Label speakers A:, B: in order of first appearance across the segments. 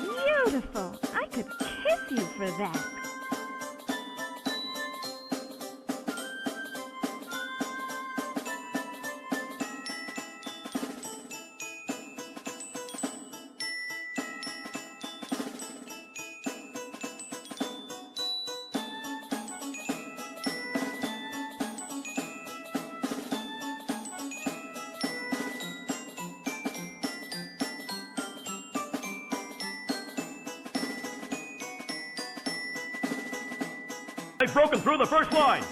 A: Beautiful. I could kiss you for that.
B: They've broken through the first line.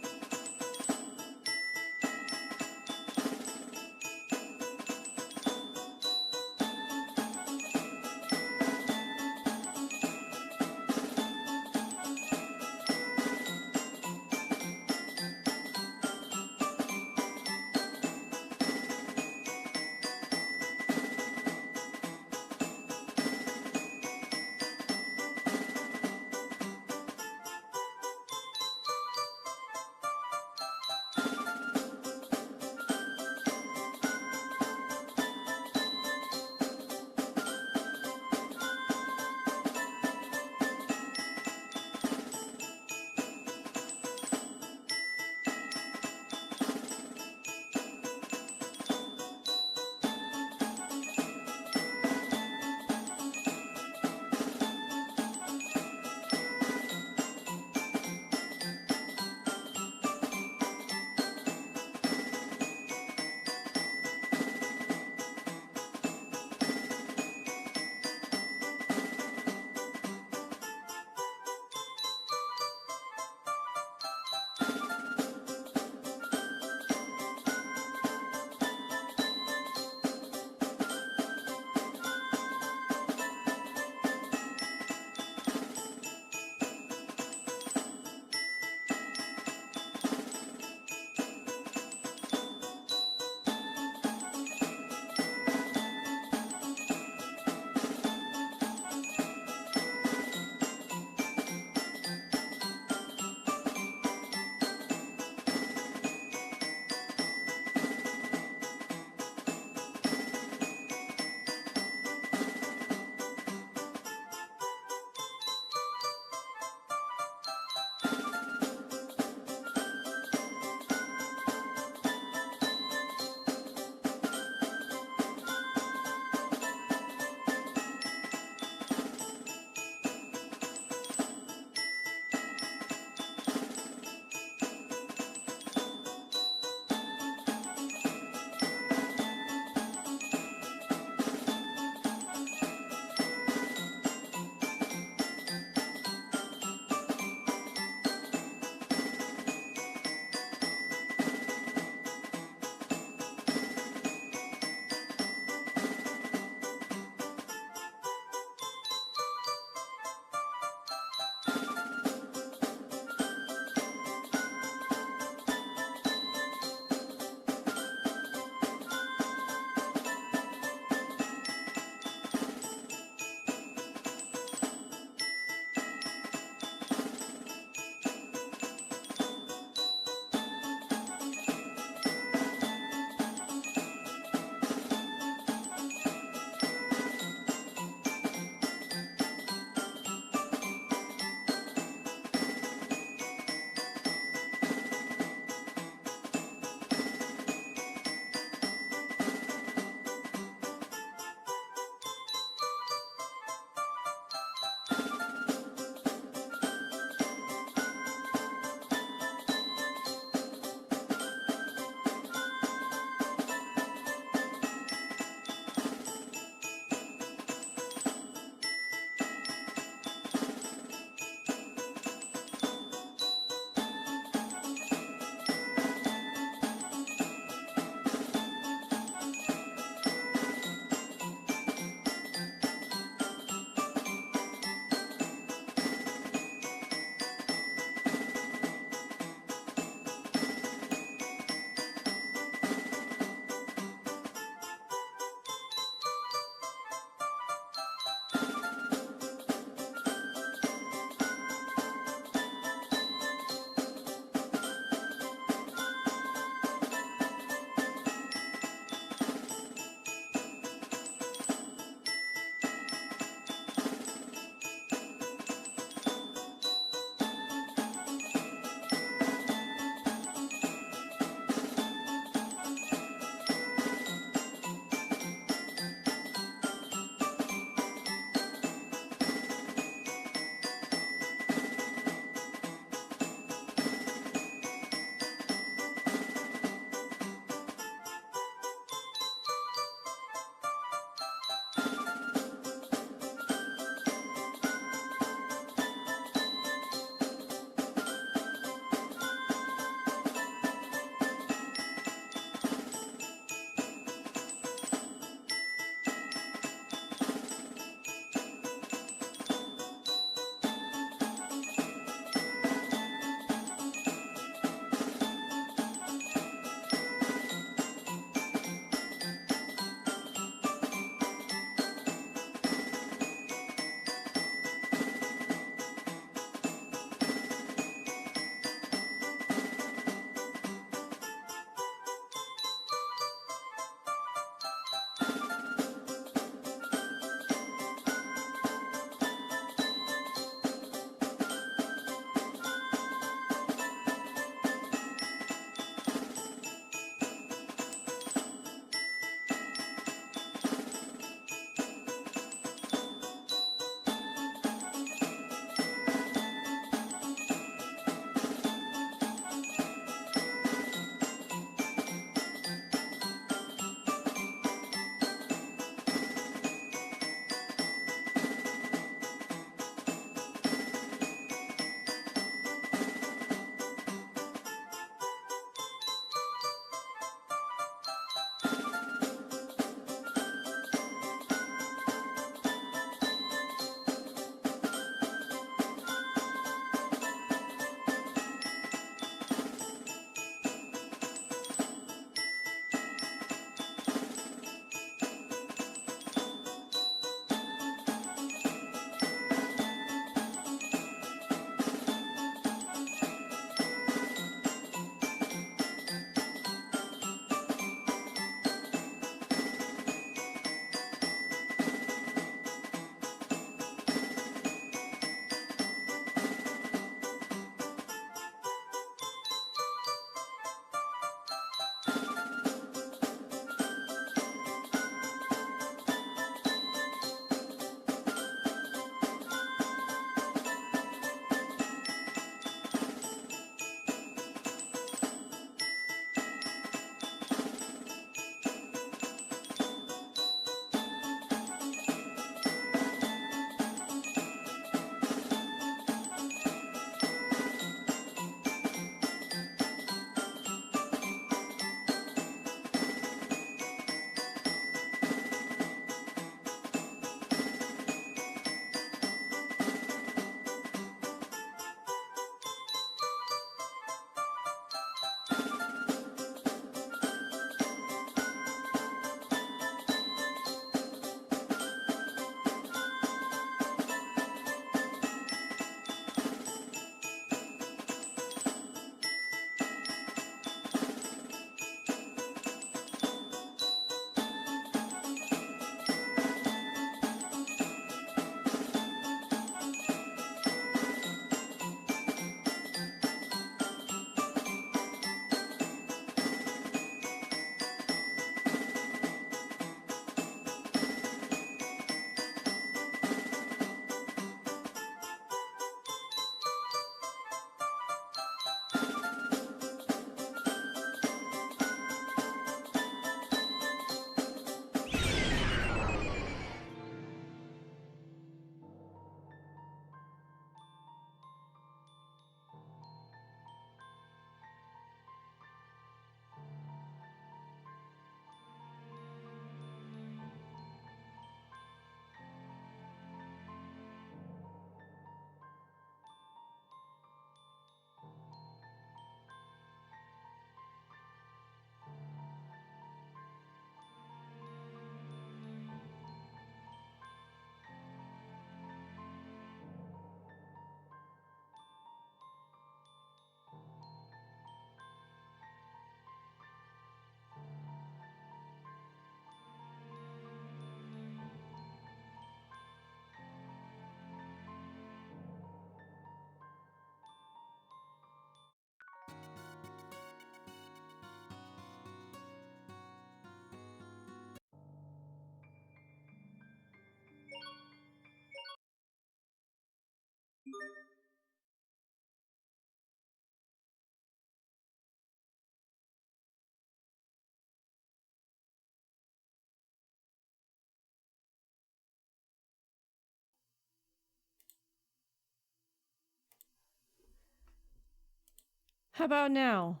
C: How about now?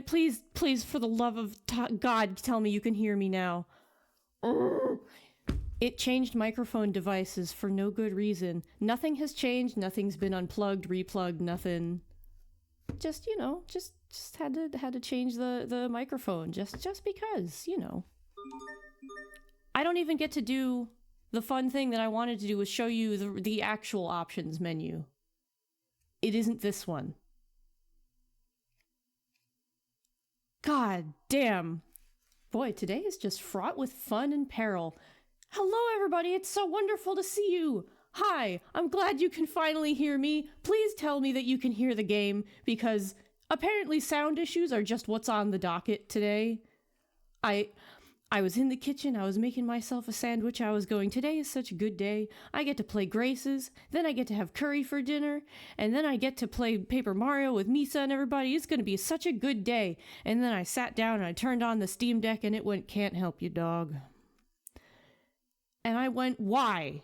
C: Please, for the love of God, tell me you can hear me now. It changed microphone devices for no good reason. Nothing has changed. Nothing's been unplugged, replugged, nothing. Just, just had to change the microphone just because, I don't even get to do the fun thing that I wanted to do was show you the actual options menu. It isn't this one. God damn. Boy, today is just fraught with fun and peril. Hello, everybody. It's so wonderful to see you. Hi, I'm glad you can finally hear me. Please tell me that you can hear the game, because apparently sound issues are just what's on the docket today. I was in the kitchen, I was making myself a sandwich, I was going, today is such a good day. I get to play Graces, then I get to have curry for dinner, and then I get to play Paper Mario with Misa and everybody. It's gonna be such a good day. And then I sat down and I turned on the Steam Deck and it went, can't help you, dog. And I went, why?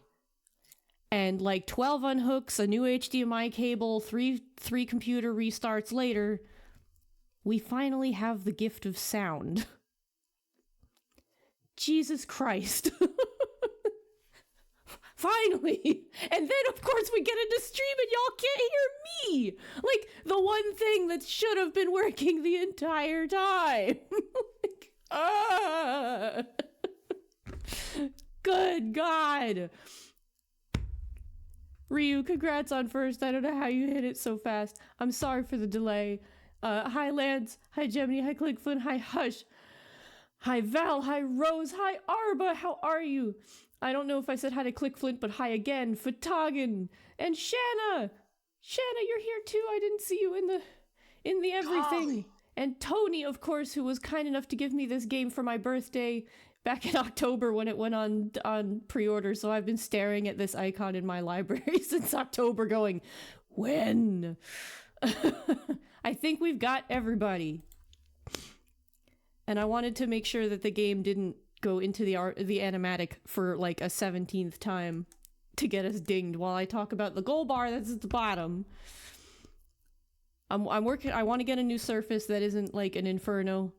C: And like 12 unhooks, a new HDMI cable, three computer restarts later, we finally have the gift of sound. Jesus Christ. Finally! And then, of course, we get into stream and y'all can't hear me! Like, the one thing that should have been working the entire time. Good God! Ryu, congrats on first. I don't know how you hit it so fast. I'm sorry for the delay. Hi Lance, hi Gemini, hi Clickflint, hi Hush. Hi Val, hi Rose, hi Arba, how are you? I don't know if I said hi to Clickflint, but hi again, Fatagan, and Shanna! Shanna, you're here too, I didn't see you in the everything. Golly. And Tony, of course, who was kind enough to give me this game for my birthday back in October when it went on pre-order, so I've been staring at this icon in my library since October going, when? I think we've got everybody. And I wanted to make sure that the game didn't go into the animatic for like a 17th time to get us dinged while I talk about the goal bar that's at the bottom. I'm working. I want to get a new Surface that isn't like an Inferno.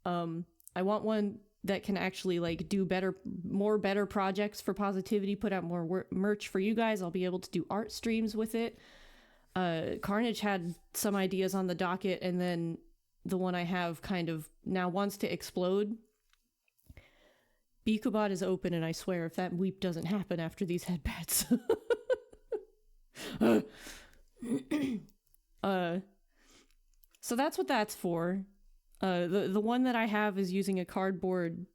C: I want one that can actually like do better projects for Positivity, put out more merch for you guys. I'll be able to do art streams with it. Carnage had some ideas on the docket, and then the one I have kind of now wants to explode. Bikubot is open, and I swear if that weep doesn't happen after these headbats. So that's what that's for. The one that I have is using a cardboard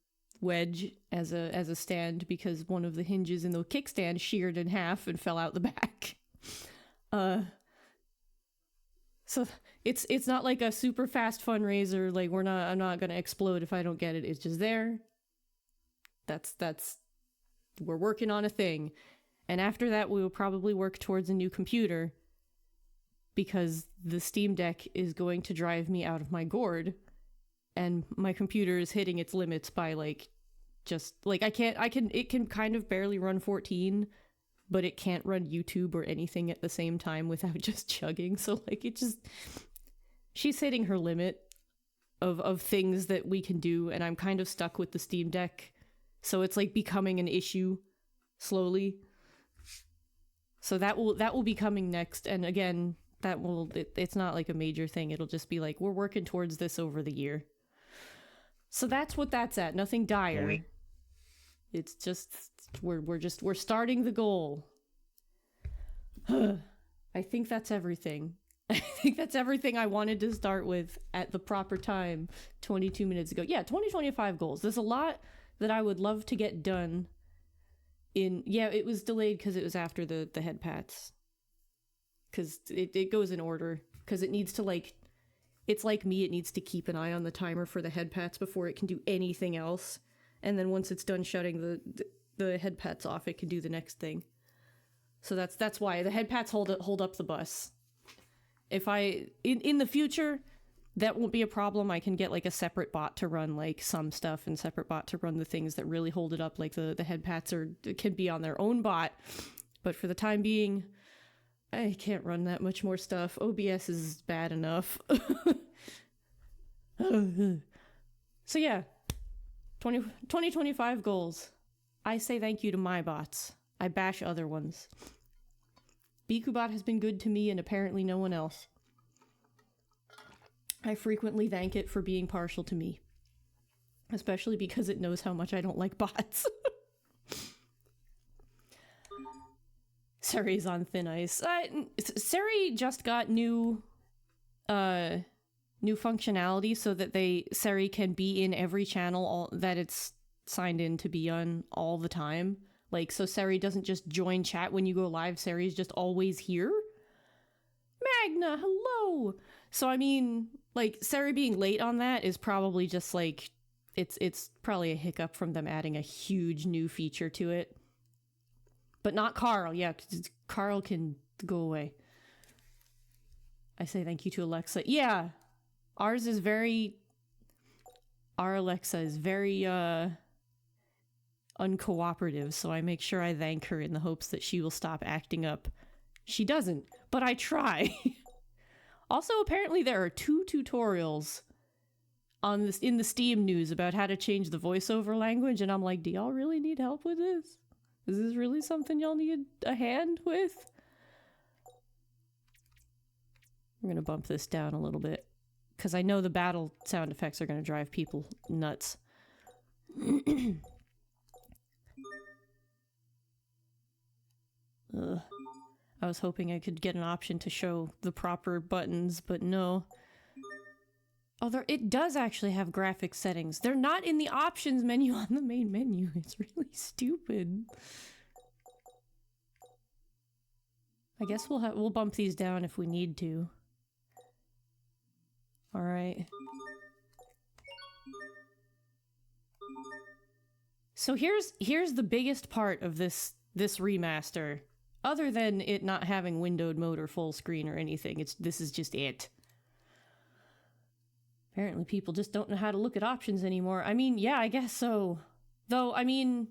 C: wedge as a stand because one of the hinges in the kickstand sheared in half and fell out the back. So it's not like a super fast fundraiser. Like I'm not gonna explode if I don't get it. It's just there. That's we're working on a thing, and after that we will probably work towards a new computer because the Steam Deck is going to drive me out of my gourd, and my computer is hitting its limits by it can kind of barely run 14. But it can't run YouTube or anything at the same time without just chugging. So she's hitting her limit of things that we can do, and I'm kind of stuck with the Steam Deck. So it's like becoming an issue slowly. So that will be coming next. And again, it's not like a major thing. It'll just be like, we're working towards this over the year. So that's what that's at. Nothing dire. Mm-hmm. It's just we're starting the goal. I think that's everything. I think that's everything I wanted to start with at the proper time 22 minutes ago. Yeah, 2025 goals. There's a lot that I would love to get done it was delayed because it was after the head pats. Because it goes in order. Because it needs to it's like me, it needs to keep an eye on the timer for the head pats before it can do anything else. And then once it's done shutting the head pats off, it can do the next thing. So that's why the head pats hold up the bus. If in the future, that won't be a problem. I can get a separate bot to run some stuff and separate bot to run the things that really hold it up. Like the head pats can be on their own bot. But for the time being, I can't run that much more stuff. OBS is bad enough. So yeah, 2025 goals. I say thank you to my bots. I bash other ones. Bikubot has been good to me and apparently no one else. I frequently thank it for being partial to me. Especially because it knows how much I don't like bots. Sari's on thin ice. Sari just got new functionality so that Sari can be in every channel that it's signed in to be on all the time. Like, so Sari doesn't just join chat when you go live, Sari's just always here. Magna, hello! So I mean, like, Sari being late on that is probably just like, it's probably a hiccup from them adding a huge new feature to it. But not Carl, yeah, 'cause Carl can go away. I say thank you to Alexa. Yeah, our Alexa is very, uncooperative, so I make sure I thank her in the hopes that she will stop acting up. She doesn't, but I try. Also, apparently there are 2 tutorials on this in the Steam news about how to change the voiceover language, and I'm like, do y'all really need help with this? Is this really something y'all need a hand with? I'm gonna bump this down a little bit, because I know the battle sound effects are gonna drive people nuts. Ugh. I was hoping I could get an option to show the proper buttons, but no. Although it does actually have graphics settings. They're not in the options menu on the main menu. It's really stupid. I guess we'll bump these down if we need to. All right. So here's the biggest part of this remaster. Other than it not having windowed mode or full screen or anything, this is just it. Apparently people just don't know how to look at options anymore. I mean, yeah, I guess so. Though, I mean,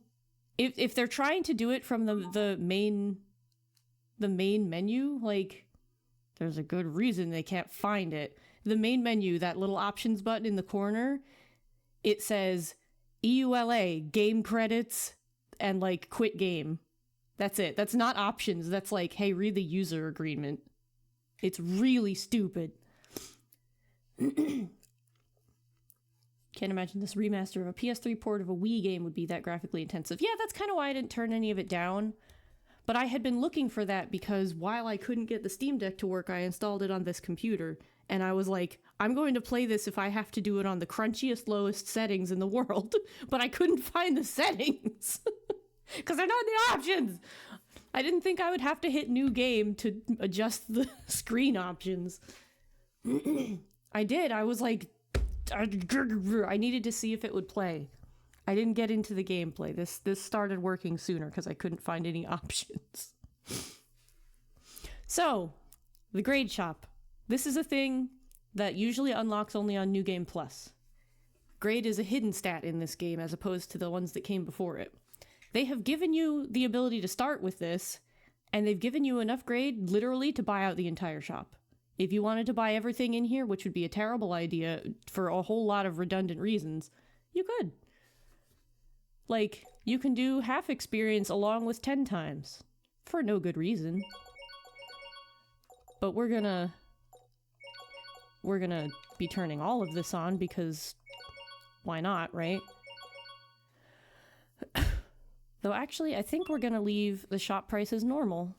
C: if they're trying to do it from the main menu, like, there's a good reason they can't find it. The main menu, that little options button in the corner, it says EULA, game credits, and like quit game. That's it. That's not options. That's like, hey, read the user agreement. It's really stupid. Can't imagine this remaster of a PS3 port of a Wii game would be that graphically intensive. Yeah, that's kind of why I didn't turn any of it down. But I had been looking for that because while I couldn't get the Steam Deck to work, I installed it on this computer. And I was like, I'm going to play this if I have to do it on the crunchiest, lowest settings in the world. But I couldn't find the settings. Because they're not in the options! I didn't think I would have to hit new game to adjust the screen options. I did. I was like, I needed to see if it would play. I didn't get into the gameplay. This started working sooner because I couldn't find any options. So, the grade shop. This is a thing that usually unlocks only on New Game Plus. Grade is a hidden stat in this game as opposed to the ones that came before it. They have given you the ability to start with this, and they've given you enough grade, literally, to buy out the entire shop. If you wanted to buy everything in here, which would be a terrible idea for a whole lot of redundant reasons, you could. Like, you can do half experience along with 10 times. For no good reason. But we're gonna be turning all of this on because why not, right? Though actually, I think we're gonna leave the shop prices normal,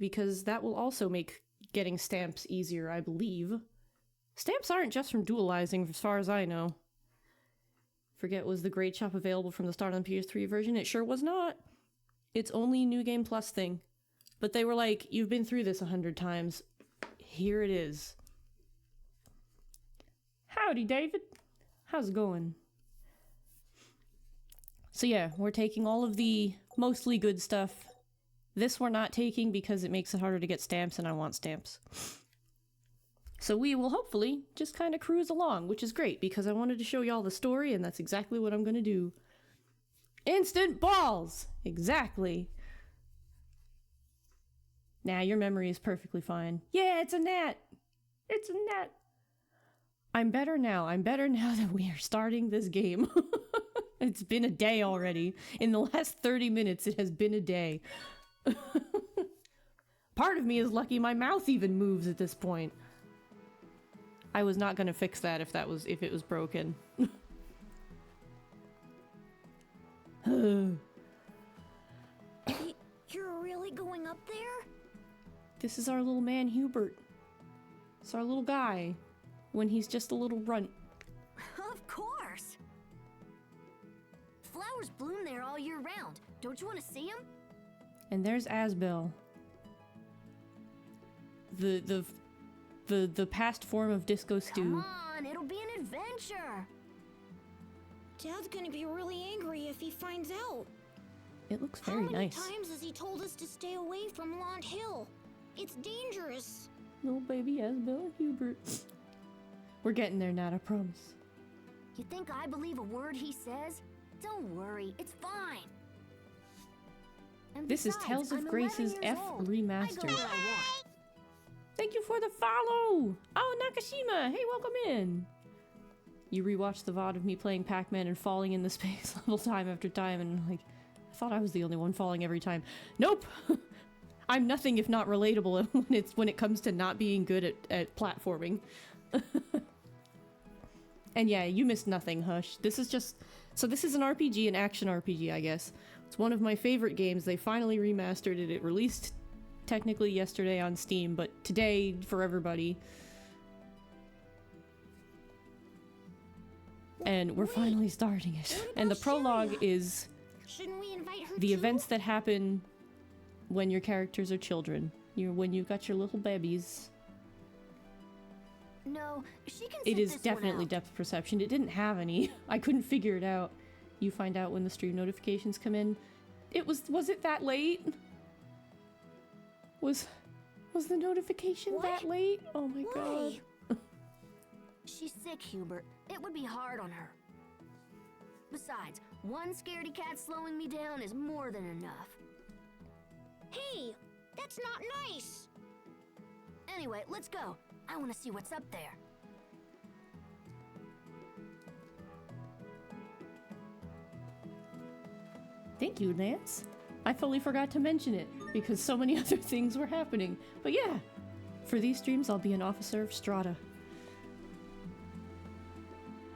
C: because that will also make getting stamps easier, I believe. Stamps aren't just from dualizing, as far as I know. Forget, was the grade shop available from the start on the PS3 version? It sure was not. It's only New Game Plus thing. But they were like, you've been through this 100 times. Here it is. Howdy, David. How's it going? So yeah, we're taking all of the mostly good stuff. This we're not taking because it makes it harder to get stamps, and I want stamps. So we will hopefully just kind of cruise along, which is great because I wanted to show y'all the story, and that's exactly what I'm going to do. Instant balls! Exactly. Nah, your memory is perfectly fine. Yeah, it's a gnat! It's a gnat! I'm better now. I'm better now that we are starting this game. It's been a day already. In the last 30 minutes, it has been a day. Part of me is lucky my mouth even moves at this point. I was not gonna fix that if it was broken.
D: You're really going up there?
C: This is our little man Hubert. It's our little guy. When he's just a little runt.
D: Of course! Flowers bloom there all year round. Don't you want to see them?
C: And there's Asbel. The past form of Disco Stew.
D: Come on, it'll be an adventure! Dad's gonna be really angry if he finds out.
C: It looks very nice.
D: How many times has he told us to stay away from Lond Hill? It's dangerous.
C: Little baby Asbel and Hubert. We're getting there, Nat, I promise.
D: You think I believe a word he says? Don't worry, it's fine. And
C: This is
D: besides,
C: Tales of
D: I'm
C: Grace's
D: 11 years
C: F
D: old.
C: Remastered.
D: I go where I want.
C: Thank you for the follow! Oh, Nakashima! Hey, welcome in! You rewatched the VOD of me playing Pac-Man and falling in the space level time after time, and like, I thought I was the only one falling every time. Nope! I'm nothing if not relatable when it comes to not being good at platforming. And yeah, you missed nothing, Hush. This is just... So this is an RPG, an action RPG, I guess. It's one of my favorite games. They finally remastered it. It released technically yesterday on Steam, but today for everybody. And we're finally starting it. And the prologue is
D: Shouldn't we invite her
C: the
D: too?
C: events that happen when your characters are children. When you've got your little babies.
D: No, she can
C: It
D: sit
C: is
D: this one
C: definitely
D: out.
C: depth perception. It didn't have any. I couldn't figure it out. You find out when the stream notifications come in. Was it that late? Was the notification
D: What?
C: that late? Oh my god.
D: Why? She's sick, Hubert. It would be hard on her. Besides, one scaredy cat slowing me down is more than enough. Hey, that's not nice. Anyway, let's go. I want to see what's up there.
C: Thank you, Nance. I fully forgot to mention it because so many other things were happening. But yeah, for these streams, I'll be an officer of Strata.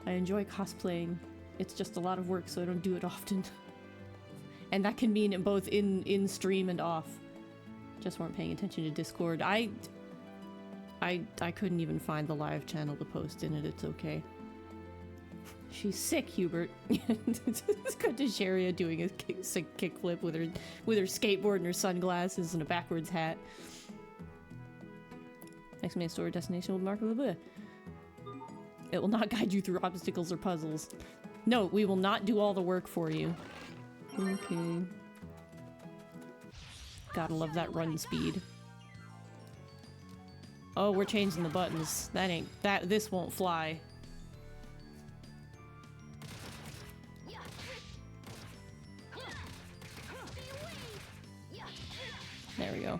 C: I enjoy cosplaying. It's just a lot of work, so I don't do it often. And that can mean both in stream and off. Just weren't paying attention to Discord. I couldn't even find the live channel to post in it. It's okay. She's sick, Hubert. It's good to Sharia doing a sick kickflip with her skateboard and her sunglasses and a backwards hat. Next main story destination will mark the. It will not guide you through obstacles or puzzles. No, we will not do all the work for you. Okay. Gotta love that run speed. Oh, we're changing the buttons. This won't fly. There we go.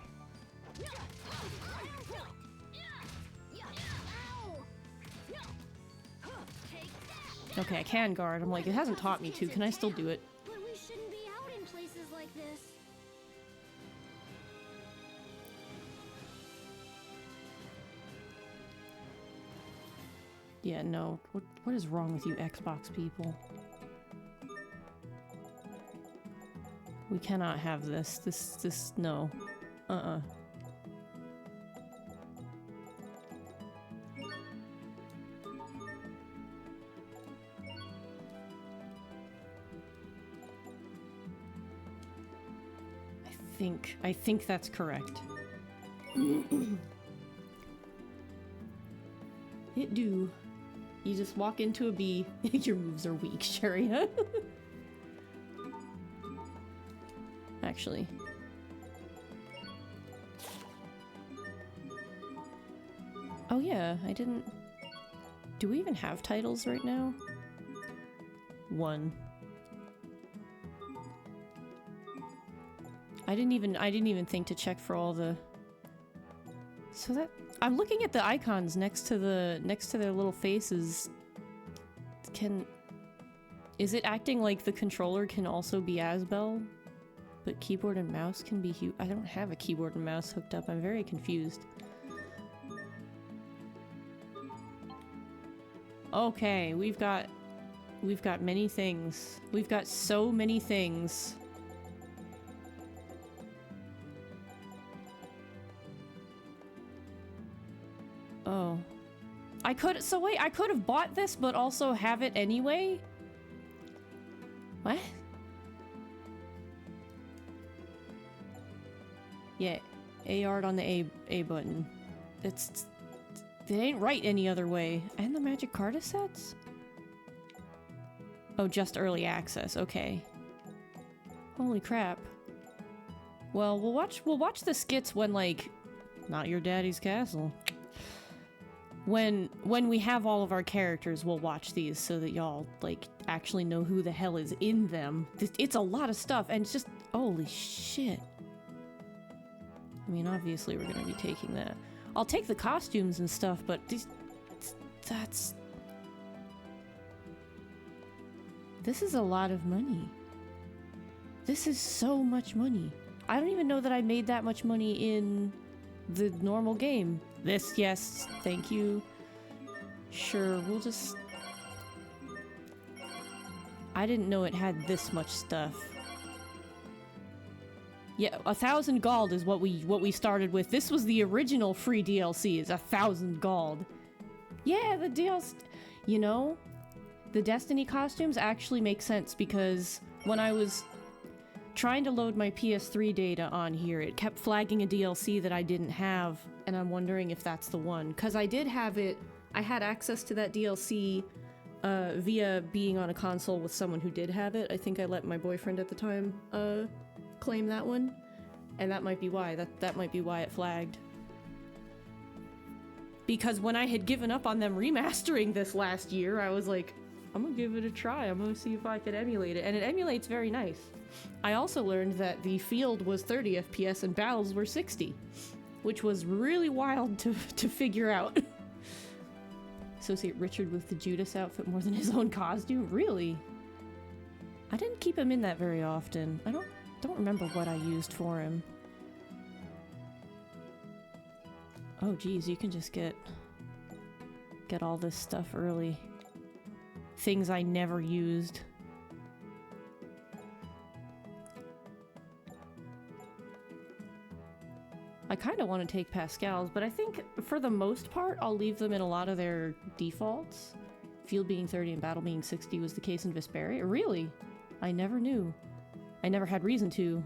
C: Okay, I can guard. I'm like, it hasn't taught me to. Can I still do it?
D: But we shouldn't be out in places like this.
C: Yeah, no. What is wrong with you Xbox people? We cannot have this. This, no. Uh-uh. I think that's correct. It do. You just walk into a bee. Your moves are weak, Sharia. Actually. Oh yeah, I didn't... Do we even have titles right now? One. I didn't even think to check for all the So that I'm looking at the icons next to their little faces. Is it acting like the controller can also be Asbel, but keyboard and mouse can be I don't have a keyboard and mouse hooked up. I'm very confused. Okay, we've got many things. We've got so many things. Oh. I could have bought this but also have it anyway? What? Yeah, A-art on the A button. It ain't right any other way. And the Magic Carta sets? Oh, just early access, okay. Holy crap. Well, we'll watch the skits when, like, not your daddy's castle. When we have all of our characters, we'll watch these so that y'all, like, actually know who the hell is in them. It's a lot of stuff, and it's just, holy shit. I mean, obviously we're gonna be taking that. I'll take the costumes and stuff, but this is a lot of money. This is so much money. I don't even know that I made that much money in the normal game. This, yes, thank you. Sure, we'll just... I didn't know it had this much stuff. Yeah, 1,000 gold is what we started with. This was the original free DLC, is 1,000 gold. Yeah, the DLC... You know, the Destiny costumes actually make sense because when I was trying to load my PS3 data on here, it kept flagging a DLC that I didn't have, and I'm wondering if that's the one. Because I did have it, I had access to that DLC via being on a console with someone who did have it. I think I let my boyfriend at the time claim that one, and that might be why. That might be why it flagged. Because when I had given up on them remastering this last year, I was like, I'm gonna give it a try. I'm gonna see if I can emulate it, and it emulates very nice. I also learned that the field was 30 FPS and battles were 60, which was really wild to figure out. Associate Richard with the Judas outfit more than his own costume? Really? I didn't keep him in that very often. I don't remember what I used for him. Oh geez, you can just get all this stuff early. Things I never used. I kind of want to take Pascal's, but I think for the most part, I'll leave them in a lot of their defaults. Field being 30 and battle being 60 was the case in Vesperia? Really? I never knew. I never had reason to.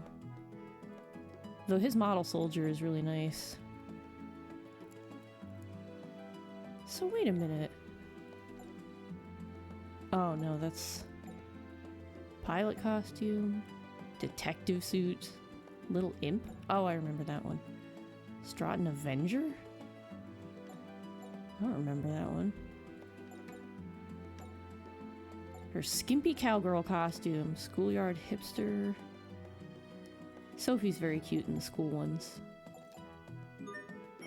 C: Though his model soldier is really nice. So wait a minute. Oh no, that's... Pilot costume, detective suit, little imp? Oh, I remember that one. Stratton Avenger? I don't remember that one. Her skimpy cowgirl costume, schoolyard hipster. Sophie's very cute in the school ones.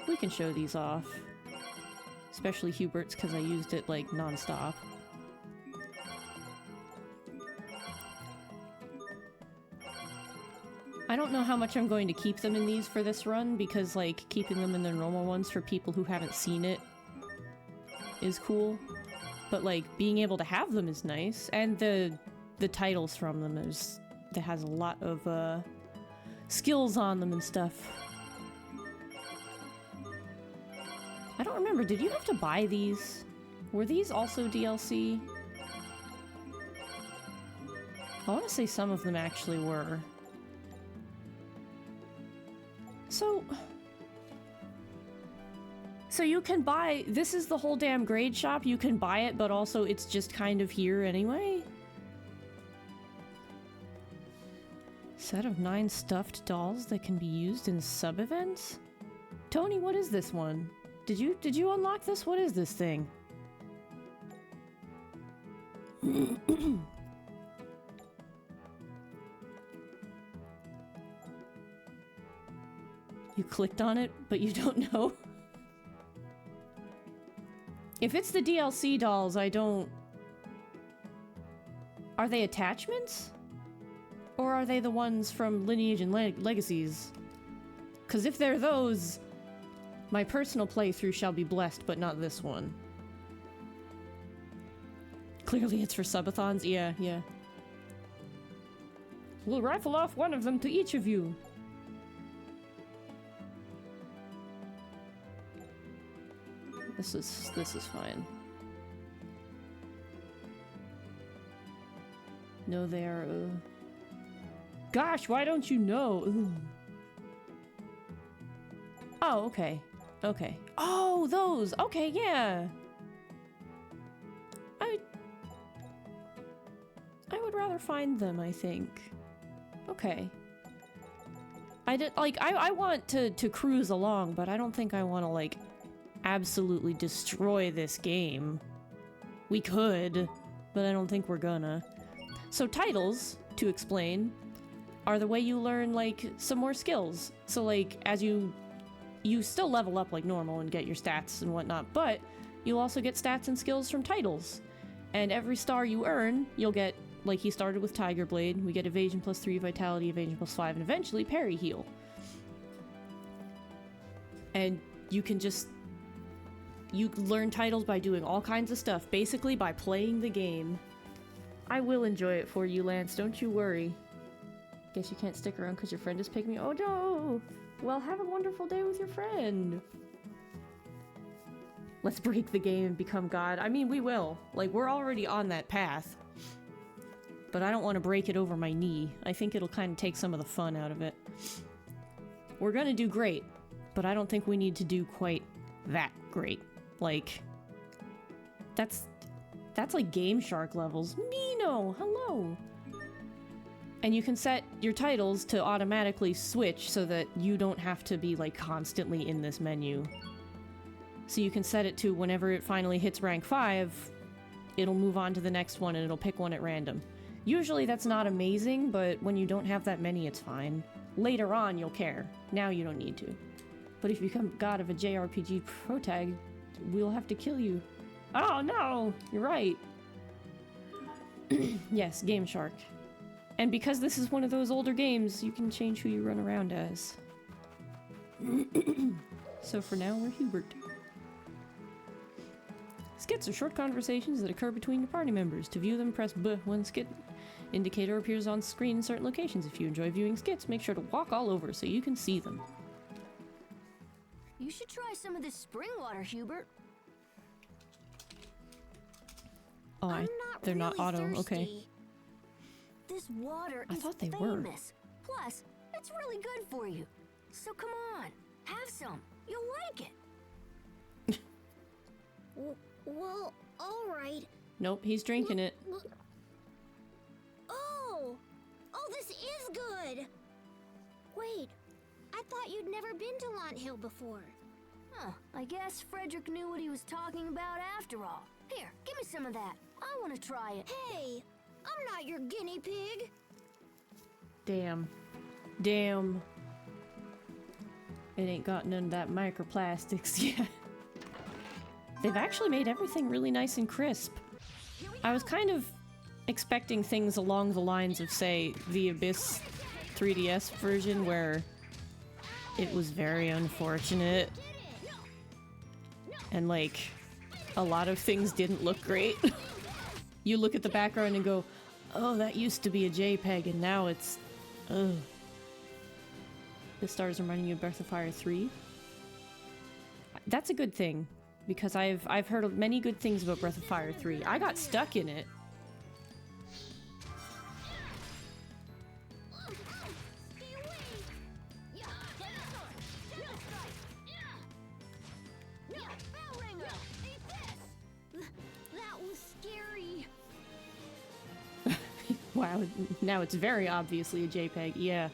C: We can show these off. Especially Hubert's because I used it like non-stop. I don't know how much I'm going to keep them in these for this run, because, like, keeping them in their normal ones for people who haven't seen it is cool. But, like, being able to have them is nice, and the titles from them that has a lot of, skills on them and stuff. I don't remember, did you have to buy these? Were these also DLC? I want to say some of them actually were. So you can buy, this is the whole damn grade shop, you can buy it, but also it's just kind of here anyway? Set of 9 stuffed dolls that can be used in sub-events? Tony, what is this one? Did you unlock this? What is this thing? You clicked on it, but you don't know? If it's the DLC dolls, I don't... Are they attachments? Or are they the ones from Lineage and Legacies? Because if they're those, my personal playthrough shall be blessed, but not this one. Clearly it's for subathons? Yeah, yeah. We'll rifle off one of them to each of you. This is fine. No, they are, Gosh, why don't you know? Ooh. Oh, okay. Okay. Oh, those! Okay, yeah! I would rather find them, I think. Okay. I want to cruise along, but I don't think I want to, like, absolutely destroy this game. We could, but I don't think we're gonna. So titles, to explain, are the way you learn, like, some more skills. So, like, as you still level up like normal and get your stats and whatnot, but you'll also get stats and skills from titles. And every star you earn, you'll get, like he started with Tiger Blade, we get evasion +3, vitality, evasion +5, and eventually parry heal. And you can just... You learn titles by doing all kinds of stuff, basically by playing the game. I will enjoy it for you, Lance, don't you worry. Guess you can't stick around because your friend is picking me. Oh no! Well, have a wonderful day with your friend. Let's break the game and become God. I mean, we will. Like, we're already on that path. But I don't want to break it over my knee. I think it'll kind of take some of the fun out of it. We're gonna do great, but I don't think we need to do quite that great. Like, that's like Game Shark levels. Nino, hello! And you can set your titles to automatically switch so that you don't have to be, like, constantly in this menu. So you can set it to whenever it finally hits rank 5, it'll move on to the next one and it'll pick one at random. Usually that's not amazing, but when you don't have that many, it's fine. Later on, you'll care. Now you don't need to. But if you become god of a JRPG protag, we'll have to kill you. Oh no! You're right. Yes, Game Shark. And because this is one of those older games, you can change who you run around as. So for now, we're Hubert. Skits are short conversations that occur between your party members. To view them, press B when skit indicator appears on screen in certain locations. If you enjoy viewing skits, make sure to walk all over so you can see them.
D: You should try some of this spring water, Hubert.
C: Oh, they're not auto.
D: Thirsty.
C: Okay.
D: This water
C: I
D: is
C: thought they were.
D: famous. Plus, it's really good for you. So come on, have some. You'll like it.
E: Well, all right.
C: Nope, he's drinking it.
E: Oh, this is good. Wait, I thought you'd never been to Launt Hill before.
D: Huh, I guess Frederick knew what he was talking about after all. Here, give me some of that. I want to try it.
E: Hey, I'm not your guinea pig.
C: Damn. Damn. It ain't got none of that microplastics yet. They've actually made everything really nice and crisp. I was kind of expecting things along the lines of, say, the Abyss 3DS version, where it was very unfortunate. And, like, a lot of things didn't look great. You look at the background and go, oh, that used to be a JPEG, and now it's... ugh. The stars reminding you of Breath of Fire 3. That's a good thing, because I've heard of many good things about Breath of Fire 3. I got stuck in it.
E: That was scary.
C: Wow, now it's very obviously a JPEG. Yeah,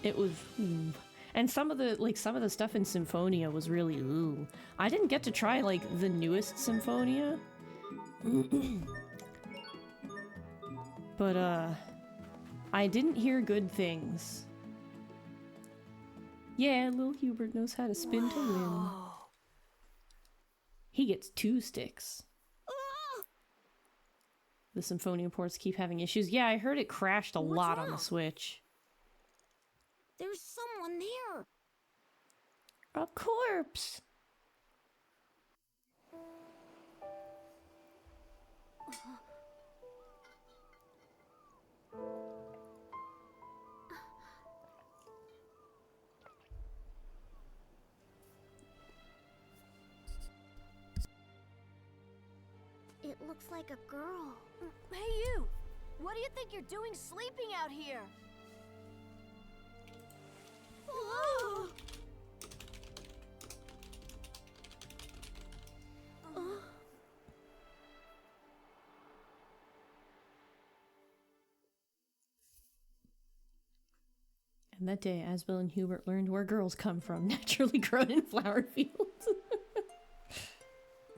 C: it was. Ooh. And some of the stuff in Symphonia was really ooh. I didn't get to try like the newest Symphonia. But I didn't hear good things. Yeah, little Hubert knows how to spin to win. He gets 2 sticks.
E: Ah!
C: The Symphonia ports keep having issues. Yeah, I heard it crashed a
E: What's
C: lot on the
E: wrong?
C: Switch.
E: There's someone there.
C: A corpse!
E: It looks like a girl.
D: Hey, you! What do you think you're doing sleeping out here?
E: Ah!
C: And that day, Asbel and Hubert learned where girls come from, naturally grown in flower fields.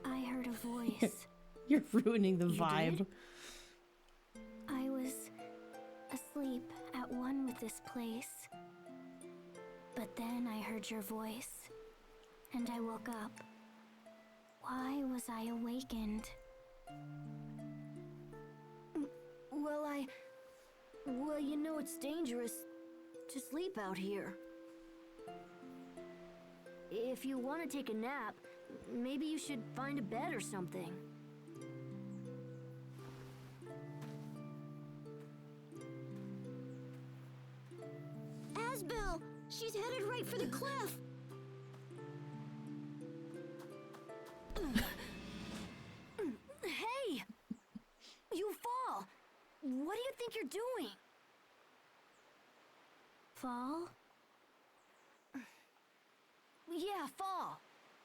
E: I heard a voice.
C: You're ruining the
D: You
C: vibe.
D: did?
E: I was asleep at one with this place. But then I heard your voice, and I woke up. Why was I awakened?
D: Well, you know it's dangerous to sleep out here. If you want to take a nap, maybe you should find a bed or something.
E: Asbel! She's headed right for the cliff!
D: Hey! You fall! What do you think you're doing?
E: Fall?
D: Yeah, fall.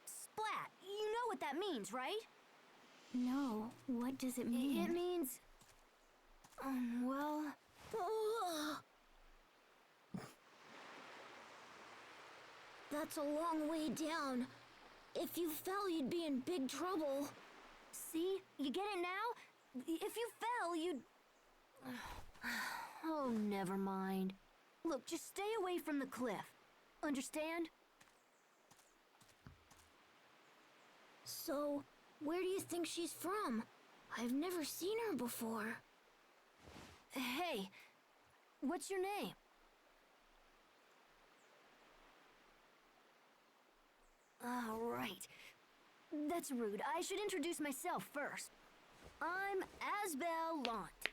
D: Splat. You know what that means, right?
E: No. What does it mean?
D: It means... well...
E: Ugh. That's a long way down. If you fell, you'd be in big trouble.
D: See? You get it now? If you fell, you'd... Oh, never mind. Look, just stay away from the cliff. Understand?
E: So, where do you think she's from? I've never seen her before.
D: Hey, what's your name? All right. That's rude. I should introduce myself first. I'm Asbel Lant.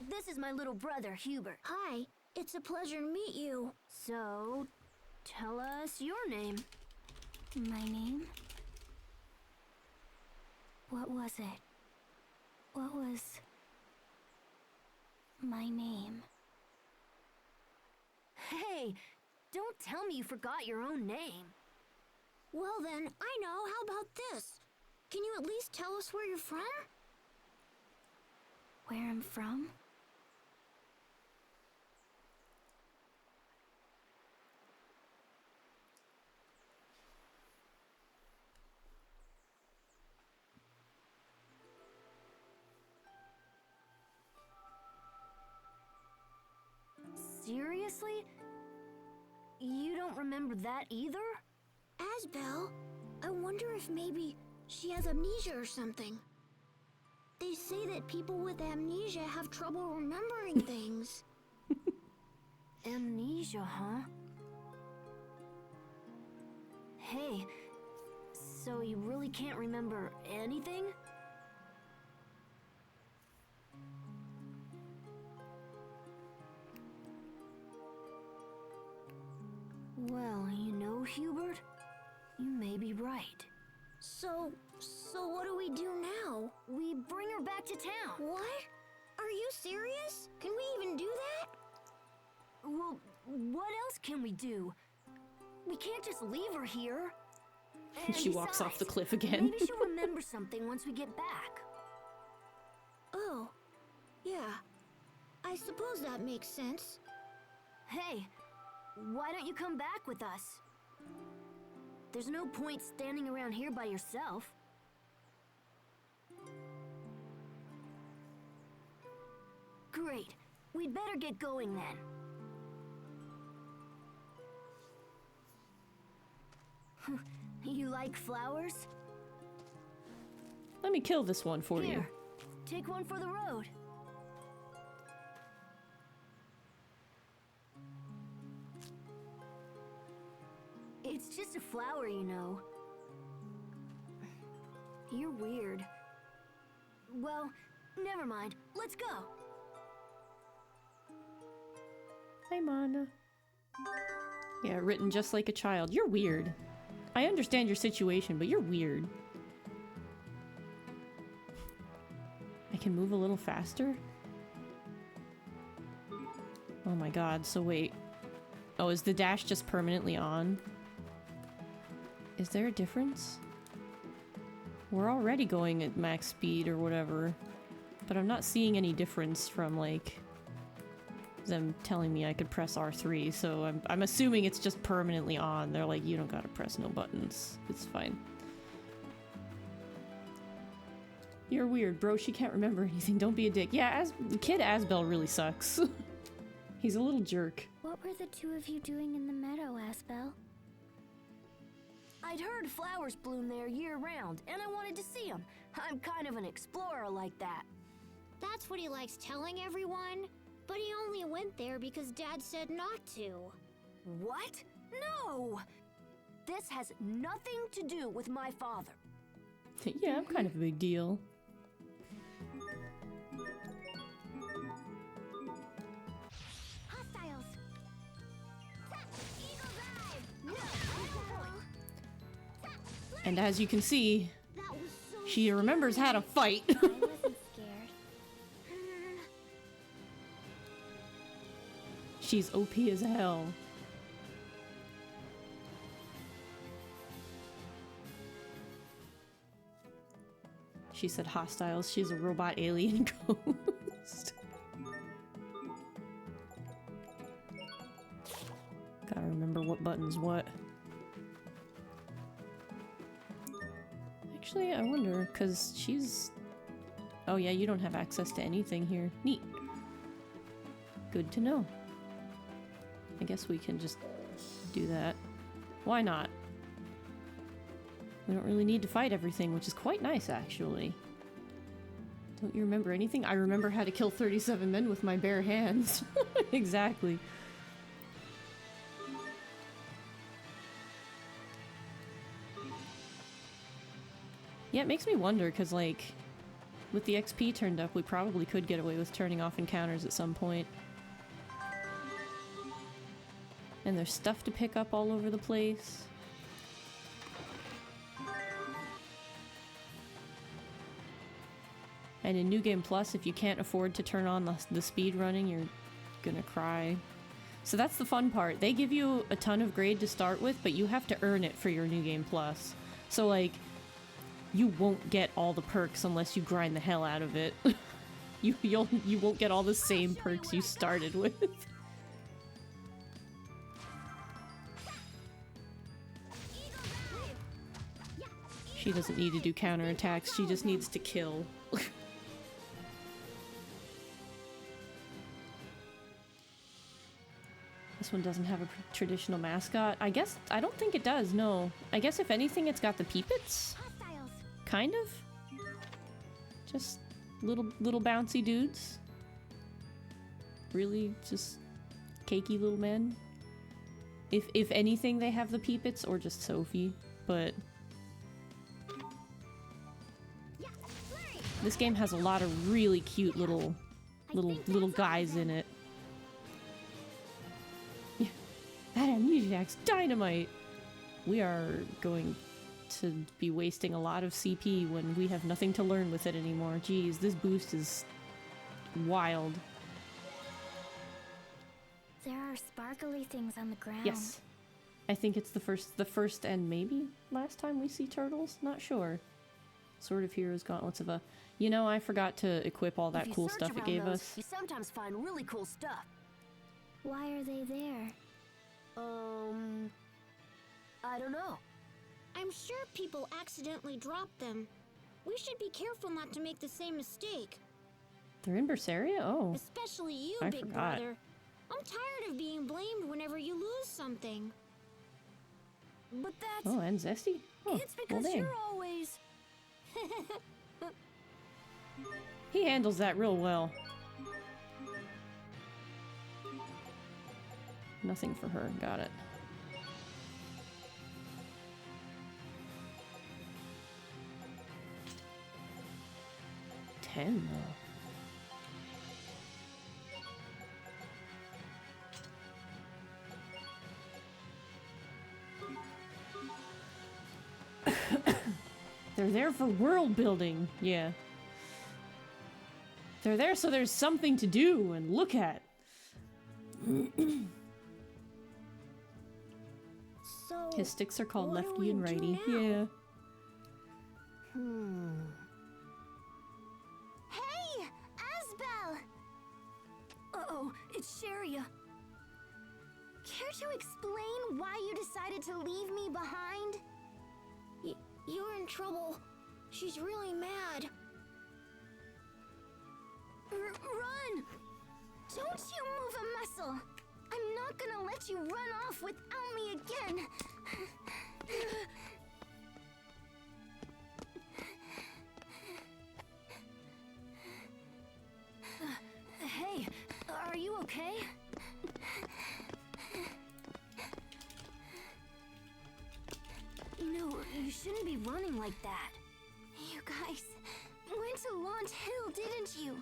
D: This is my little brother, Hubert.
E: Hi, it's a pleasure to meet you.
D: So, tell us your name.
E: My name? What was it? What was my name?
D: Hey, don't tell me you forgot your own name.
E: Well then, I know. How about this? Can you at least tell us where you're from? Where I'm from?
D: Seriously? You don't remember that either?
E: Asbel, I wonder if maybe she has amnesia or something. They say that people with amnesia have trouble remembering things.
D: Amnesia, huh? Hey, so you really can't remember anything? Well, you know, Hubert, you may be right.
E: So what do we do now?
D: We bring her back to town.
E: What? Are you serious? Can we even do that?
D: Well, what else can we do? We can't just leave her here. And
C: She walks off the
D: besides,
C: cliff again.
D: Maybe she'll remember something once we get back.
E: Oh, yeah. I suppose that makes sense.
D: Hey, why don't you come back with us? There's no point standing around here by yourself. Great. We'd better get going then. You like flowers?
C: Let me kill this one for you.
D: Here, take one for the road. It's just a flower, you know. You're weird. Well, never mind. Let's go.
C: Hi, Mana. Yeah, written just like a child. You're weird. I understand your situation, but you're weird. I can move a little faster? Oh my god, so wait. Oh, is the dash just permanently on? Is there a difference? We're already going at max speed or whatever, but I'm not seeing any difference from, like, them telling me I could press R3, so I'm assuming it's just permanently on. They're like, you don't gotta press no buttons. It's fine. You're weird, bro. She can't remember anything. Don't be a dick. Yeah, Kid Asbel really sucks. He's a little jerk.
E: What were the two of you doing in the meadow, Asbel?
D: I'd heard flowers bloom there year-round, and I wanted to see them. I'm kind of an explorer like that.
E: That's what he likes telling everyone. But he only went there because Dad said not to.
D: What? No! This has nothing to do with my father.
C: Yeah, I'm kind of a big deal.
E: Hostiles! Eagle dive! No!
C: And as you can see,
E: That was so
C: she remembers how to fight.
E: I wasn't scared.
C: She's OP as hell. She said hostiles. She's a robot alien ghost. Gotta remember what button's what. Actually, I wonder, because she's... Oh yeah, you don't have access to anything here. Neat. Good to know. I guess we can just do that. Why not? We don't really need to fight everything, which is quite nice, actually. Don't you remember anything? I remember how to kill 37 men with my bare hands. Exactly. Yeah, it makes me wonder, because, like, with the XP turned up, we probably could get away with turning off encounters at some point. And there's stuff to pick up all over the place. And in New Game Plus, if you can't afford to turn on the speed running, you're gonna cry. So that's the fun part. They give you a ton of grade to start with, but you have to earn it for your New Game Plus. So, like, you won't get all the perks unless you grind the hell out of it. you won't get all the same perks you started with. She doesn't need to do counterattacks, she just needs to kill. This one doesn't have a traditional mascot. I guess, I don't think it does, no. I guess if anything, it's got the Peepits?
E: Hostiles!
C: Kind of? Just little bouncy dudes. Really just cakey little men. If anything, they have the Peepits, or just Sophie, but... This game has a lot of really cute little guys in it. Yeah, that amnesiac's dynamite! We are going to be wasting a lot of CP when we have nothing to learn with it anymore. Jeez, this boost is wild.
E: There are sparkly things on the ground.
C: Yes. I think it's the first and maybe last time we see turtles? Not sure. Sword of Heroes, Gauntlets of a... You know, I forgot to equip all that cool stuff it gave us.
D: You sometimes find really cool stuff.
E: Why are they there?
D: I don't know.
E: I'm sure people accidentally drop them. We should be careful not to make the same mistake.
C: They're in Berseria? Oh.
E: Especially you,
C: I
E: Big
C: forgot.
E: Brother. I'm tired of being blamed whenever you lose something.
D: But that's...
C: Oh, and Zesty? Oh,
D: it's because
C: well, dang.
D: you're always...
C: He handles that real well. Nothing for her. Got it. $10 though. They're there for world building. Yeah. They're there so there's something to do and look at.
E: So,
C: His sticks are called
E: what do
C: lefty
E: we
C: and
E: do
C: righty.
E: now?
C: Yeah.
E: Hey, Asbel!
D: Uh-oh, it's Sharia.
E: Care to explain why you decided to leave me behind? You're in trouble. She's really mad.
D: Run!
E: Don't you move a muscle. I'm not gonna let you run off without me again.
D: Hey, are you okay? You know, you shouldn't be running like that.
E: You guys went to Launch Hill, didn't you?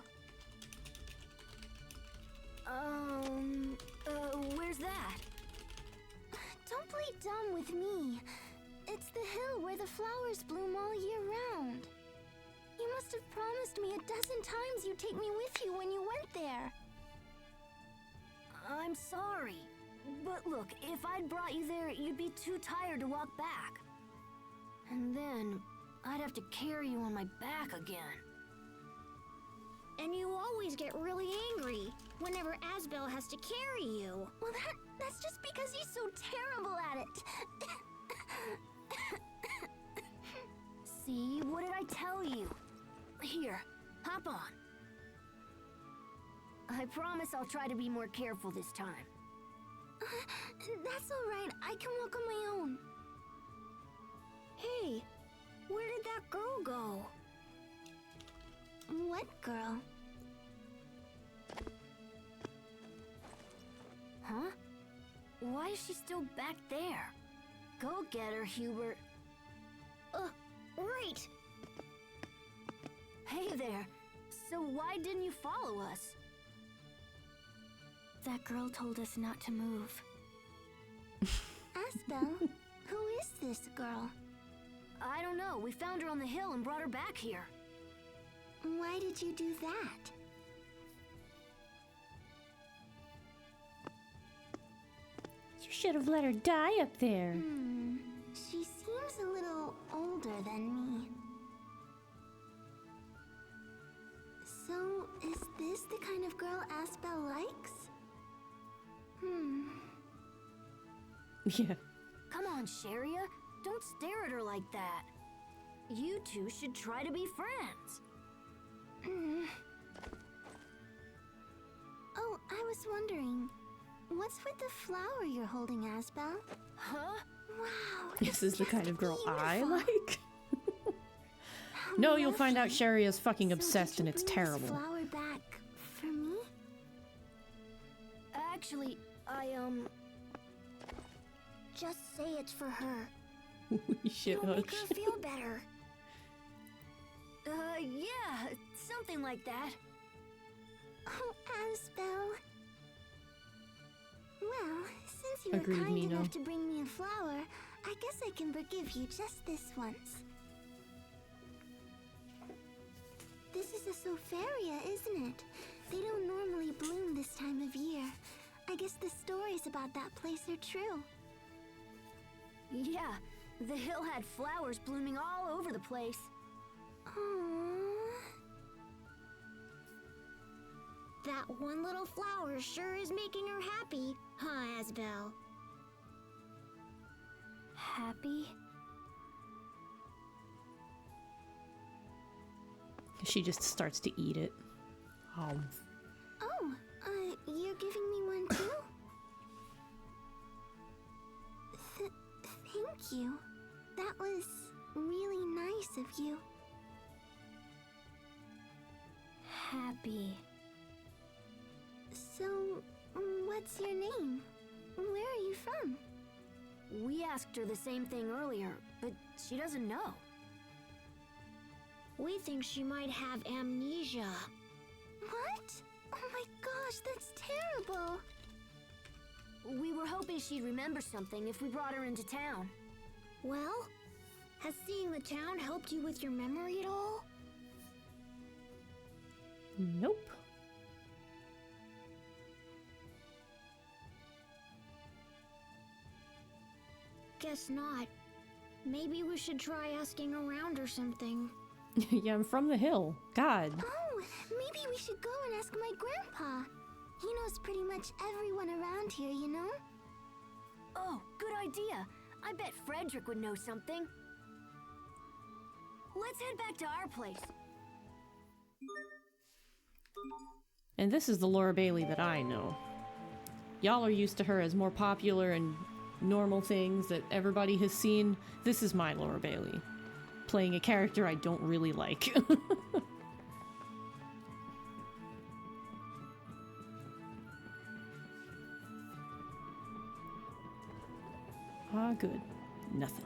D: Where's that?
E: Don't play dumb with me. It's the hill where the flowers bloom all year round. You must have promised me 12 times you'd take me with you when you went there.
D: I'm sorry. But look, if I'd brought you there, you'd be too tired to walk back. And then, I'd have to carry you on my back again.
E: And you always get really angry whenever Asbel has to carry you. Well, that's just because he's so terrible at it.
D: See, what did I tell you? Here, hop on. I promise I'll try to be more careful this time.
E: That's all right. I can walk on my own. Hey, where did that girl go? What girl?
D: Huh? Why is she still back there? Go get her, Hubert.
E: Right.
D: Hey there. So why didn't you follow us?
E: That girl told us not to move. Asbel, who is this girl?
D: I don't know. We found her on the hill and brought her back here.
E: Why did you do that?
C: You should have let her die up there.
E: She seems a little older than me. So, is this the kind of girl Asbel likes?
C: Yeah.
D: Come on, Sharia. Don't stare at her like that. You two should try to be friends.
E: Oh, I was wondering, what's with the flower you're holding, Asbel?
D: Huh?
E: Wow,
C: This is the kind of girl I
E: beautiful.
C: like.
E: How
C: No, you'll find out
E: lovely.
C: Sharia's fucking
E: So
C: obsessed
E: did you
C: and it's
E: bring this
C: terrible.
E: flower back for me?
D: Actually,
E: Just say it's for her.
C: Holy shit,
E: It'll make
C: Hutch.
E: her feel better.
D: yeah, something like that.
E: Oh, Asbel. Well, since you were
C: Agreed,
E: kind
C: Mino.
E: enough to bring me a flower, I guess I can forgive you just this once. This is a Sofaria, isn't it? They don't normally bloom this time of year. I guess the stories about that place are true.
D: Yeah, the hill had flowers blooming all over the place.
E: Aww. That one little flower sure is making her happy, huh, Asbel? Happy?
C: She just starts to eat it.
E: Oh, you're giving me one too? Thank you. That was really nice of you. happy. So, what's your name? Where are you from?
D: We asked her the same thing earlier, but she doesn't know.
E: We think she might have amnesia. What? Oh my gosh, that's terrible.
D: We were hoping she'd remember something if we brought her into town.
E: Well, has seeing the town helped you with your memory at all?
C: Nope.
E: Guess not. Maybe we should try asking around or something.
C: Yeah, I'm from the hill. God.
E: Oh, maybe we should go and ask my grandpa. He knows pretty much everyone around here, you know?
D: Oh, good idea. I bet Frederick would know something. Let's head back to our place.
C: And this is the Laura Bailey that I know. Y'all are used to her as more popular and normal things that everybody has seen. This is my Laura Bailey, playing a character I don't really like. Ah, good. Nothing.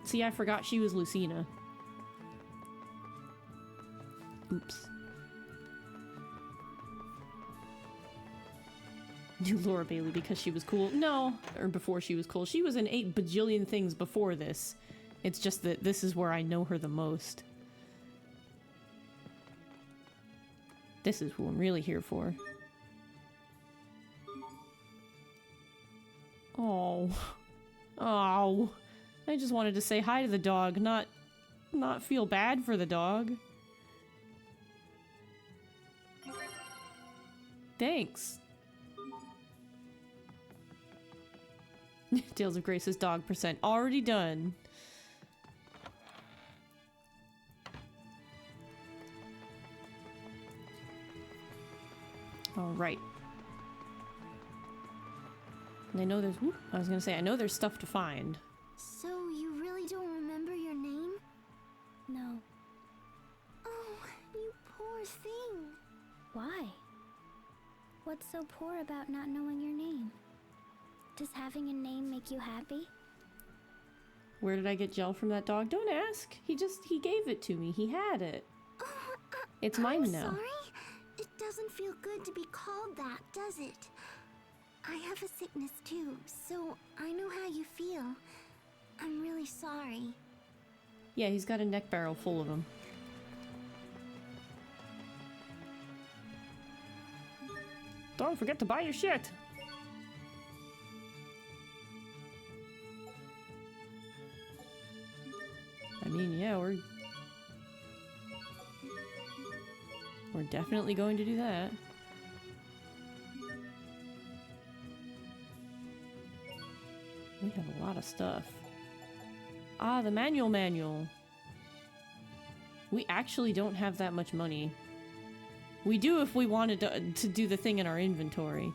C: See, I forgot she was Lucina. Oops. Knew Laura Bailey because she was cool. No, or before she was cool. She was in 8 bajillion things before this. It's just that this is where I know her the most. This is who I'm really here for. Oh. Oh. I just wanted to say hi to the dog, not feel bad for the dog. Thanks. Tales of Grace's dog percent already done. All right. And I know there's, I was gonna say, I know there's stuff to find.
E: So you really don't remember your name? No. Oh, you poor thing. Why? What's so poor about not knowing your name? Does having a name make you happy?
C: Where did I get gel from that dog? Don't ask. He gave it to me. He had it.
E: Oh,
C: It's mine
E: I'm
C: now.
E: Sorry? It doesn't feel good to be called that, does it? I have a sickness too, so I know how you feel. I'm really sorry.
C: Yeah, he's got a neck barrel full of them. Don't forget to buy your shit. I mean, yeah, we're definitely going to do that. We have a lot of stuff. Ah, the manual. We actually don't have that much money. We do if we wanted to do the thing in our inventory.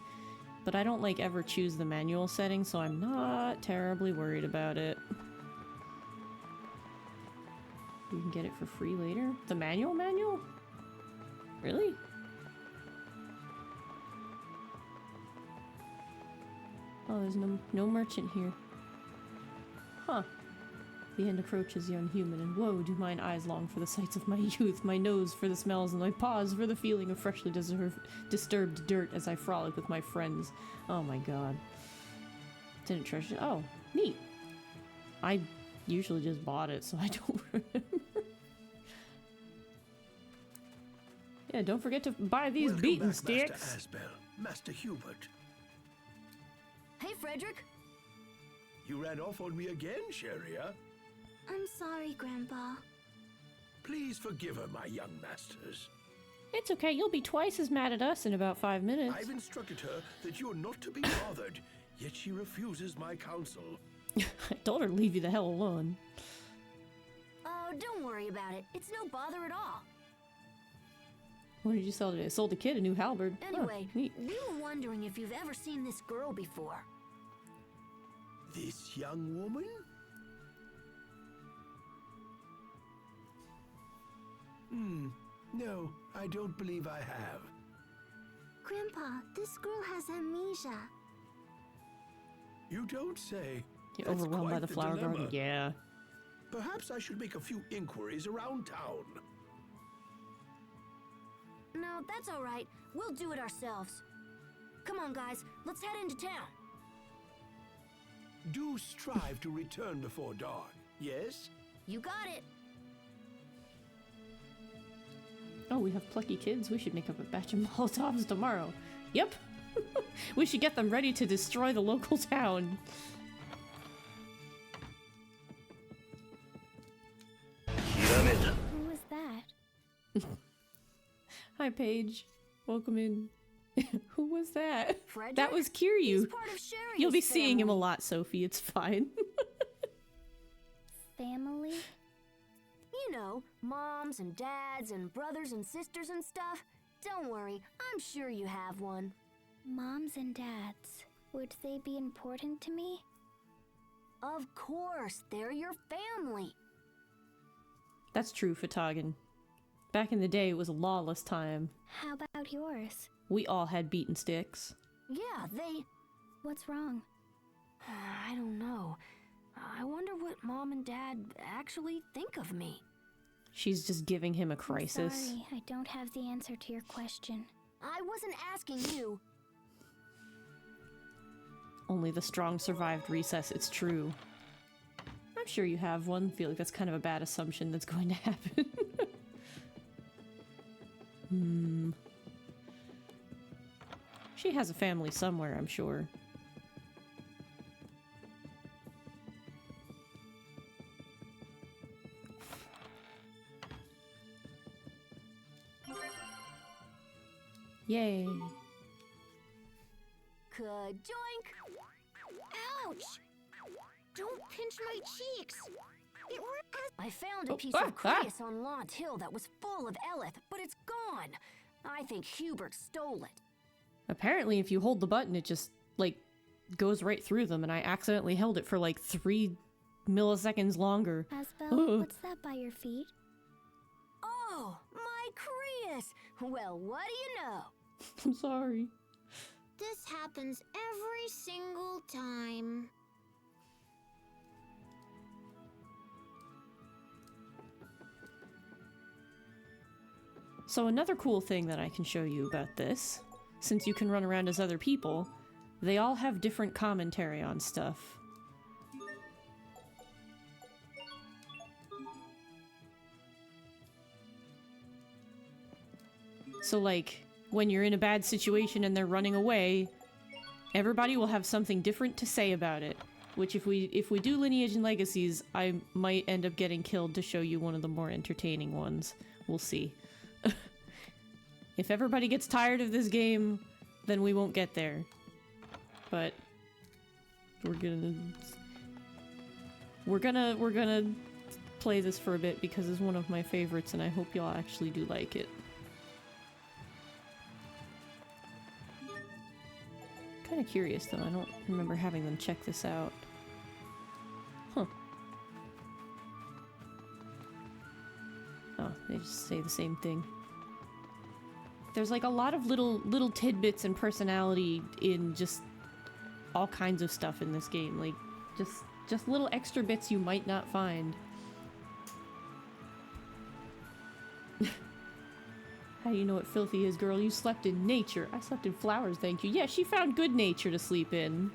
C: But I don't, like, ever choose the manual setting, so I'm not terribly worried about it. You can get it for free later? The manual? Really? Oh, there's no merchant here. Huh. The end approaches, young human, and woe do mine eyes long for the sights of my youth, my nose for the smells, and my paws for the feeling of freshly disturbed dirt as I frolic with my friends. Oh my god. Didn't treasure. Oh, neat. I usually just bought it, so I don't remember. Yeah, don't forget to buy these
F: Welcome
C: beaten
F: back,
C: sticks.
F: Master Asbel, Master Hubert.
D: Hey, Frederick.
F: You ran off on me again, Sheria.
E: I'm sorry, Grandpa.
F: Please forgive her, my young masters.
C: It's okay, you'll be twice as mad at us in about 5 minutes.
F: I've instructed her that you're not to be bothered, yet she refuses my counsel.
C: I told her to leave you the hell alone.
D: Oh, don't worry about it. It's no bother at all.
C: What did you sell today? I sold the kid a new halberd.
D: Anyway,
C: Oh, neat.
D: we were wondering if you've ever seen this girl before.
F: This young woman? No, I don't believe I have.
E: Grandpa, this girl has amnesia.
F: You don't say.
C: You're
F: That's
C: overwhelmed by
F: quite
C: the flower
F: dilemma.
C: garden? Yeah.
F: Perhaps I should make a few inquiries around town.
D: No, that's all right. We'll do it ourselves. Come on, guys. Let's head into town.
F: Do strive to return before dawn, yes?
D: You got it.
C: Oh, we have plucky kids. We should make up a batch of Molotovs tomorrow. Yep. We should get them ready to destroy the local town.
E: Who was that?
C: Hi, Paige. Welcome in. Who was that?
D: Frederick?
C: That was
D: He's
C: Kiryu.
D: part of Sherry's
C: You'll be seeing him a
D: family.
C: lot, Sophie. It's fine.
E: Family?
D: You know, moms and dads and brothers and sisters and stuff. Don't worry, I'm sure you have one.
E: Moms and dads. Would they be important to me?
D: Of course, they're your family.
C: That's true, Fatagan. Back in the day, it was a lawless time.
E: How about yours?
C: We all had beaten sticks.
D: Yeah, they...
E: What's wrong?
D: I don't know. I wonder what Mom and Dad actually think of me.
C: She's just giving him a
E: I'm
C: crisis.
E: sorry, I don't have the answer to your question.
D: I wasn't asking you.
C: Only the strong survived recess, it's true. I'm sure you have one. I feel like that's kind of a bad assumption that's going to happen. She has a family somewhere, I'm sure. Yay.
D: Ka-joink!
E: Ouch! Don't pinch my cheeks! It hurts.
D: I found a
C: Oh,
D: piece
C: ah,
D: of Crius on Launt Hill that was full of Eleth, but it's gone. I think Hubert stole it.
C: Apparently, if you hold the button, it just, like, goes right through them, and I accidentally held it for, like, 3 milliseconds longer.
E: Asbel, what's that by your feet?
D: Oh, my Crius! Well, what do you know?
C: I'm sorry.
E: This happens every single time.
C: So another cool thing that I can show you about this, since you can run around as other people, they all have different commentary on stuff. So like, when you're in a bad situation and they're running away, everybody will have something different to say about it. Which if we do Lineage and Legacies, I might end up getting killed to show you one of the more entertaining ones. We'll see. If everybody gets tired of this game, then we won't get there. But we're gonna play this for a bit because it's one of my favorites and I hope y'all actually do like it. Kind of curious though, I don't remember having them check this out. Huh. Oh, they just say the same thing. There's like a lot of little tidbits and personality in just all kinds of stuff in this game. Like just little extra bits you might not find. How do you know what filthy is, girl? You slept in nature. I slept in flowers, thank you. Yeah, she found good nature to sleep in.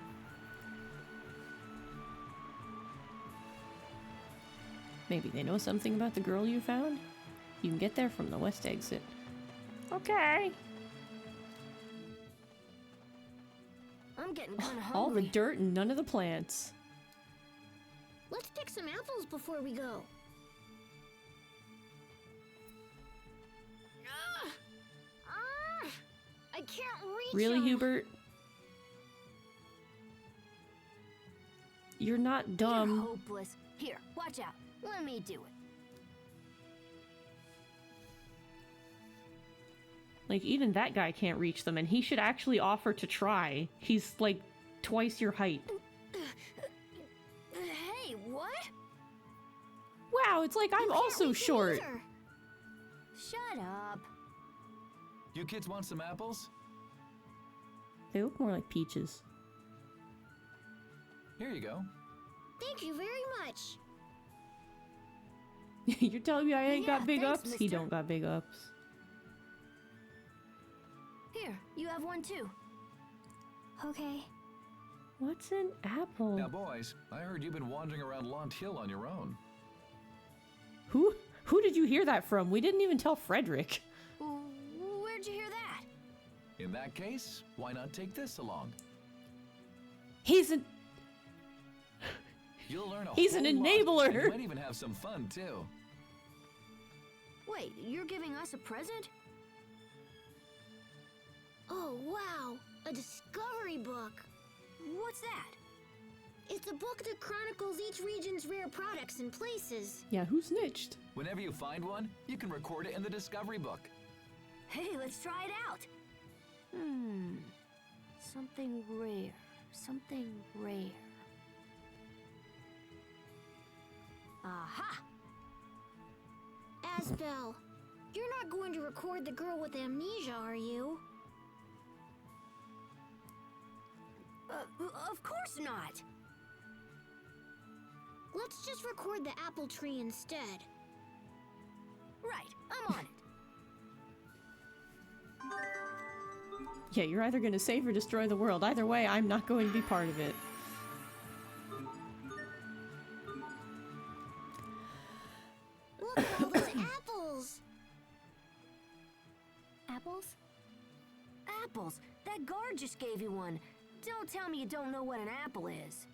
C: Maybe they know something about the girl you found? You can get there from the west exit. Okay.
D: I'm getting kind of hungry.
C: All the dirt and none of the plants.
E: Let's pick some apples before we go. I can't reach
C: Really,
E: 'em.
C: Hubert? You're not
D: You're
C: dumb.
D: hopeless. Here, watch out. Let me do it.
C: Like, even that guy can't reach them, and he should actually offer to try. He's, like, twice your height.
D: Hey, what?
C: Wow, it's like I'm
E: You can't
C: also
E: reach 'em
C: short.
E: either.
D: Shut up.
G: You kids want some apples?
C: They look more like peaches.
G: Here you go.
E: Thank you very much.
C: You're telling me I ain't
D: Yeah,
C: got big
D: thanks,
C: ups? He
D: mister.
C: don't got big ups.
D: Here, you have one too.
E: Okay.
C: What's an apple?
G: Now, boys, I heard you've been wandering around Lont Hill on your own.
C: Who did you hear that from? We didn't even tell Frederick.
D: Where'd you hear that?
G: In that case, why not take this along?
C: He's an
G: You'll learn a
C: He's an
G: whole lot,
C: enabler.
G: and you might even have some fun, too.
D: Wait, you're giving us a present?
E: Oh, wow. A discovery book.
D: What's that?
E: It's a book that chronicles each region's rare products and places.
C: Yeah, who snitched?
G: Whenever you find one, you can record it in the Discovery Book.
D: Hey, let's try it out. Something rare. Something rare. Aha!
E: Asbel, you're not going to record the girl with amnesia, are you?
D: Of course not.
E: Let's just record the apple tree instead.
D: Right, I'm on it.
C: Yeah, you're either gonna save or destroy the world. Either way, I'm not going to be part of it.
E: Look at all those apples! Apples?
D: Apples. That guard just gave you one. Don't tell me you don't know what an apple is.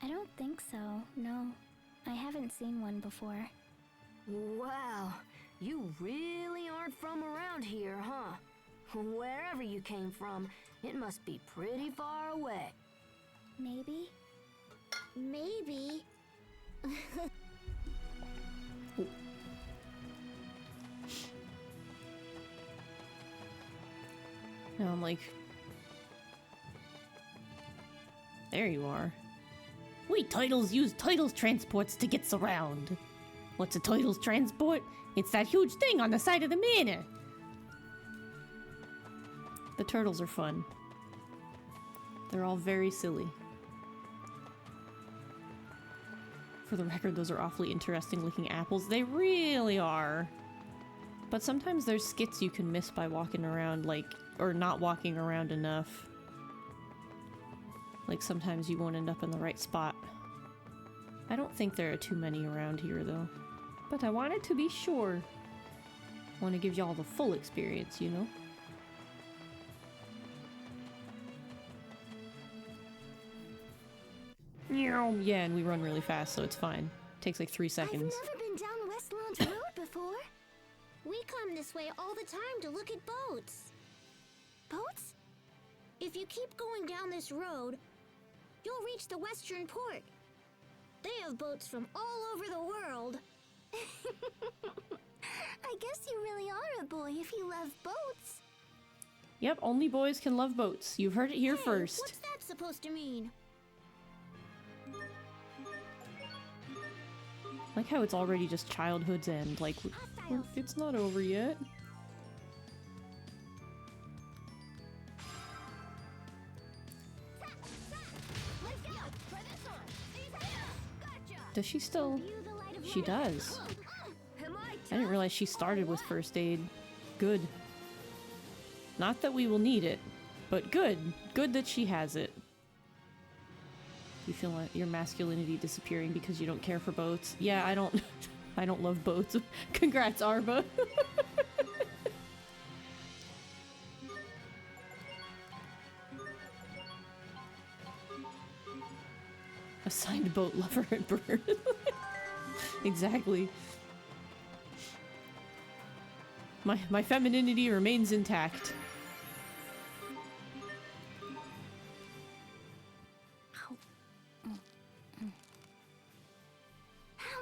E: I don't think so, no. I haven't seen one before.
D: Wow, you really aren't from around here, huh? Wherever you came from, it must be pretty far away.
E: Maybe? Maybe.
C: Now I'm like... There you are. We Titles use Titles transports to get around. What's a Titles transport? It's that huge thing on the side of the manor. The turtles are fun. They're all very silly. For the record, those are awfully interesting looking apples. They really are. But sometimes there's skits you can miss by walking around, like, or not walking around enough. Like, sometimes you won't end up in the right spot. I don't think there are too many around here, though. But I wanted to be sure. I want to give y'all the full experience, you know? Yeah, and we run really fast, so it's fine. Takes like 3 seconds.
E: I've never been down West Launch Road before. We come this way all the time to look at boats. Boats? If you keep going down this road, you'll reach the western port. They have boats from all over the world. I guess you really are a boy if you love boats.
C: Yep, only boys can love boats. You've heard it here
E: Hey,
C: first.
E: What's that supposed to mean?
C: Like how it's already just childhood's end. Like, it's not over yet. Does she still? She does. I didn't realize she started with first aid. Good. Not that we will need it, but good. Good that she has it. You feel like your masculinity disappearing because you don't care for boats? Yeah, I don't I don't love boats. Congrats, Arba. Assigned boat lover and bird. Exactly. My femininity remains intact.
E: How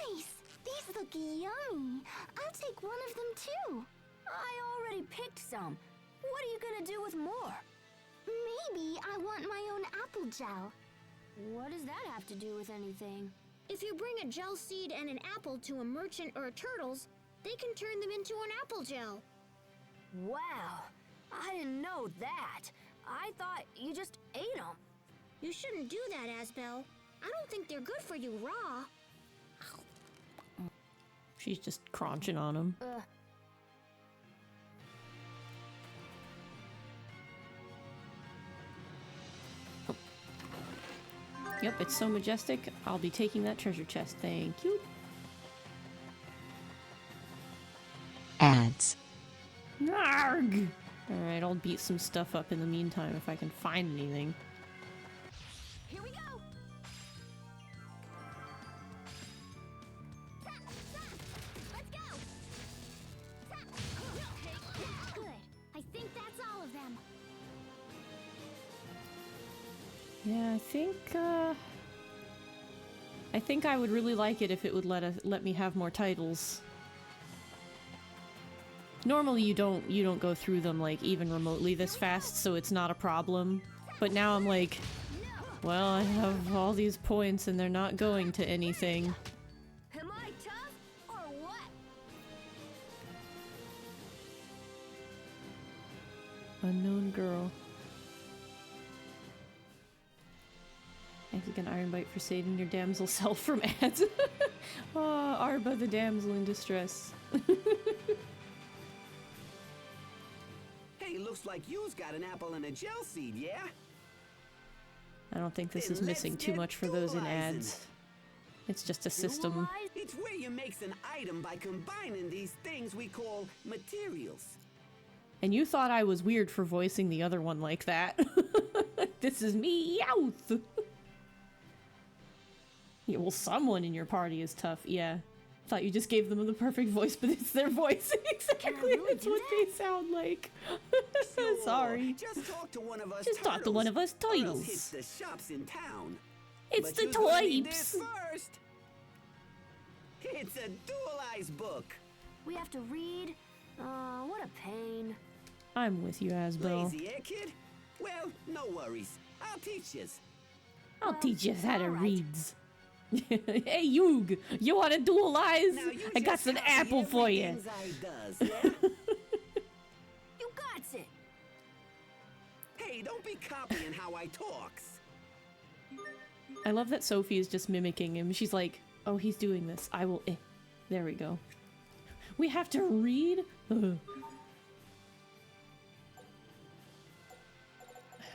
E: nice! These look yummy. I'll take one of them too.
D: I already picked some. What are you gonna do with more?
E: Maybe I want my own apple gel.
D: What does that have to do with anything?
E: If you bring a gel seed and an apple to a merchant or a turtle's, They can turn them into an apple gel.
D: Wow, I didn't know that. I thought you just ate them.
E: You shouldn't do that, Asbel. I don't think they're good for you raw.
C: She's just crunching on him. Yep, it's so majestic. I'll be taking that treasure chest. Thank you.
H: Ads.
C: Narg! Alright, I'll beat some stuff up in the meantime if I can find anything.
D: Here we go.
E: Let's go! Good. I think that's all of them.
C: Yeah, I think I would really like it if it would let me have more titles. Normally you don't go through them like even remotely this fast, so it's not a problem. But now I'm like, well, I have all these points and they're not going to anything.
D: Am I tough or what?
C: Unknown girl. Mexican Iron Bite for saving your damsel self from ads. Ah, Arba the damsel in distress.
I: Hey, looks like you's got an apple and a gel seed, yeah?
C: I don't think this
I: Then
C: is missing
I: let's
C: too
I: get
C: much for those in
I: dualizing.
C: ads. It's just a system.
I: It's where you makes an item by combining these things we call materials.
C: And you thought I was weird for voicing the other one like that. This is me, Youth! Yeah, well, someone in your party is tough, yeah. Thought you just gave them the perfect voice, but it's their voice. Exactly,
D: really
C: that's
D: do
C: what
D: that?
C: they sound like.
I: Sure,
C: Sorry.
I: Just talk to one of us
C: Just talk to one of us
I: turtles, or else
C: turtles.
I: hit the shops in town.
C: It's
I: But
C: the
I: you's gonna need
C: Toyps!
I: this first. It's a dualized book.
D: We have to read? What a pain.
C: I'm with you, Asbel.
I: Lazy, eh, kid? Well, no worries. I'll teach yous.
C: I'll teach you how to
D: alright.
C: read. Hey, Yug! You wanna dualize?
I: Now you
C: I got
I: just
C: some
I: copy
C: apple for you.
I: everything's I does, yeah?
D: You got it.
I: Hey, don't be copying how I talks.
C: I love that Sophie is just mimicking him. She's like, oh, he's doing this. I will. There we go. We have to read? Ugh.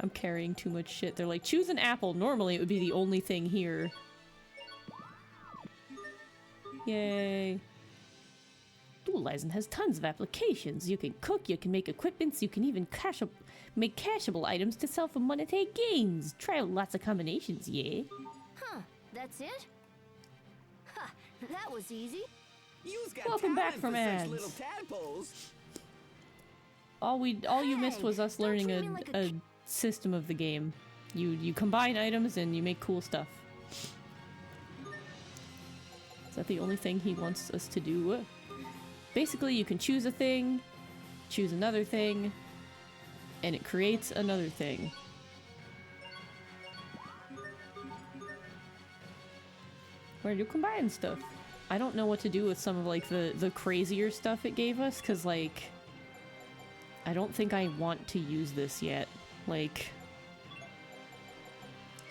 C: I'm carrying too much shit. They're like, choose an apple. Normally it would be the only thing here. Yay. Dualizing has tons of applications. You can cook, you can make equipments, you can even make cashable items to sell for monetary gains. Try out lots of combinations, yeah?
D: Huh, that's it? Ha, that was easy.
I: You's got
C: Welcome back
I: talent
C: from
I: for
C: ads.
I: such little tadpoles.
C: All you missed was us
D: don't
C: learning
D: treat me like a
C: a system of the game. You combine items and you make cool stuff. Is that the only thing he wants us to do? Basically, you can choose a thing, choose another thing, and it creates another thing. Where do you combine stuff? I don't know what to do with some of like the crazier stuff it gave us, cause like I don't think I want to use this yet. Like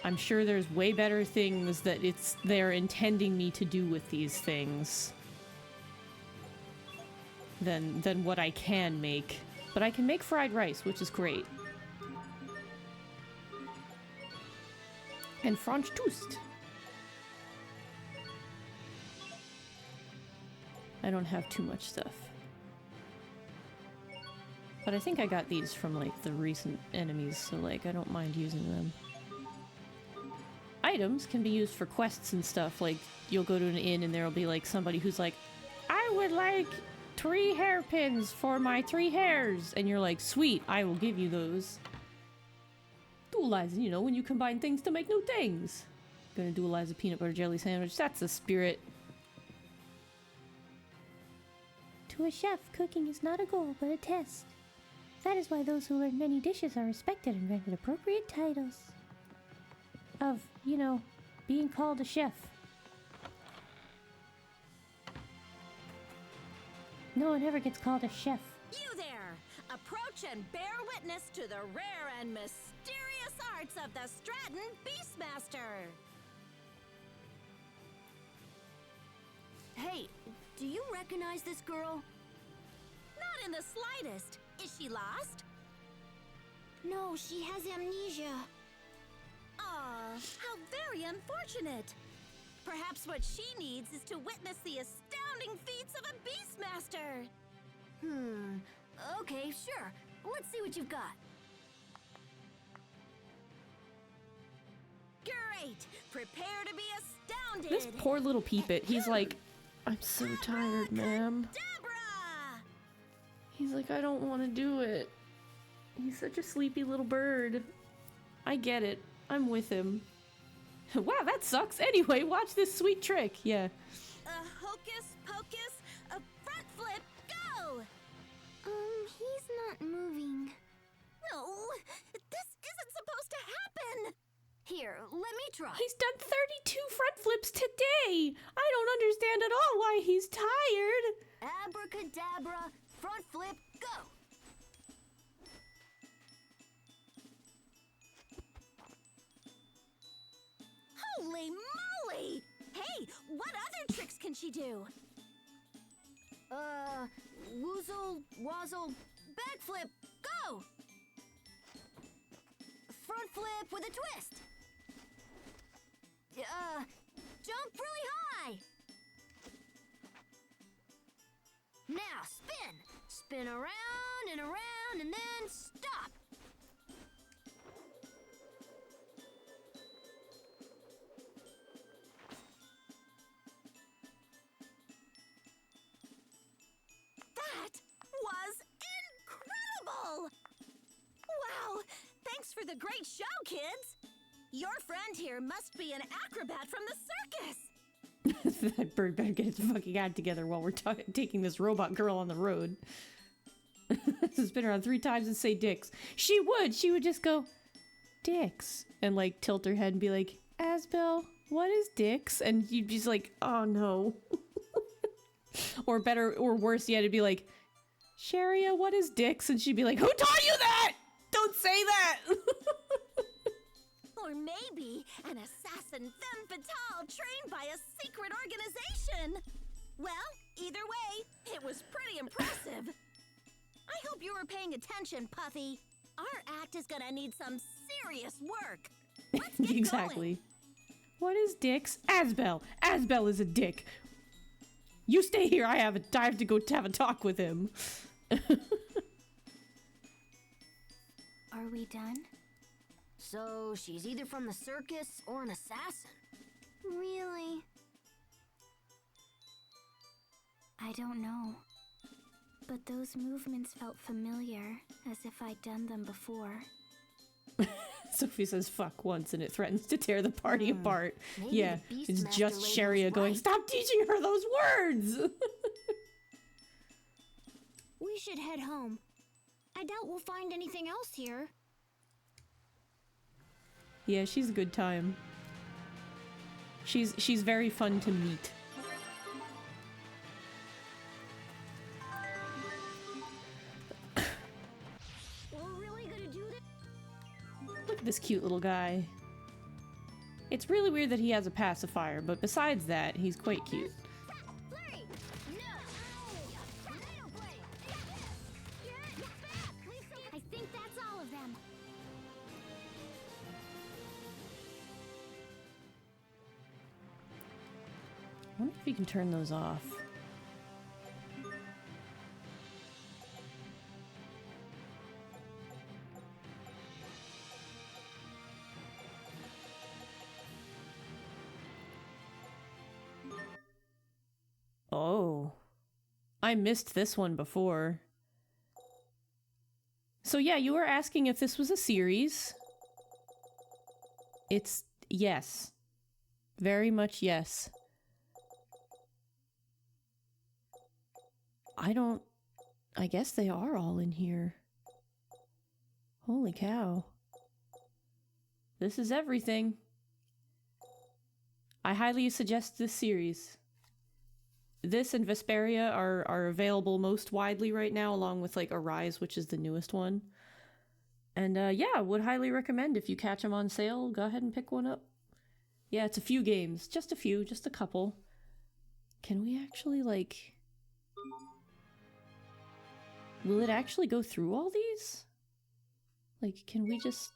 C: I'm sure there's way better things that they're intending me to do with these things than what I can make. But I can make fried rice, which is great. And French toast. I don't have too much stuff. But I think I got these from like the recent enemies, so like I don't mind using them. Items can be used for quests and stuff, like you'll go to an inn and there'll be like somebody who's like, I would like 3 hairpins for my 3 hairs, and you're like, sweet, I will give you those. Dualizing, you know, when you combine things to make new things. Gonna dualize a peanut butter jelly sandwich, that's the spirit.
E: To a chef, cooking is not a goal, but a test. That is why those who learn many dishes are respected and granted appropriate titles of, you know, being called a chef.
C: No one ever gets called a chef.
A: You there! Approach and bear witness to the rare and mysterious arts of the Stratton Beastmaster!
D: Hey, do you recognize this girl?
A: Not in the slightest. Is she lost?
E: No, she has amnesia.
A: Aw, how very unfortunate. Perhaps what she needs is to witness the astounding feats of a Beastmaster.
D: Okay, sure. Let's see what you've got.
A: Great! Prepare to be astounded!
C: This poor little peepit, he's like, I'm so tired, ma'am.
A: Abracadabra!
C: He's like, I don't want to do it. He's such a sleepy little bird. I get it. I'm with him. Wow, that sucks. Anyway, watch this sweet trick. Yeah.
A: A hocus pocus, a front flip, go!
E: He's not moving.
A: No, this isn't supposed to happen!
D: Here, let me try.
C: He's done 32 front flips today. I don't understand at all why he's tired.
D: Abracadabra, front flip, go!
A: Holy moly! Hey, what other tricks can she do?
D: Woozle, wazzle, backflip, go! Front flip with a twist. Jump really high. Now spin. Spin around and around and then stop.
A: That was incredible! Wow, thanks for the great show, kids! Your friend here must be an acrobat from the circus!
C: That bird better get its fucking act together while we're taking this robot girl on the road. Spin around 3 times and say dicks. She would just go, dicks. And like tilt her head and be like, Asbel, what is dicks? And you'd be just like, oh no. Or better, or worse yet, it'd be like, Sharia, what is dicks? And she'd be like, who taught you that? Don't say that!
A: Or maybe an assassin femme fatale trained by a secret organization! Well, either way, it was pretty impressive. I hope you were paying attention, Puffy. Our act is gonna need some serious work. Let's get
C: Exactly.
A: going.
C: What is dicks? Asbel. Asbel is a dick. You stay here. I have to go have a talk with him.
E: Are we done?
D: So she's either from the circus or an assassin.
E: Really? I don't know. But those movements felt familiar, as if I'd done them before.
C: Sophie says fuck once and it threatens to tear the party apart.
D: Maybe
C: Yeah,
D: the
C: it's
D: Beastmaster
C: just
D: lady
C: Sharia
D: was
C: going,
D: right.
C: stop teaching her those words!
E: We should head home. I doubt we'll find anything else here.
C: Yeah, she's a good time. She's very fun to meet.
D: We're really gonna do this?
C: Look at this cute little guy. It's really weird that he has a pacifier, but besides that, he's quite cute.
D: Flurry! No! Tornado blade!
E: I think that's all of them.
C: I wonder if you can turn those off. Oh. I missed this one before. So yeah, you were asking if this was a series. It's yes. Very much yes. I guess they are all in here. Holy cow. This is everything. I highly suggest this series. this and Vesperia are available most widely right now, along with like Arise, which is the newest one. And yeah, would highly recommend if you catch them on sale, go ahead and pick one up. Yeah, it's a few games, just a few, just a couple. Can we actually like... Will it actually go through all these? Like, can we just...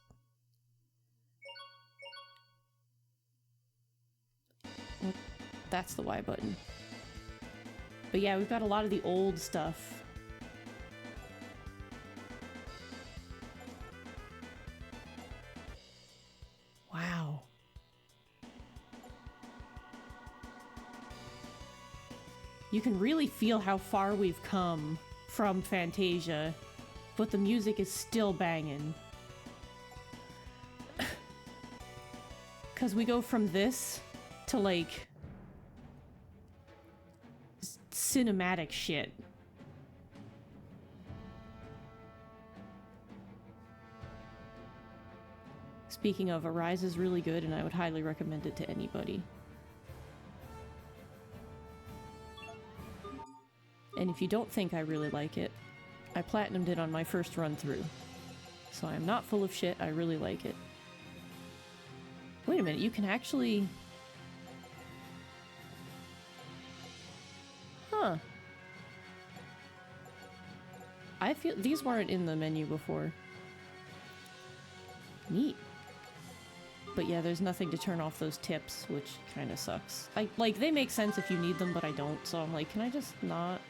C: Well, that's the Y button. But yeah, we've got a lot of the old stuff. Wow. You can really feel how far we've come from Fantasia, but the music is still banging. Because we go from this to like cinematic shit. Speaking of, Arise is really good and I would highly recommend it to anybody. And if you don't think I really like it, I platinumed it on my first run through. So I'm not full of shit, I really like it. Wait a minute, you can actually... Huh. I feel these weren't in the menu before. Neat. But yeah, there's nothing to turn off those tips, which kind of sucks. Like, they make sense if you need them, but I don't, so I'm like, can I just not?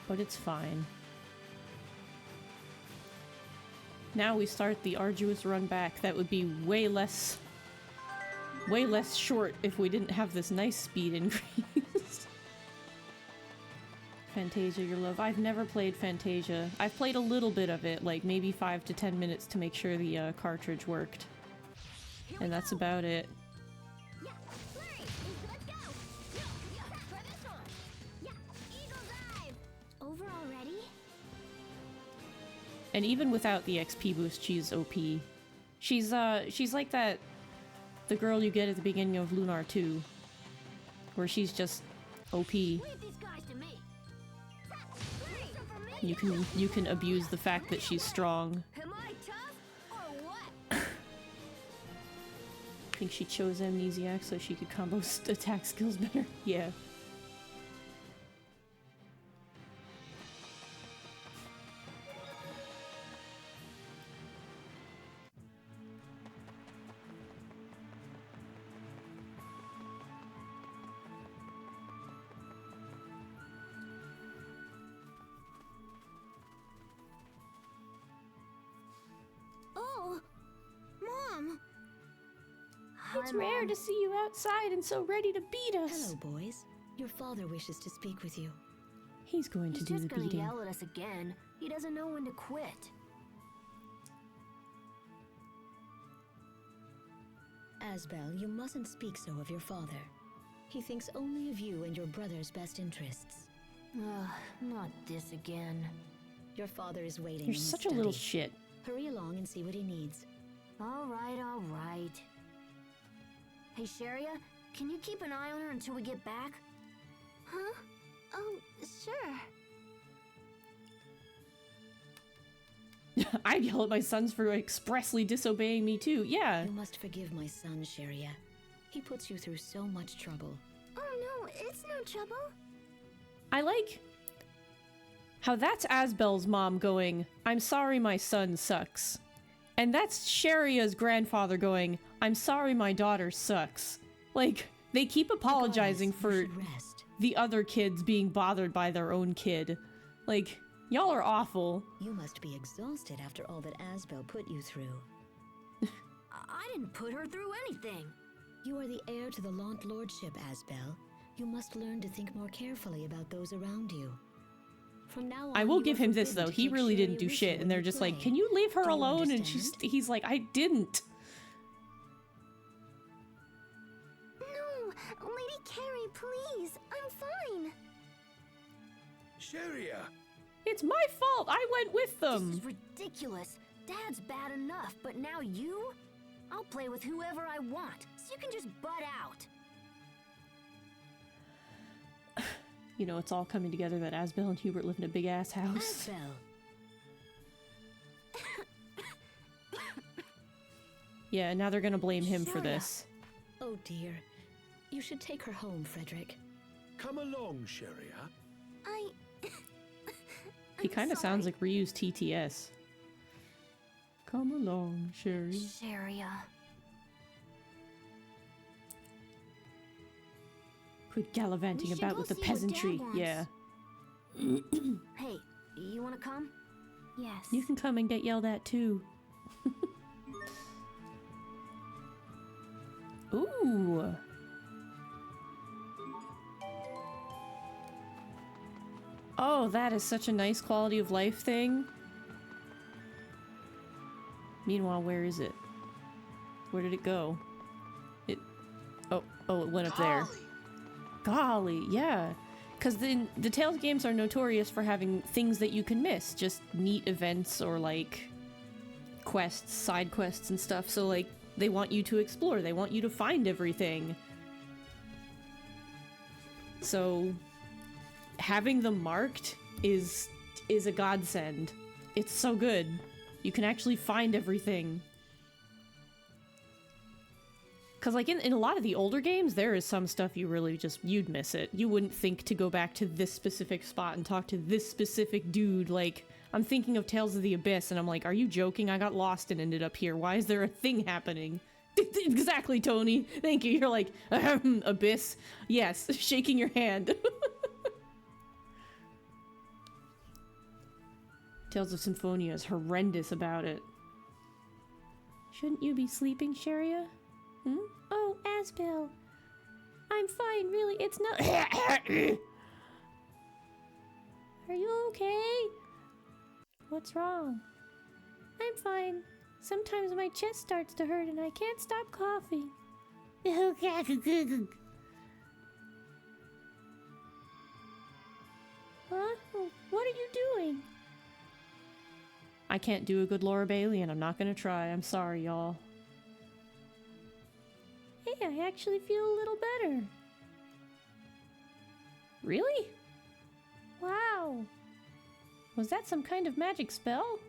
C: But it's fine. Now we start the arduous run back. That would be way less short if we didn't have this nice speed increase. Fantasia, your love. I've never played Fantasia. I've played a little bit of it, like maybe 5 to 10 minutes to make sure the cartridge worked. And that's about it.
E: Over already?
C: And even without the XP boost, she's OP. She's like that, the girl you get at the beginning of Lunar 2, where she's just OP. You can abuse the fact that she's strong.
D: Am I tough or what?
C: I think she chose Amnesiac so she could combo attack skills better. Yeah.
E: Oh, Mom!
C: It's rare to see you outside and so ready to beat us.
H: Hello, boys. Your father wishes to speak with you.
C: He's going to do the
D: He's just gonna
C: beating.
D: yell at us again. He doesn't know when to quit.
H: Asbel, you mustn't speak so of your father. He thinks only of you and your brother's best interests.
D: Ugh, not this again.
H: Your father is waiting
C: You're
H: in his
C: such a little
H: study.
C: shit.
H: Hurry along and see what he needs.
D: All right. Hey, Sharia, can you keep an eye on her until we get back?
E: Huh? Oh, sure.
C: I'd yell at my sons for expressly disobeying me too. Yeah.
H: You must forgive my son, Sharia. He puts you through so much trouble.
E: Oh no, it's no trouble.
C: I like how that's Asbel's mom going, "I'm sorry my son sucks." And that's Sharia's grandfather going, "I'm sorry my daughter sucks." Like, they keep apologizing for
H: You should rest.
C: the other kids being bothered by their own kid. Like, y'all are awful.
H: You must be exhausted after all that Asbel put you through.
D: I didn't put her through anything.
H: You are the heir to the Launt Lordship, Asbel. You must learn to think more carefully about those around you. From now on,
C: I will
H: you
C: give
H: are
C: him this
H: forbidden
C: though.
H: to
C: He
H: take
C: really didn't
H: Sharia
C: do
H: with you
C: shit, and
H: when
C: they're
H: you
C: just like,
H: play.
C: "Can you leave her
H: Do you
C: alone?" And
H: understand?
C: he's like, "I didn't."
E: No, Lady Carrie, please. I'm fine.
F: Sharia!
C: It's my fault. I went with
D: This
C: them.
D: is ridiculous. Dad's bad enough, but now you? I'll play with whoever I want, so you can just butt out.
C: You know, it's all coming together that Asbel and Hubert live in a big ass house.
H: Asbel.
C: Yeah, now they're gonna blame him for
D: Sharia.
C: this.
H: Oh dear. You should take her home, Frederick.
F: Come along, Sheria.
C: He kind of sounds like Ryu's TTS. Come along, Sherry.
D: Sharia.
C: Quit gallivanting
D: We should
C: about
D: go
C: with the
D: see what
C: peasantry.
D: Dad wants.
C: Yeah.
D: Hey, you wanna come?
E: Yes.
C: You can come and get yelled at too. Ooh. Oh, that is such a nice quality of life thing. Meanwhile, where is it? Where did it go? Oh, it went up there. Golly, yeah. Because the Tales games are notorious for having things that you can miss. Just neat events or, like, quests, side quests and stuff. So, like, they want you to explore. They want you to find everything. So, having them marked is a godsend. It's so good. You can actually find everything. Because, like, in a lot of the older games, there is some stuff you really you'd miss it. You wouldn't think to go back to this specific spot and talk to this specific dude. Like, I'm thinking of Tales of the Abyss, and I'm like, are you joking? I got lost and ended up here. Why is there a thing happening? Exactly, Tony. Thank you. You're like, Abyss. Yes, shaking your hand. Tales of Symphonia is horrendous about it. Shouldn't you be sleeping, Sharia? Hmm? Oh, Asbel. I'm fine, really. It's not. Are you okay? What's wrong? I'm fine. Sometimes my chest starts to hurt and I can't stop coughing. Huh? What are you doing? I can't do a good Laura Bailey and I'm not gonna try. I'm sorry, y'all. Hey, I actually feel a little better. Really? Wow. Was that some kind of magic spell?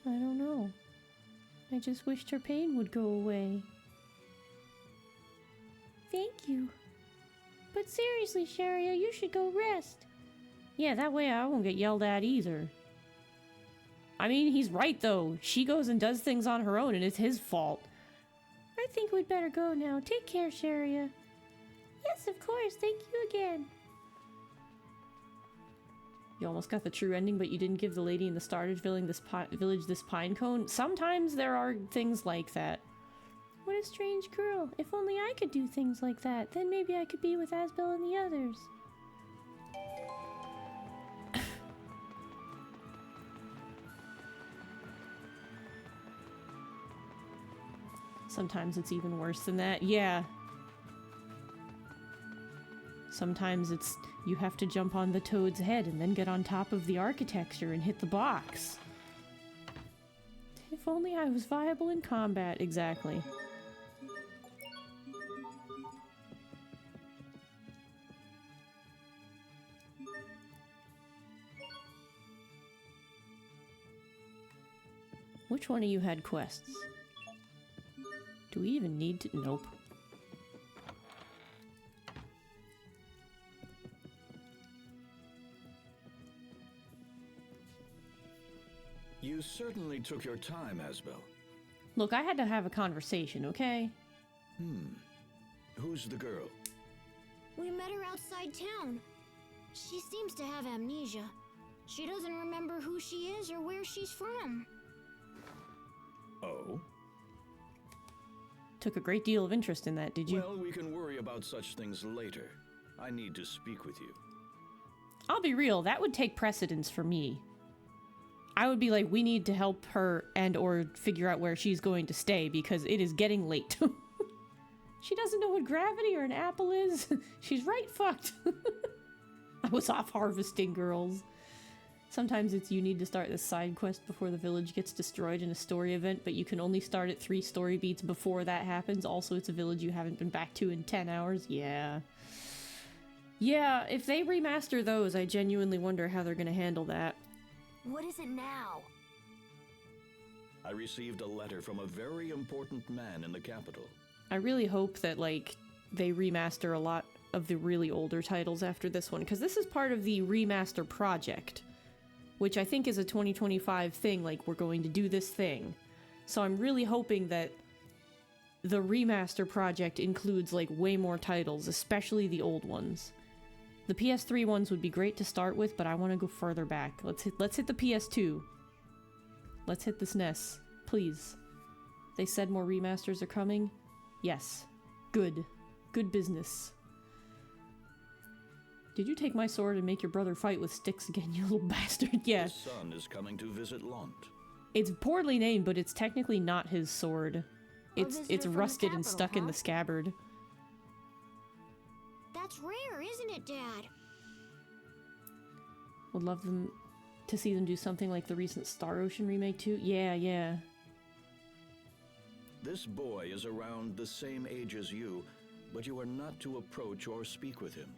C: I don't know. I just wished her pain would go away. Thank you. But seriously, Sharia, you should go rest. Yeah, that way I won't get yelled at either. I mean, he's right though. She goes and does things on her own and it's his fault. I think we'd better go now. Take care, Sharia. Yes, of course. Thank you again. You almost got the true ending, but you didn't give the lady in the started village this pine cone. Sometimes there are things like that. What a strange girl. If only I could do things like that, then maybe I could be with Asbel and the others. Sometimes it's even worse than that. Yeah. Sometimes it's you have to jump on the toad's head and then get on top of the architecture and hit the box. If only I was viable in combat, exactly. Which one of you had quests? Do we even need to? Nope.
F: You certainly took your time, Asbel.
C: Look, I had to have a conversation, okay?
F: Who's the girl?
E: We met her outside town. She seems to have amnesia. She doesn't remember who she is or where she's from.
F: Oh?
C: Took a great deal of interest in that, did you?
F: Well, we can worry about such things later. I need to speak with you.
C: I'll be real, that would take precedence for me. I would be like, we need to help her and or figure out where she's going to stay because it is getting late. She doesn't know what gravity or an apple is. She's right fucked. I was off harvesting, girls. Sometimes it's you need to start this side quest before the village gets destroyed in a story event, but you can only start it 3 story beats before that happens. Also, it's a village you haven't been back to in 10 hours. Yeah. Yeah, if they remaster those, I genuinely wonder how they're gonna handle that.
D: What is it now?
F: I received a letter from a very important man in the capital.
C: I really hope that, like, they remaster a lot of the really older titles after this one, because this is part of the remaster project, which I think is a 2025 thing, like, we're going to do this thing. So I'm really hoping that the remaster project includes, like, way more titles, especially the old ones. The PS3 ones would be great to start with, but I want to go further back. Let's hit the PS2. Let's hit the SNES, please. They said more remasters are coming. Yes. Good. Good business. Did you take my sword and make your brother fight with sticks again, you little bastard? Yeah.
F: His son is coming to visit Lant.
C: It's poorly named, but it's technically not his sword. It's rusted and stuck in the scabbard.
E: That's rare, isn't it, Dad?
C: Would love them to see them do something like the recent Star Ocean remake too. Yeah.
F: This boy is around the same age as you, but you are not to approach or speak with him.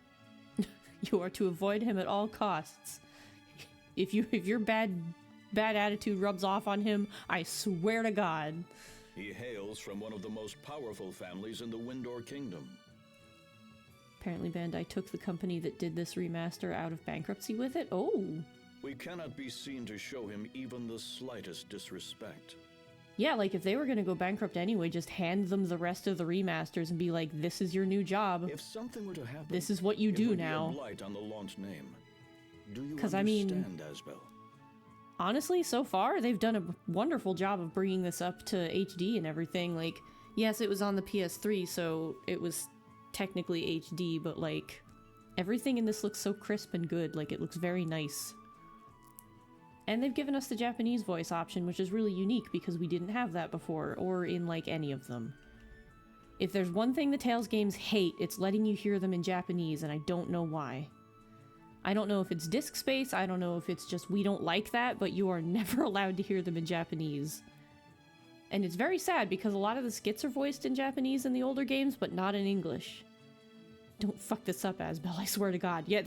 C: You are to avoid him at all costs. If your bad attitude rubs off on him, I swear to God.
F: He hails from one of the most powerful families in the Windor Kingdom.
C: Apparently Bandai took the company that did this remaster out of bankruptcy with it. Oh.
F: We cannot be seen to show him even the slightest disrespect.
C: Yeah, like if they were gonna go bankrupt anyway, just hand them the rest of the remasters and be like, this is your new job.
F: If something were to happen,
C: this is what you do now.
F: It would be a blight on the Lant name. Do you
C: 'Cause
F: understand, Asbel?
C: Honestly, so far, they've done a wonderful job of bringing this up to HD and everything. Like, yes, it was on the PS3, so it was technically HD, but like, everything in this looks so crisp and good. Like, it looks very nice. And they've given us the Japanese voice option, which is really unique because we didn't have that before, or in, like, any of them. If there's one thing the Tales games hate, it's letting you hear them in Japanese, and I don't know why. I don't know if it's disk space, I don't know if it's just we don't like that, but you are never allowed to hear them in Japanese. And it's very sad because a lot of the skits are voiced in Japanese in the older games, but not in English. Don't fuck this up, Asbel, I swear to God. Yeah,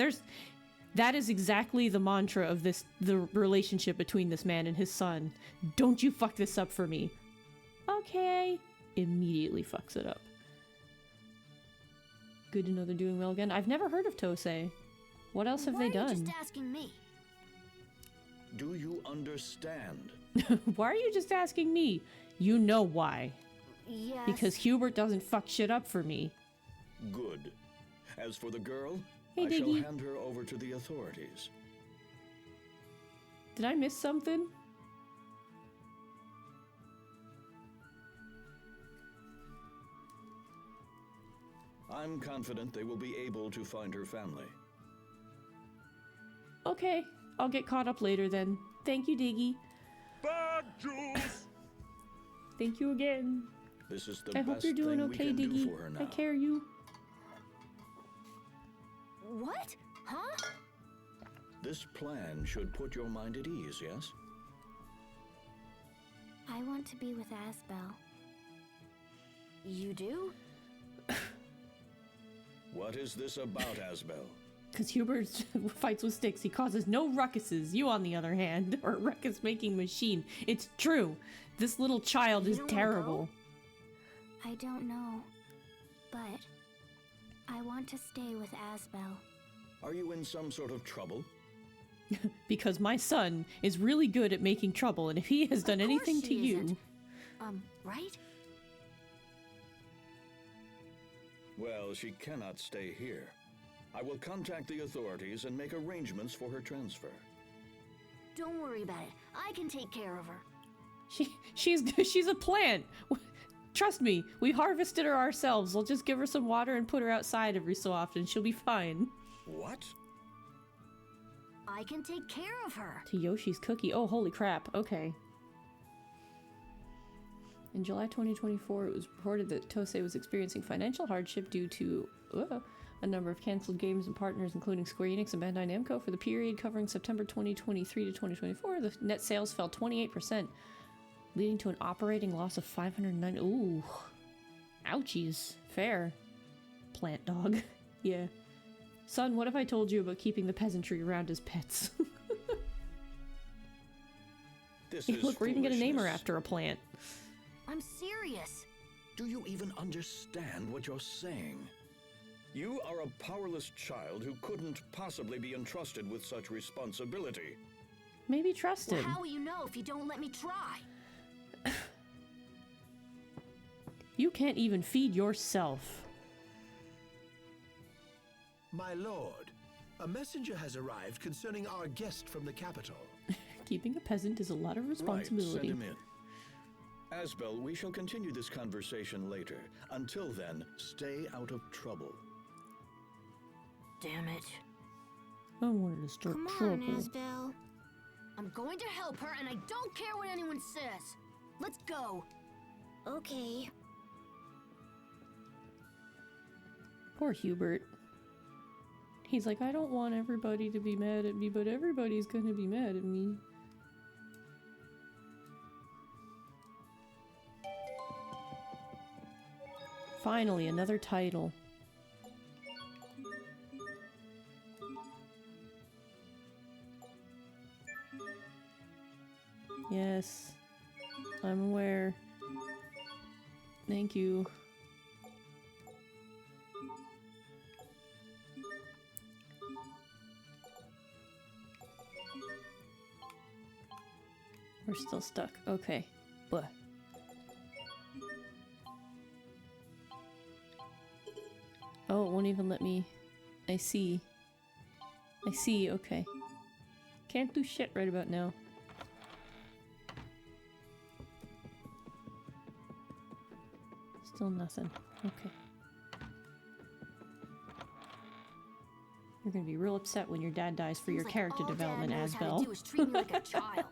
C: that is exactly the mantra of the relationship between this man and his son. Don't you fuck this up for me. Okay. Immediately fucks it up. Good to know they're doing well again. I've never heard of Tosei. What else have they done?
D: Why are you just asking me?
F: Do you understand?
C: Why are you just asking me? You know why.
D: Yes.
C: Because Hubert doesn't fuck shit up for me.
F: Good. As for the girl,
C: hey,
F: I
C: Diggy.
F: shall hand her over to the authorities.
C: Did I miss something?
F: I'm confident they will be able to find her family.
C: Okay, I'll get caught up later then. Thank you, Diggy.
B: Bad juice!
C: Thank you again.
F: This is the
C: I hope
F: best
C: you're doing
F: thing we
C: okay,
F: can do
C: Diggy.
F: for her now.
C: I care you.
D: What? Huh?
F: This plan should put your mind at ease, yes?
E: I want to be with Asbel.
D: You do?
F: What is this about, Asbel?
C: Because Hubert fights with sticks. He causes no ruckuses. You, on the other hand, are a ruckus-making machine. It's true. This little child is terrible.
E: I don't know, but I want to stay with Asbel.
F: Are you in some sort of trouble?
C: Because my son is really good at making trouble, and if he has done anything to you...
D: Isn't. Right?
F: Well, she cannot stay here. I will contact the authorities and make arrangements for her transfer.
D: Don't worry about it. I can take care of her.
C: She's a plant. Trust me, we harvested her ourselves. We'll just give her some water and put her outside every so often. She'll be fine.
F: What?
D: I can take care of her.
C: To Yoshi's cookie. Oh, holy crap. Okay. In July 2024, it was reported that Tosei was experiencing financial hardship due to a number of canceled games and partners, including Square Enix and Bandai Namco. For the period covering September 2023 to 2024, the net sales fell 28%, leading to an operating loss of 509. Ooh. Ouchies. Fair. Plant dog. Yeah. Son, what if I told you about keeping the peasantry around as pets?
F: This
C: Hey,
F: is
C: look, we're even gonna name her
F: foolishness.
C: after a plant.
D: I'm serious.
F: Do you even understand what you're saying? You are a powerless child who couldn't possibly be entrusted with such responsibility.
C: Maybe trust
D: Well,
C: him.
D: how will you know if you don't let me try?
C: You can't even feed yourself.
J: My lord, a messenger has arrived concerning our guest from the capital.
C: Keeping a peasant is a lot of responsibility.
F: Right, send him in. Asbel, we shall continue this conversation later. Until then, stay out of trouble.
D: Damn it.
C: I wanted to start
E: Come
C: trouble.
E: on, Asbel.
D: I'm going to help her, and I don't care what anyone says. Let's go.
E: Okay.
C: Poor Hubert. He's like, I don't want everybody to be mad at me, but everybody's gonna be mad at me. Finally, another title. Yes, I'm aware. Thank you. We're still stuck. Okay. But oh, it won't even let me. I see. I see, okay. Can't do shit right about now. Still nothing. Okay. You're gonna be real upset when your dad dies for your
D: Seems like
C: character
D: all
C: development,
D: Dad knows how to
C: Asbel.
D: do is treat me like a child. I
C: You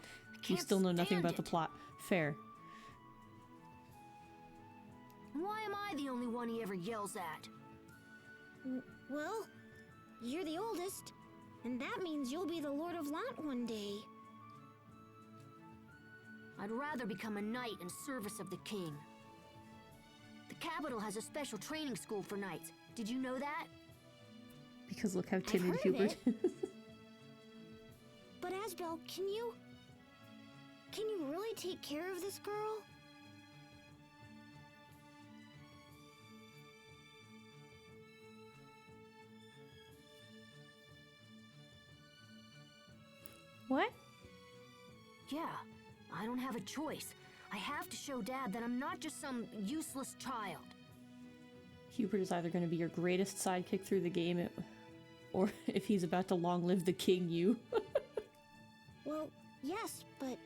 D: can't
C: still know nothing
D: stand
C: about the
D: it.
C: plot. Fair.
D: Why am I the only one he ever yells at?
E: Well, you're the oldest, and that means you'll be the Lord of Lant one day.
D: I'd rather become a knight in service of the king. The capital has a special training school for knights. Did you know that?
C: Because look how timid
E: heard of
C: Hubert is.
E: But Asbel, can you really take care of this girl?
C: What?
D: Yeah, I don't have a choice. I have to show Dad that I'm not just some useless child.
C: Hubert is either going to be your greatest sidekick through the game, or if he's about to long live the king, you.
E: Well, yes, but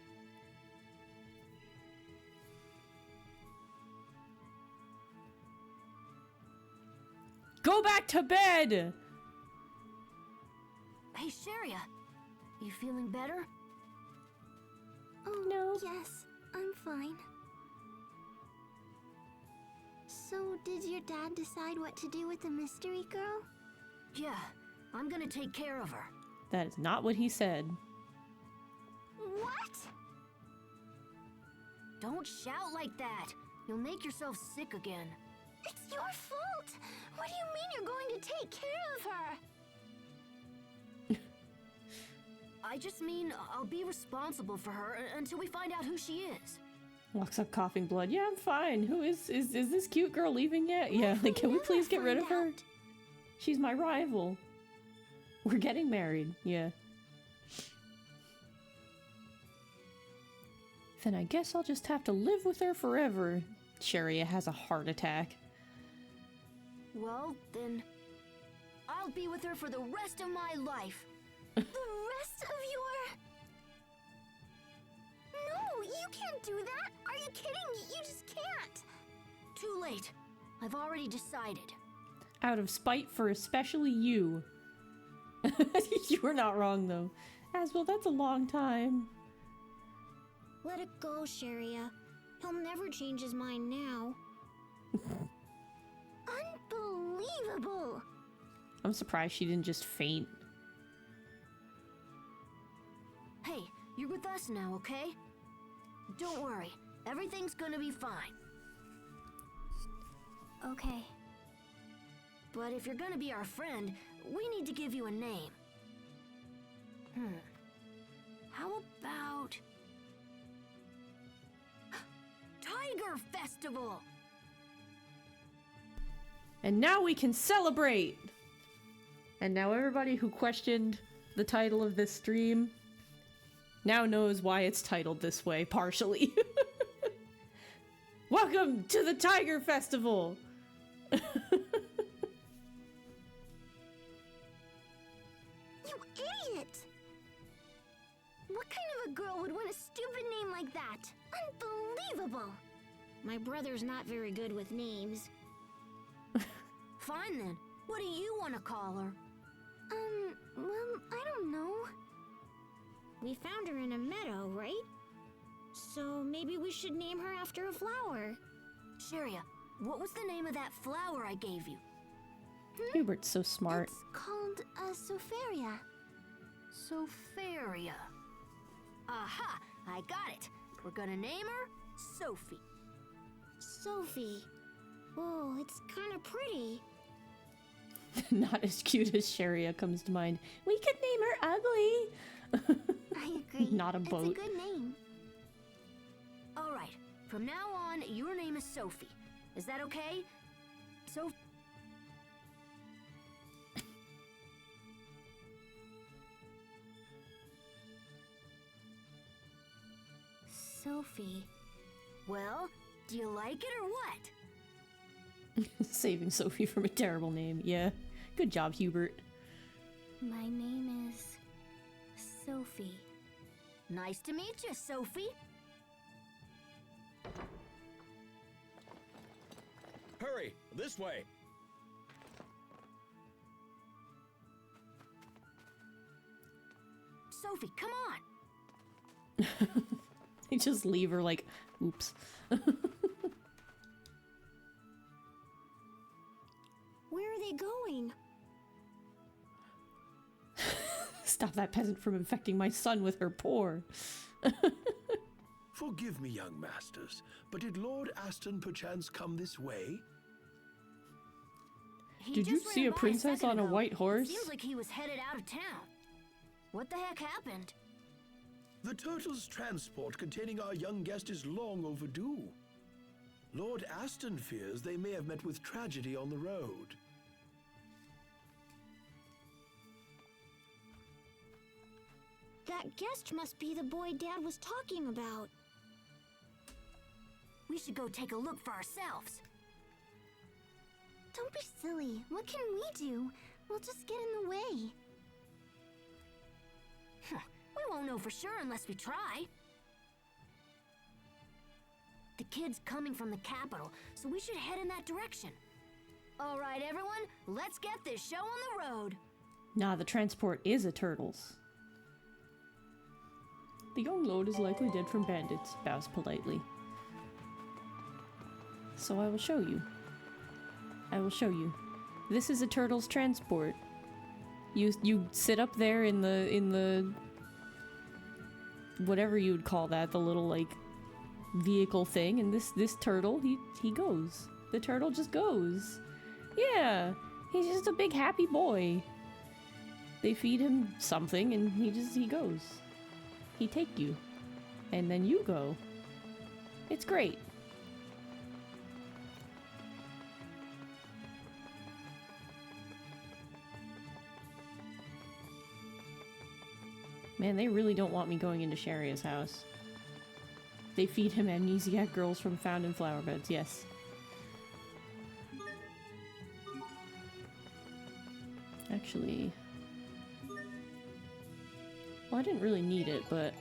C: Go back to bed!
D: Hey, Sharia, you feeling better?
E: oh
C: No.
E: yes, I'm fine. So, did your dad decide what to do with the mystery girl?
D: Yeah, I'm gonna take care of her.
C: That is not what he said.
E: What?
D: Don't shout like that. You'll make yourself sick again.
E: It's your fault. What do you mean you're going to take care of her?
D: I just mean I'll be responsible for her until we find out who she is.
C: Walks up coughing blood. Yeah, I'm fine. Who is this cute girl leaving yet? Yeah, like, can we
E: never
C: please get rid of
E: find
C: her?
E: out.
C: She's my rival. We're getting married. Yeah. Then I guess I'll just have to live with her forever. Sharia has a heart attack.
D: Well, then I'll be with her for the rest of my life.
E: The rest of your... No, you can't do that. Are you kidding? You just can't.
D: Too late. I've already decided.
C: Out of spite for especially you. You were not wrong, though. Asbel, that's a long time.
E: Let it go, Sharia. He'll never change his mind now. Unbelievable!
C: I'm surprised she didn't just faint.
D: Hey, you're with us now, okay? Don't worry. Everything's gonna be fine.
E: Okay.
D: But if you're gonna be our friend, we need to give you a name. How about... Tiger Festival!
C: And now we can celebrate! And now everybody who questioned the title of this stream now knows why it's titled this way, partially. Welcome to the Tiger Festival!
E: You idiot! What kind of a girl would want a stupid name like that? Unbelievable!
D: My brother's not very good with names. Fine then. What do you want to call her?
E: Well, I don't know.
K: We found her in a meadow, right? So maybe we should name her after a flower.
D: Sharia, what was the name of that flower I gave you?
C: Hubert's so smart.
E: It's called Soferia.
D: Soferia. Aha! I got it. We're gonna name her Sophie.
K: Sophie. Oh, it's kind of pretty.
C: Not as cute as Sharia comes to mind. We could name her Ugly.
E: I agree.
C: Not a boat.
E: It's a good name.
D: All right. From now on, your name is Sophie. Is that okay?
E: Sophie.
D: Well, do you like it or what?
C: Saving Sophie from a terrible name. Yeah. Good job, Hubert.
E: My name is Sophie.
D: Nice to meet you, Sophie.
F: Hurry! This way!
D: Sophie, come on!
C: They just leave her like, oops.
K: Where are they going?
C: Stop that peasant from infecting my son with her pore.
J: Forgive me, young masters, but did Lord Aston perchance come this way?
C: Did you see a princess on a white horse?
D: Seems like he was headed out of town. What the heck happened?
J: The turtle's transport containing our young guest is long overdue. Lord Aston fears they may have met with tragedy on the road.
K: That guest must be the boy Dad was talking about.
D: We should go take a look for ourselves.
E: Don't be silly. What can we do? We'll just get in the way.
D: We won't know for sure unless we try. The kid's coming from the capital, so we should head in that direction. All right, everyone, let's get this show on the road.
C: Nah, the transport is a turtle's. The young lord is likely dead from bandits, bows politely. So I will show you. I will show you. This is a turtle's transport. You sit up there in the whatever you would call that, the little like vehicle thing, and this turtle, he goes. The turtle just goes. Yeah, he's just a big happy boy. They feed him something and he goes. He take you. And then you go. It's great. Man, they really don't want me going into Sharia's house. They feed him amnesiac girls from found in flower beds, yes. Actually... well, I didn't really need it, but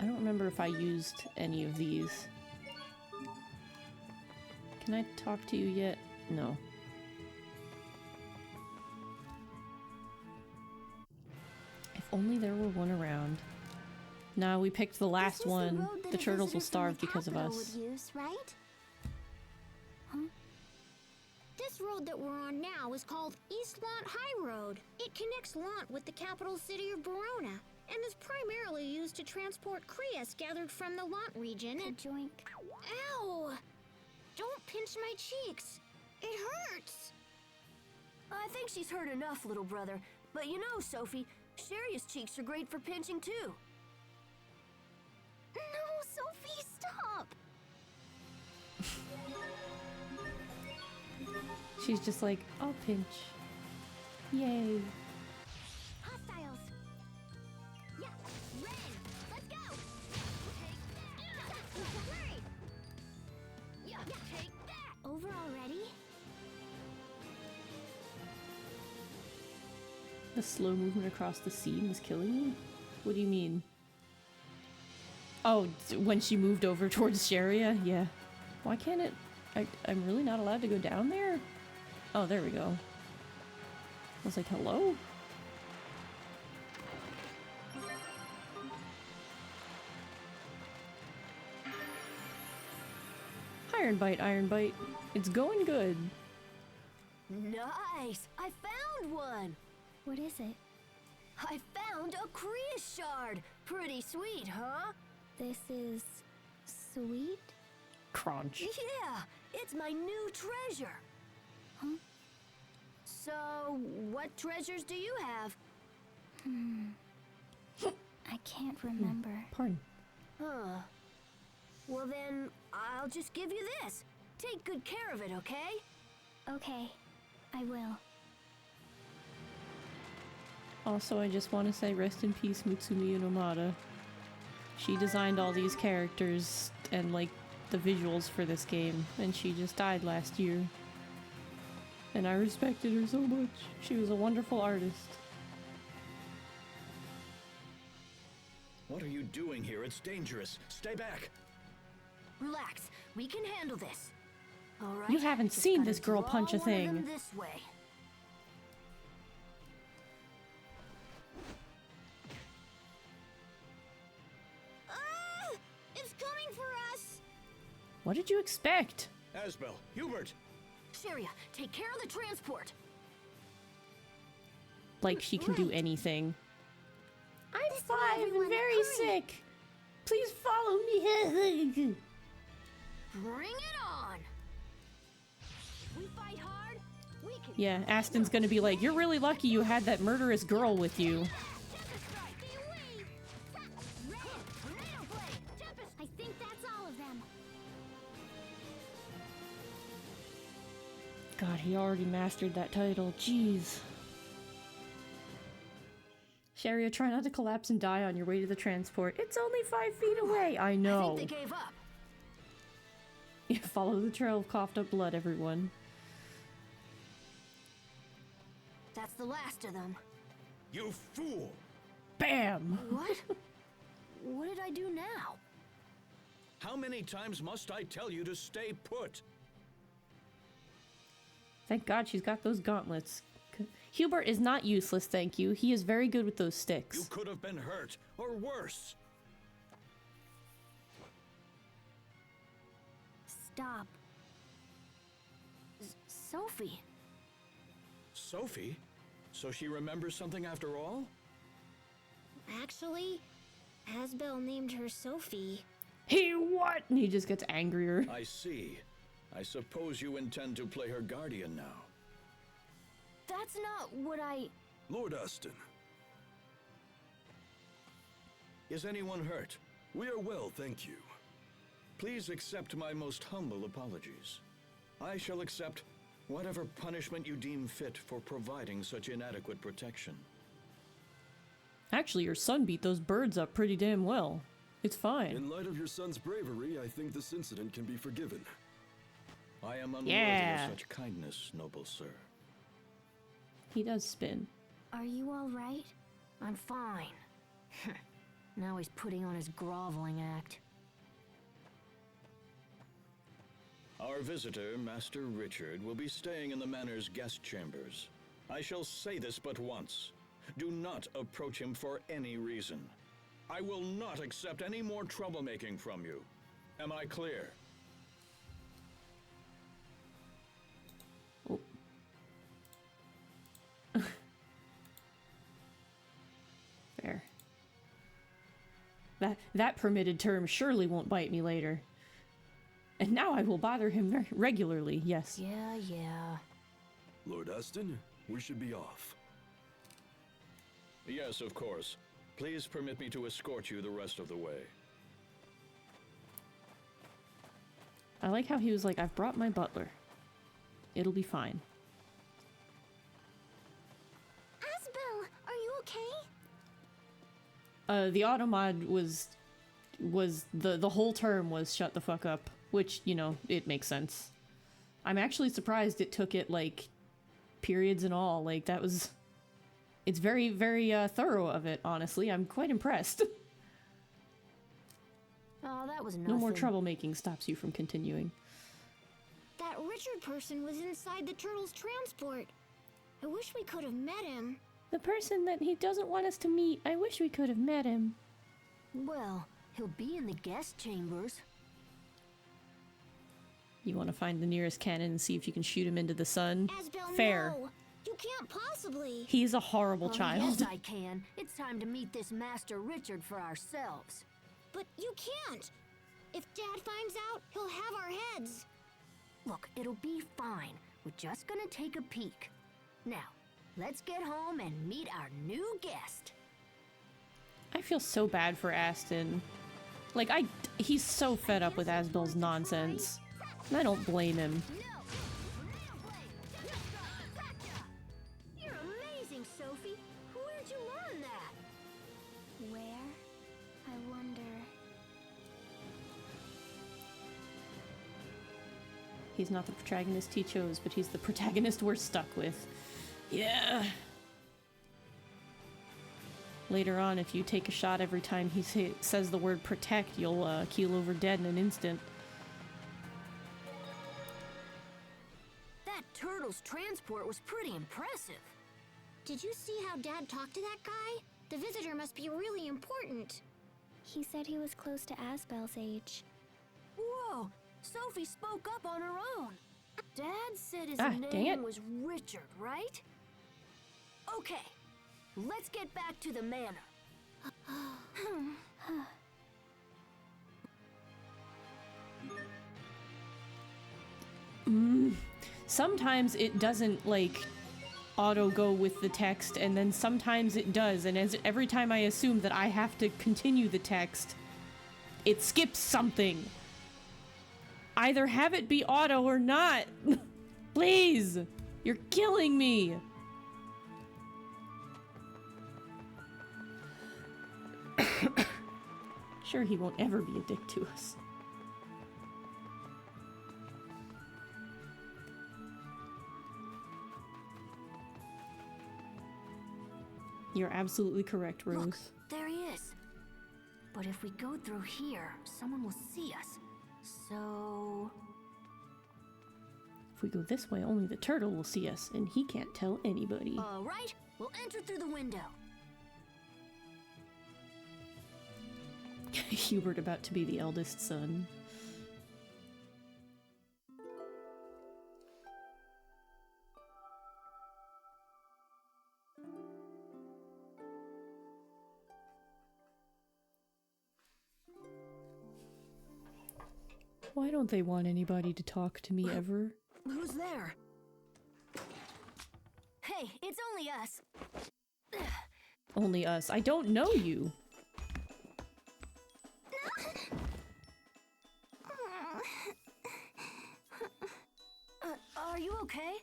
C: I don't remember if I used any of these. Can I talk to you yet? No. If only there were one around. Nah, we picked the last one. The turtles will starve because of us.
E: Right?
K: This road that we're on now is called East Lant High Road. It connects Lant with the capital city of Verona, and is primarily used to transport Crias gathered from the Lant region and—
E: Joink.
K: Ow! Don't pinch my cheeks. It hurts.
D: I think she's heard enough, little brother. But you know, Sophie, Sharia's cheeks are great for pinching too.
K: No, Sophie, stop!
C: She's just like, I'll pinch. Yay.
K: Hostiles! Yeah, Ren! Let's go! Take that! Hurry! Yeah, take that! Over already?
C: The slow movement across the scene was killing me? What do you mean? Oh, when she moved over towards Sharia? Yeah. Why can't it... I'm really not allowed to go down there? Oh, there we go. I was like, hello? Iron Bite, Iron Bite. It's going good.
D: Nice! I found one!
E: What is it?
D: I found a Kriya shard! Pretty sweet, huh?
E: This is sweet?
C: Crunch.
D: Yeah! It's my new treasure!
E: Huh?
D: So, what treasures do you have?
E: I can't remember.
C: Pardon.
D: Huh. Well then, I'll just give you this. Take good care of it, okay?
E: Okay, I will.
C: Also, I just want to say rest in peace, Mutsumi Inomata. She designed all these characters and, like, the visuals for this game, and she just died last year. And I respected her so much. She was a wonderful artist.
F: What are you doing here? It's dangerous. Stay back.
D: Relax, we can handle this. All right.
C: You haven't
D: just
C: seen
D: gotta
C: this girl
D: draw
C: punch a
D: one of them
C: thing.
D: This way.
K: It's coming for us!
C: What did you expect?
F: Asbel, Hubert.
D: Sharia, take care of the transport.
C: Like she can do anything. I'm
K: This way,
C: 5 and
K: everyone,
C: very
K: hurry.
C: sick. Please follow me.
D: Bring it on. If we fight hard, we can.
C: Yeah, Aston's gonna be like, you're really lucky you had that murderous girl with you.
K: I think that's all of them.
C: God, he already mastered that title. Jeez. Sharia, try not to collapse and die on your way to the transport. It's only 5 feet away. I know.
D: I think they gave up.
C: Yeah, follow the trail of coughed up blood, everyone.
D: That's the last of them.
F: You fool!
C: Bam!
D: What? What did I do now?
F: How many times must I tell you to stay put?
C: Thank God she's got those gauntlets. Hubert is not useless, thank you. He is very good with those sticks.
F: You could have been hurt, or worse.
E: Stop.
D: Sophie.
F: Sophie? So she remembers something after all?
K: Actually, Asbel named her Sophie.
C: He what? And he just gets angrier.
F: I see. I suppose you intend to play her guardian now.
D: That's not what I...
J: Lord Aston,
F: Is anyone hurt?
J: we are well, thank you.
F: Please accept my most humble apologies. I shall accept whatever punishment you deem fit for providing such inadequate protection.
C: Actually, your son beat those birds up pretty damn well. It's fine.
J: In light of your son's bravery, I think this incident can be forgiven.
F: I am unworthy
C: Yeah.
F: of such kindness, noble sir.
C: He does spin.
E: Are you all right?
D: I'm fine. Now he's putting on his groveling act.
F: Our visitor, Master Richard, will be staying in the manor's guest chambers. I shall say this but once. Do not approach him for any reason. I will not accept any more troublemaking from you. Am I clear?
C: Fair. That permitted term surely won't bite me later. And now I will bother him regularly, yes.
D: Yeah.
J: Lord Aston, we should be off.
F: Yes, of course. Please permit me to escort you the rest of the way.
C: I like how he was like, I've brought my butler. It'll be fine.
K: Asbel, are you okay?
C: The automod was the whole term was shut the fuck up, which, you know, it makes sense. I'm actually surprised it took it, like, periods and all. Like, that was... It's very, very thorough of it, honestly. I'm quite impressed.
D: Oh, that was nothing.
C: No more troublemaking stops you from continuing.
K: That Richard person was inside the turtle's transport. I wish we could have met him.
C: The person that he doesn't want us to meet, I wish we could have met him.
D: Well, he'll be in the guest chambers.
C: You want to find the nearest cannon and see if you can shoot him into the sun?
K: Asbel,
C: Fair.
K: no. You can't possibly.
C: He's a horrible child.
D: Yes, I can. It's time to meet this Master Richard for ourselves.
K: But you can't. If Dad finds out, he'll have our heads.
D: Look, it'll be fine. We're just gonna take a peek. Now, let's get home and meet our new guest.
C: I feel so bad for Aston. Like, he's so fed up with Asbel's nonsense. And I don't blame him.
D: You're amazing, Sophie. Where'd you learn that?
E: Where? I wonder.
C: He's not the protagonist he chose, but he's the protagonist we're stuck with. Yeah. Later on, if you take a shot every time he says the word protect, you'll keel over dead in an instant.
D: That turtle's transport was pretty impressive.
K: Did you see how Dad talked to that guy? The visitor must be really important.
E: He said he was close to Asbel's age.
D: Whoa! Sophie spoke up on her own. Dad said his
C: dang
D: name
C: it.
D: was Richard, right? Okay, let's get back to the manor.
C: Sometimes it doesn't, like, auto go with the text, and then sometimes it does, and every time I assume that I have to continue the text, it skips something. Either have it be auto or not. Please! You're killing me! Sure, he won't ever be a dick to us. You're absolutely correct, Rose.
D: Look, there he is. But if we go through here, someone will see us. So...
C: If we go this way, only the turtle will see us, and he can't tell anybody.
D: All right, we'll enter through the window.
C: Hubert about to be the eldest son. Why don't they want anybody to talk to me ever?
D: Who's there? Hey, it's only us.
C: Only us. I don't know you.
D: Are you okay?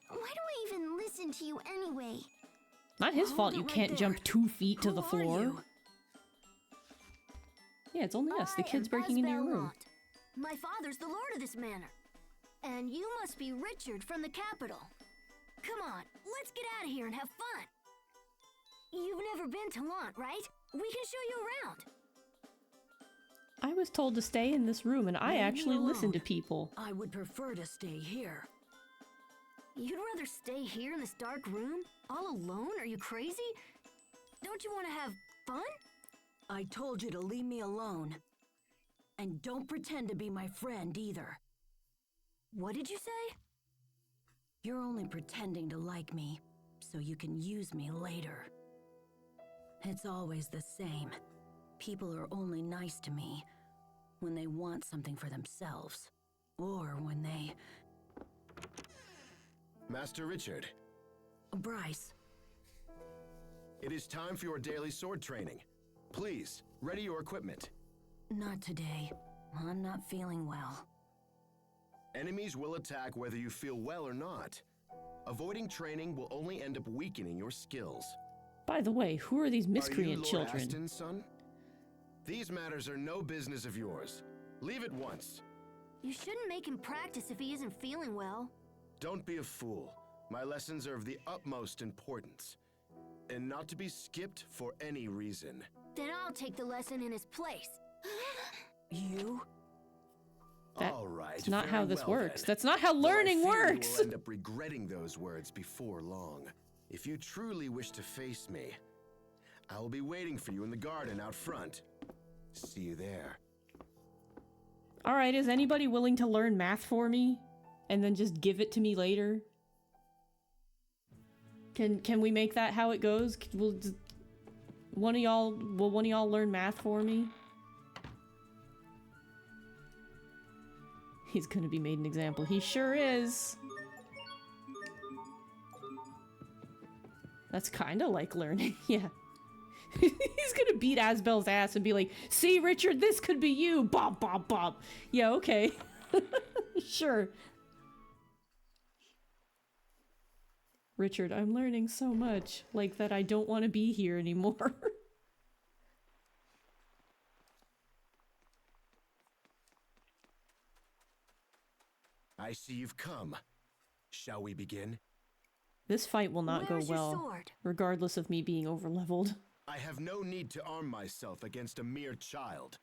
K: Why do I even listen to you anyway?
C: Not his fault you
D: right
C: can't
D: there.
C: jump 2 feet to
D: Who
C: the
D: are
C: floor.
D: you?
C: Yeah, it's only us, the
D: I
C: kids
D: am
C: breaking into your
D: Asbel
C: room.
D: Lant. My father's the lord of this manor. And you must be Richard from the capital. Come on, let's get out of here and have fun. You've never been to Lant, right? We can show you around.
C: I was told to stay in this room, and I
H: Leave me
C: actually listen to
H: alone.
C: people.
H: I would prefer to stay here.
D: You'd rather stay here in this dark room? All alone? Are you crazy? Don't you want to have fun?
H: I told you to leave me alone. And don't pretend to be my friend either.
D: What did you say?
H: You're only pretending to like me, so you can use me later. It's always the same. People are only nice to me when they want something for themselves, or when they...
L: Master Richard.
H: Bryce.
L: It is time for your daily sword training. Please, ready your equipment.
H: Not today. I'm not feeling well.
L: Enemies will attack whether you feel well or not. Avoiding training will only end up weakening your skills.
C: By the way, who are these miscreant
L: Are you Lord
C: children?
L: Aston's son? These matters are no business of yours. Leave at once.
D: You shouldn't make him practice if he isn't feeling well.
L: Don't be a fool. My lessons are of the utmost importance, and not to be skipped for any reason.
D: Then I'll take the lesson in his place.
H: You?
L: All right.
C: That's not
L: very
C: how this
L: well,
C: works.
L: then.
C: That's not how
L: Though I
C: learning
L: fear
C: works.
L: You will end up regretting those words before long. If you truly wish to face me, I will be waiting for you in the garden out front. See you there.
C: Alright, is anybody willing to learn math for me? And then just give it to me later? Can we make that how it goes? Will one of y'all learn math for me? He's gonna be made an example. He sure is. That's kind of like learning, yeah. He's gonna beat Asbel's ass and be like, see, Richard, this could be you! Bop, bop, bop! Yeah, okay. Sure. Richard, I'm learning so much, like that I don't want to be here anymore.
L: I see you've come. Shall we begin?
C: This fight will not
D: Where's
C: go
D: your
C: well,
D: sword?
C: regardless of me being overleveled.
L: I have no need to arm myself against a mere child.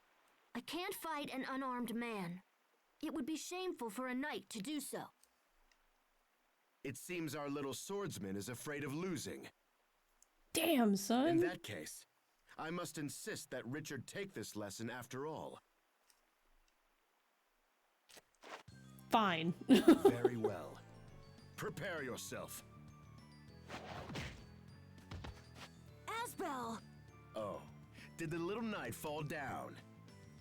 D: I can't fight an unarmed man. It would be shameful for a knight to do so.
L: It seems our little swordsman is afraid of losing.
C: Damn, son!
L: In that case, I must insist that Richard take this lesson after all.
C: Fine.
L: Very well. Prepare yourself.
D: Asbel!
L: Oh, did the little knight fall down?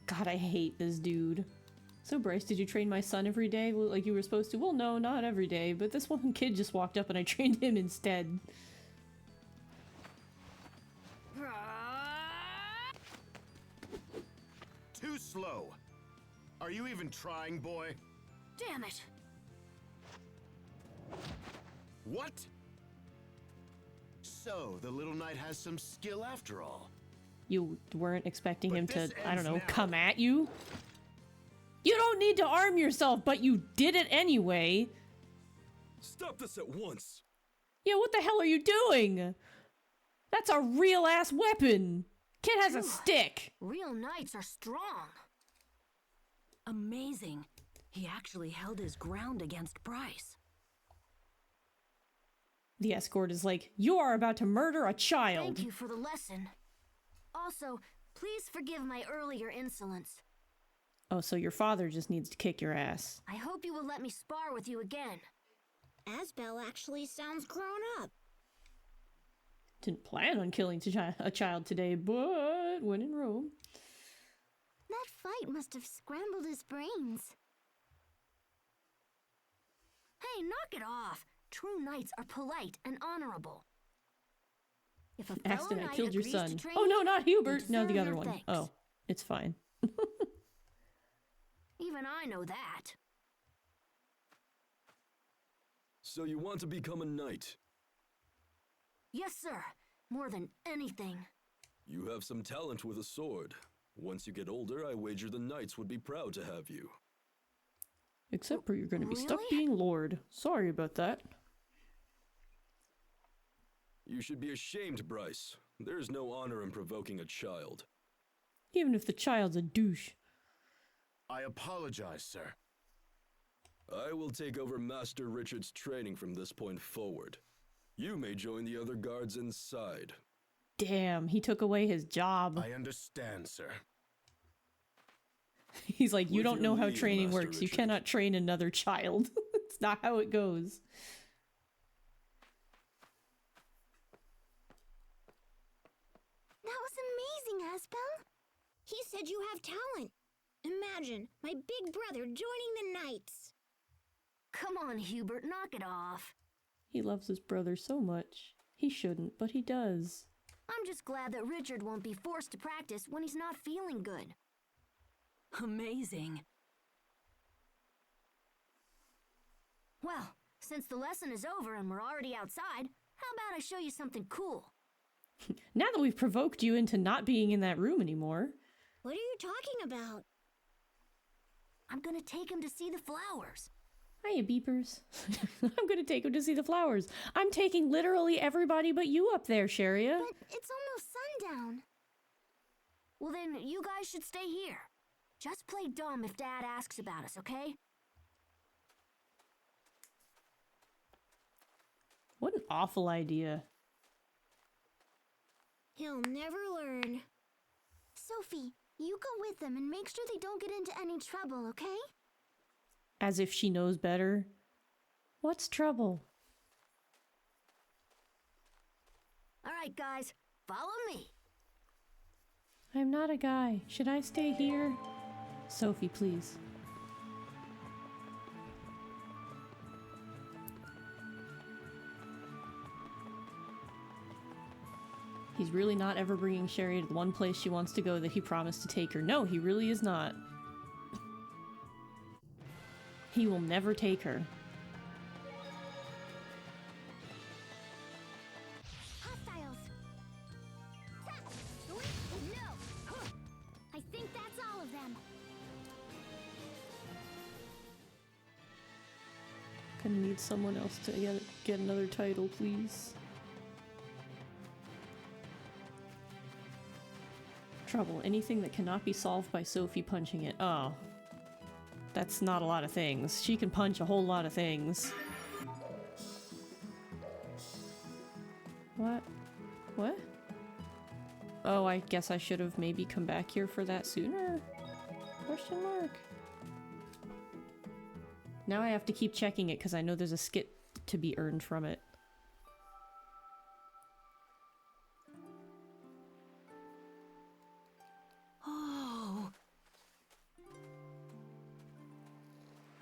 C: God, I hate this dude. So, Bryce, did you train my son every day like you were supposed to? Well, no, not every day, but this one kid just walked up and I trained him instead.
L: Too slow. Are you even trying, boy?
D: Damn it!
L: What? So, the little knight has some skill after all.
C: You weren't expecting
L: But
C: him to,
L: this
C: I don't
L: ends
C: know,
L: now.
C: come at you? You don't need to arm yourself, but you did it anyway.
B: Stop this at once.
C: Yeah, what the hell are you doing? That's a real-ass weapon. Kid has a
D: Phew.
C: stick.
D: Real knights are strong.
H: Amazing. He actually held his ground against Bryce.
C: The escort is like, you are about to murder a child.
D: Thank you for the lesson. Also, please forgive my earlier insolence.
C: Oh, so your father just needs to kick your ass.
D: I hope you will let me spar with you again.
K: Asbel actually sounds grown up.
C: Didn't plan on killing a child today, but when in Rome.
K: That fight must have scrambled his brains.
D: Hey, knock it off. True knights are polite and honorable. If a fellow
C: Aston, I
D: knight
C: killed your
D: agrees to
C: son.
D: train
C: Oh no,
D: you,
C: not
D: you
C: Hubert. No, the
D: deserve
C: other
D: your
C: one.
D: thanks.
C: Oh, it's fine.
D: Even I know that.
B: So you want to become a knight?
D: Yes, sir. More than anything.
B: You have some talent with a sword. Once you get older, I wager the knights would be proud to have you.
C: Except for you're gonna be stuck
D: Really?
C: being Lord. Sorry about that.
B: You should be ashamed, Bryce. There is no honor in provoking a child.
C: Even if the child's a douche.
L: I apologize, sir.
B: I will take over Master Richard's training from this point forward. You may join the other guards inside.
C: Damn, he took away his job.
L: I understand, sir.
C: He's like, you
B: With
C: don't
B: your
C: know how
B: leave,
C: training
B: Master
C: works. You
B: Richard.
C: cannot train another child. It's not how it goes.
K: That was amazing, Asbel. He said you have talent. Imagine my big brother joining the Knights.
D: Come on, Hubert, knock it off.
C: He loves his brother so much. He shouldn't, but he does.
D: I'm just glad that Richard won't be forced to practice when he's not feeling good.
H: Amazing.
D: Well, since the lesson is over and we're already outside, how about I show you something cool?
C: Now that we've provoked you into not being in that room anymore.
K: What are you talking about?
D: I'm gonna take him to see the flowers.
C: Hiya, beepers. I'm gonna take him to see the flowers. I'm taking literally everybody but you up there, Sharia.
K: But it's almost sundown.
D: Well then, you guys should stay here. Just play dumb if Dad asks about us, okay?
C: What an awful idea.
K: He'll never learn. Sophie, you go with them and make sure they don't get into any trouble, okay?
C: As if she knows better. What's trouble?
D: Alright guys, follow me.
C: I'm not a guy. Should I stay here? Sophie, please. He's really not ever bringing Sherry to the one place she wants to go that he promised to take her. No, he really is not. He will never take her.
K: Hostiles! No! I think that's all of them.
C: Gonna need someone else to get another title, please. Trouble. Anything that cannot be solved by Sophie punching it. Oh. That's not a lot of things. She can punch a whole lot of things. What? What? Oh, I guess I should have maybe come back here for that sooner? Question mark. Now I have to keep checking it because I know there's a skit to be earned from it.
H: Oh.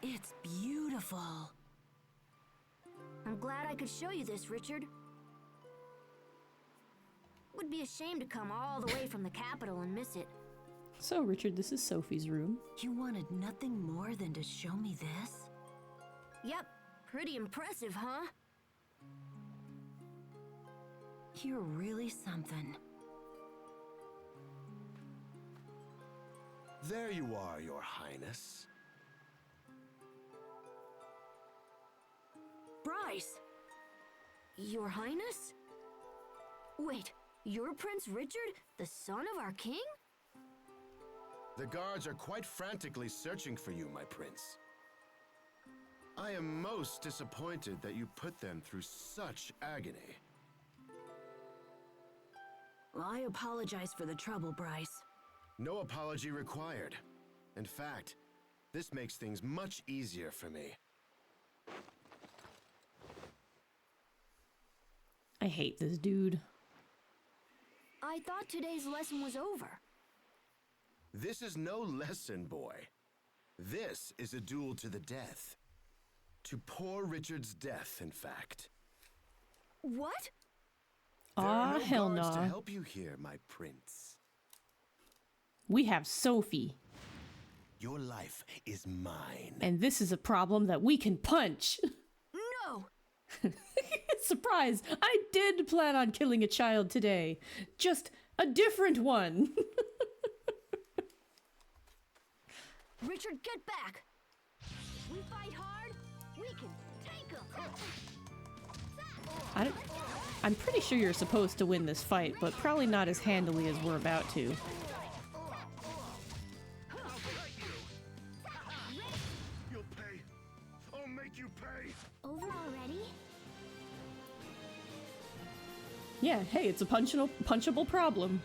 H: It's beautiful.
D: I'm glad I could show you this, Richard. Would be a shame to come all the way from the capital and miss it.
C: So, Richard, this is Sophie's room.
H: You wanted nothing more than to show me this?
D: Yep, pretty impressive, huh?
H: You're really something.
L: There you are, Your Highness.
D: Bryce! Your Highness? Wait, you're Prince Richard, the son of our king?
L: The guards are quite frantically searching for you, my prince. I am most disappointed that you put them through such agony.
H: Well, I apologize for the trouble, Bryce.
L: No apology required. In fact, this makes things much easier for me.
C: I hate this dude.
D: I thought today's lesson was over.
L: This is no lesson, boy. This is a duel to the death. To poor Richard's death, in fact.
D: What?
C: Aw, hell
L: no guards
C: no.
L: to help you here, my prince.
C: We have Sophie.
L: Your life is mine.
C: And this is a problem that we can punch.
D: No!
C: Surprise! I did plan on killing a child today. Just a different one.
D: Richard, get back! We fight hard, we can take 'em!
C: I'm pretty sure you're supposed to win this fight, but probably not as handily as we're about to.
J: You'll pay. I'll make you pay.
K: Over already?
C: Yeah, hey, it's a punchable problem.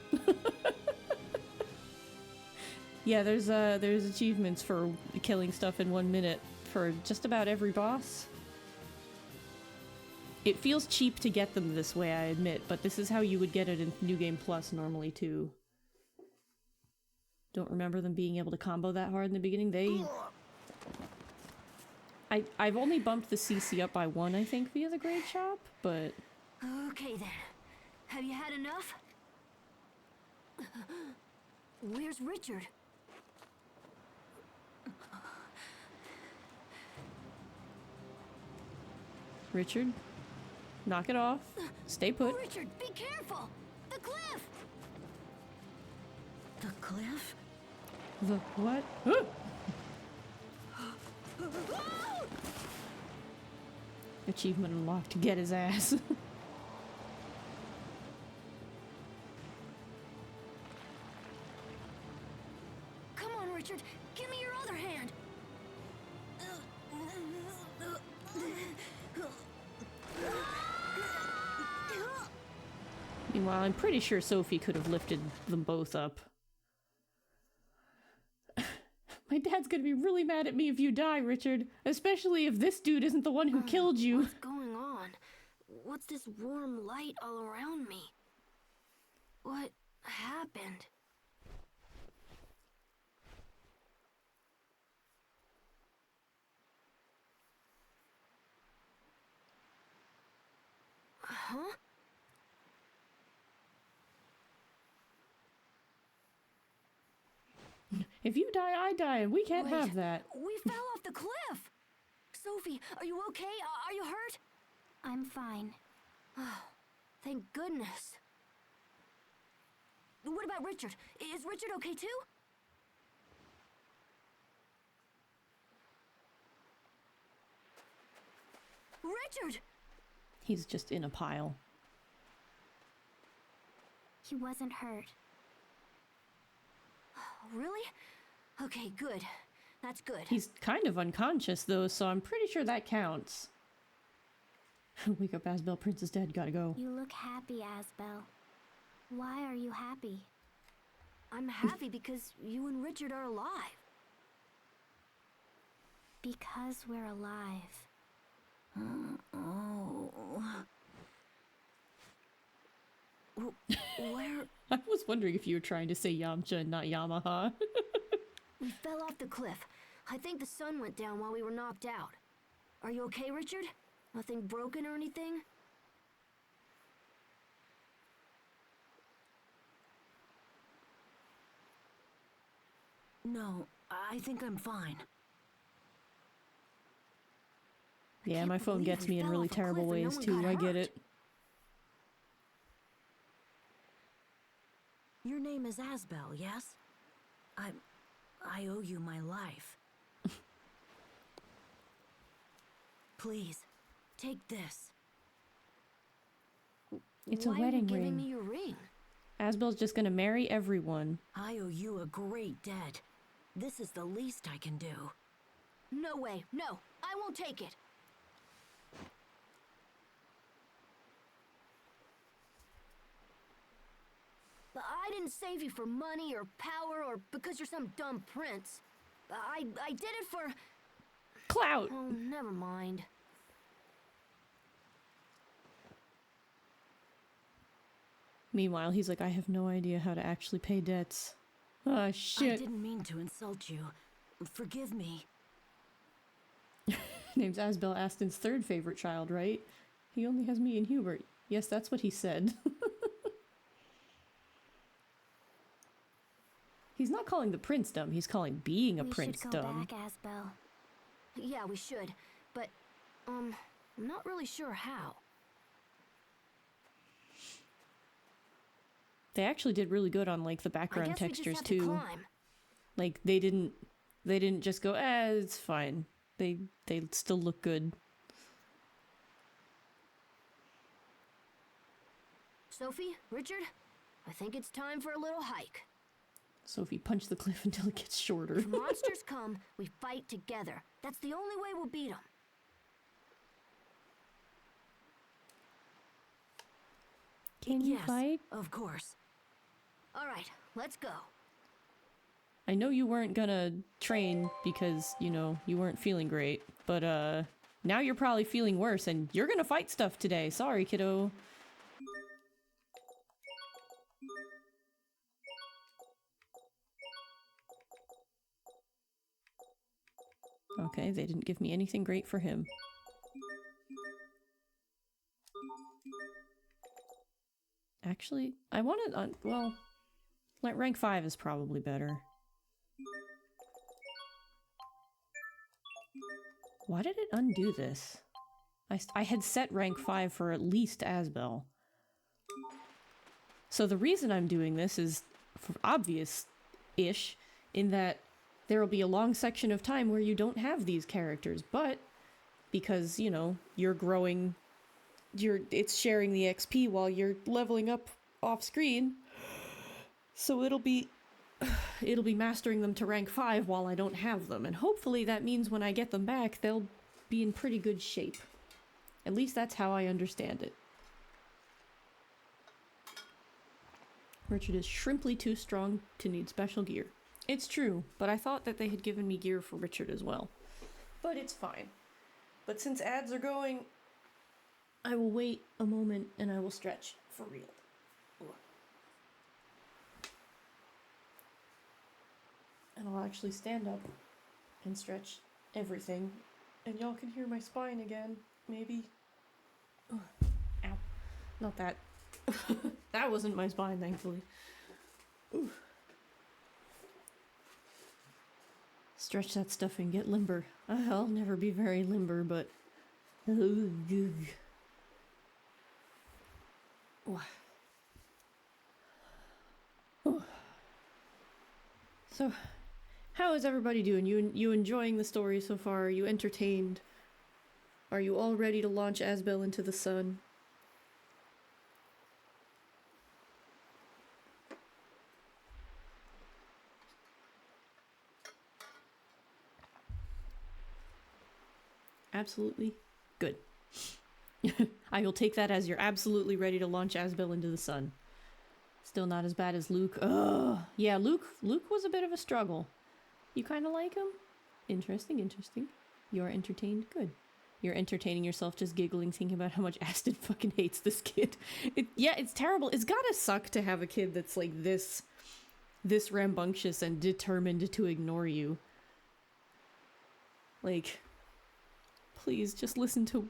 C: Yeah, there's achievements for killing stuff in 1 minute for just about every boss. It feels cheap to get them this way, I admit, but this is how you would get it in New Game Plus normally too. Don't remember them being able to combo that hard in the beginning. I've only bumped the CC up by 1, I think, via the grade shop, but...
D: Okay then. Have you had enough? Where's Richard?
C: Richard, knock it off. Stay put.
D: Richard, be careful! The cliff!
H: The cliff?
C: The what? Achievement unlocked. Get his ass.
D: Come on, Richard. Give me your other hand.
C: Meanwhile, I'm pretty sure Sophie could have lifted them both up. My dad's gonna be really mad at me if you die, Richard. Especially if this dude isn't the one who killed you.
D: What's going on? What's this warm light all around me? What happened? Huh?
C: If you die, I die, and we can't
D: Wait,
C: have that.
D: We fell off the cliff! Sophie, are you okay? Are you hurt?
E: I'm fine.
D: Oh, thank goodness. What about Richard? Is Richard okay too? Richard!
C: He's just in a pile.
E: He wasn't hurt.
D: Really? Okay, good. That's good.
C: He's kind of unconscious, though, so I'm pretty sure that counts. Wake up, Asbel. Prince is dead. Gotta go.
E: You look happy, Asbel. Why are you happy?
D: I'm happy because you and Richard are alive.
E: Because we're alive.
D: Where?
C: I was wondering if you were trying to say Yamcha and not Yamaha.
D: We fell off the cliff. I think the sun went down while we were knocked out. Are you okay, Richard? Nothing broken or anything?
H: No, I think I'm fine.
C: Yeah, my phone
D: believe
C: gets
D: we
C: me in
D: fell
C: really
D: off a
C: terrible
D: cliff and no
C: ways,
D: one
C: too.
D: got
C: I get
D: hurt.
C: it.
H: Your name is Asbel, yes? I owe you my life. Please, take this.
C: It's
D: Why
C: a wedding
D: are you giving
C: ring.
D: me your ring?
C: Asbel's just gonna marry everyone.
H: I owe you a great debt. This is the least I can do.
D: No way. No, I won't take it. But I didn't save you for money or power or because you're some dumb prince. I did it for...
C: Clout!
D: Oh, never mind.
C: Meanwhile, he's like, I have no idea how to actually pay debts. Ah,
H: I
C: shit.
H: didn't mean to insult you. Forgive me.
C: Name's Asbel Aston's third favorite child, right? He only has me and Hubert. Yes, that's what he said. He's not calling the prince dumb, he's calling being a prince
E: We should go
C: dumb.
E: back, Asbel.
D: Yeah, we should. But, I'm not really sure how.
C: They actually did really good on like the
D: I
C: background
D: guess we
C: textures
D: just have to
C: too.
D: climb.
C: Like they didn't just go, it's fine. They still look good.
D: Sophie, Richard, I think it's time for a little hike.
C: Sophie punched the cliff until it gets shorter.
D: If monsters come, we fight together. That's the only way we'll beat them.
C: Can you
H: Yes,
C: fight?
H: of course.
D: All right, let's go.
C: I know you weren't gonna train because, you know, you weren't feeling great, but now you're probably feeling worse and you're gonna fight stuff today. Sorry, kiddo. Okay, they didn't give me anything great for him. Actually, I wanted, well, like rank 5 is probably better. Why did it undo this? I had set rank 5 for at least Asbel. So the reason I'm doing this is obvious-ish, in that there will be a long section of time where you don't have these characters, but because, you know, you're growing, it's sharing the XP while you're leveling up off screen, so it'll be mastering them to rank 5 while I don't have them, and hopefully that means when I get them back, they'll be in pretty good shape. At least that's how I understand it. Richard is shrimply too strong to need special gear. It's true, but I thought that they had given me gear for Richard as well. But it's fine. But since ads are going, I will wait a moment and I will stretch for real. Ugh. And I'll actually stand up and stretch everything. And y'all can hear my spine again, maybe. Ugh. Ow. Not that. That wasn't my spine, thankfully. Ooh. Stretch that stuff and get limber. I'll never be very limber, but... So, how is everybody doing? You enjoying the story so far? Are you entertained? Are you all ready to launch Asbel into the sun? Absolutely. Good. I will take that as you're absolutely ready to launch Asbel into the sun. Still not as bad as Luke. Ugh. Yeah, Luke was a bit of a struggle. You kind of like him? Interesting, interesting. You're entertained? Good. You're entertaining yourself just giggling, thinking about how much Aston fucking hates this kid. Yeah, it's terrible. It's gotta suck to have a kid that's like this rambunctious and determined to ignore you. Like... Please, just listen to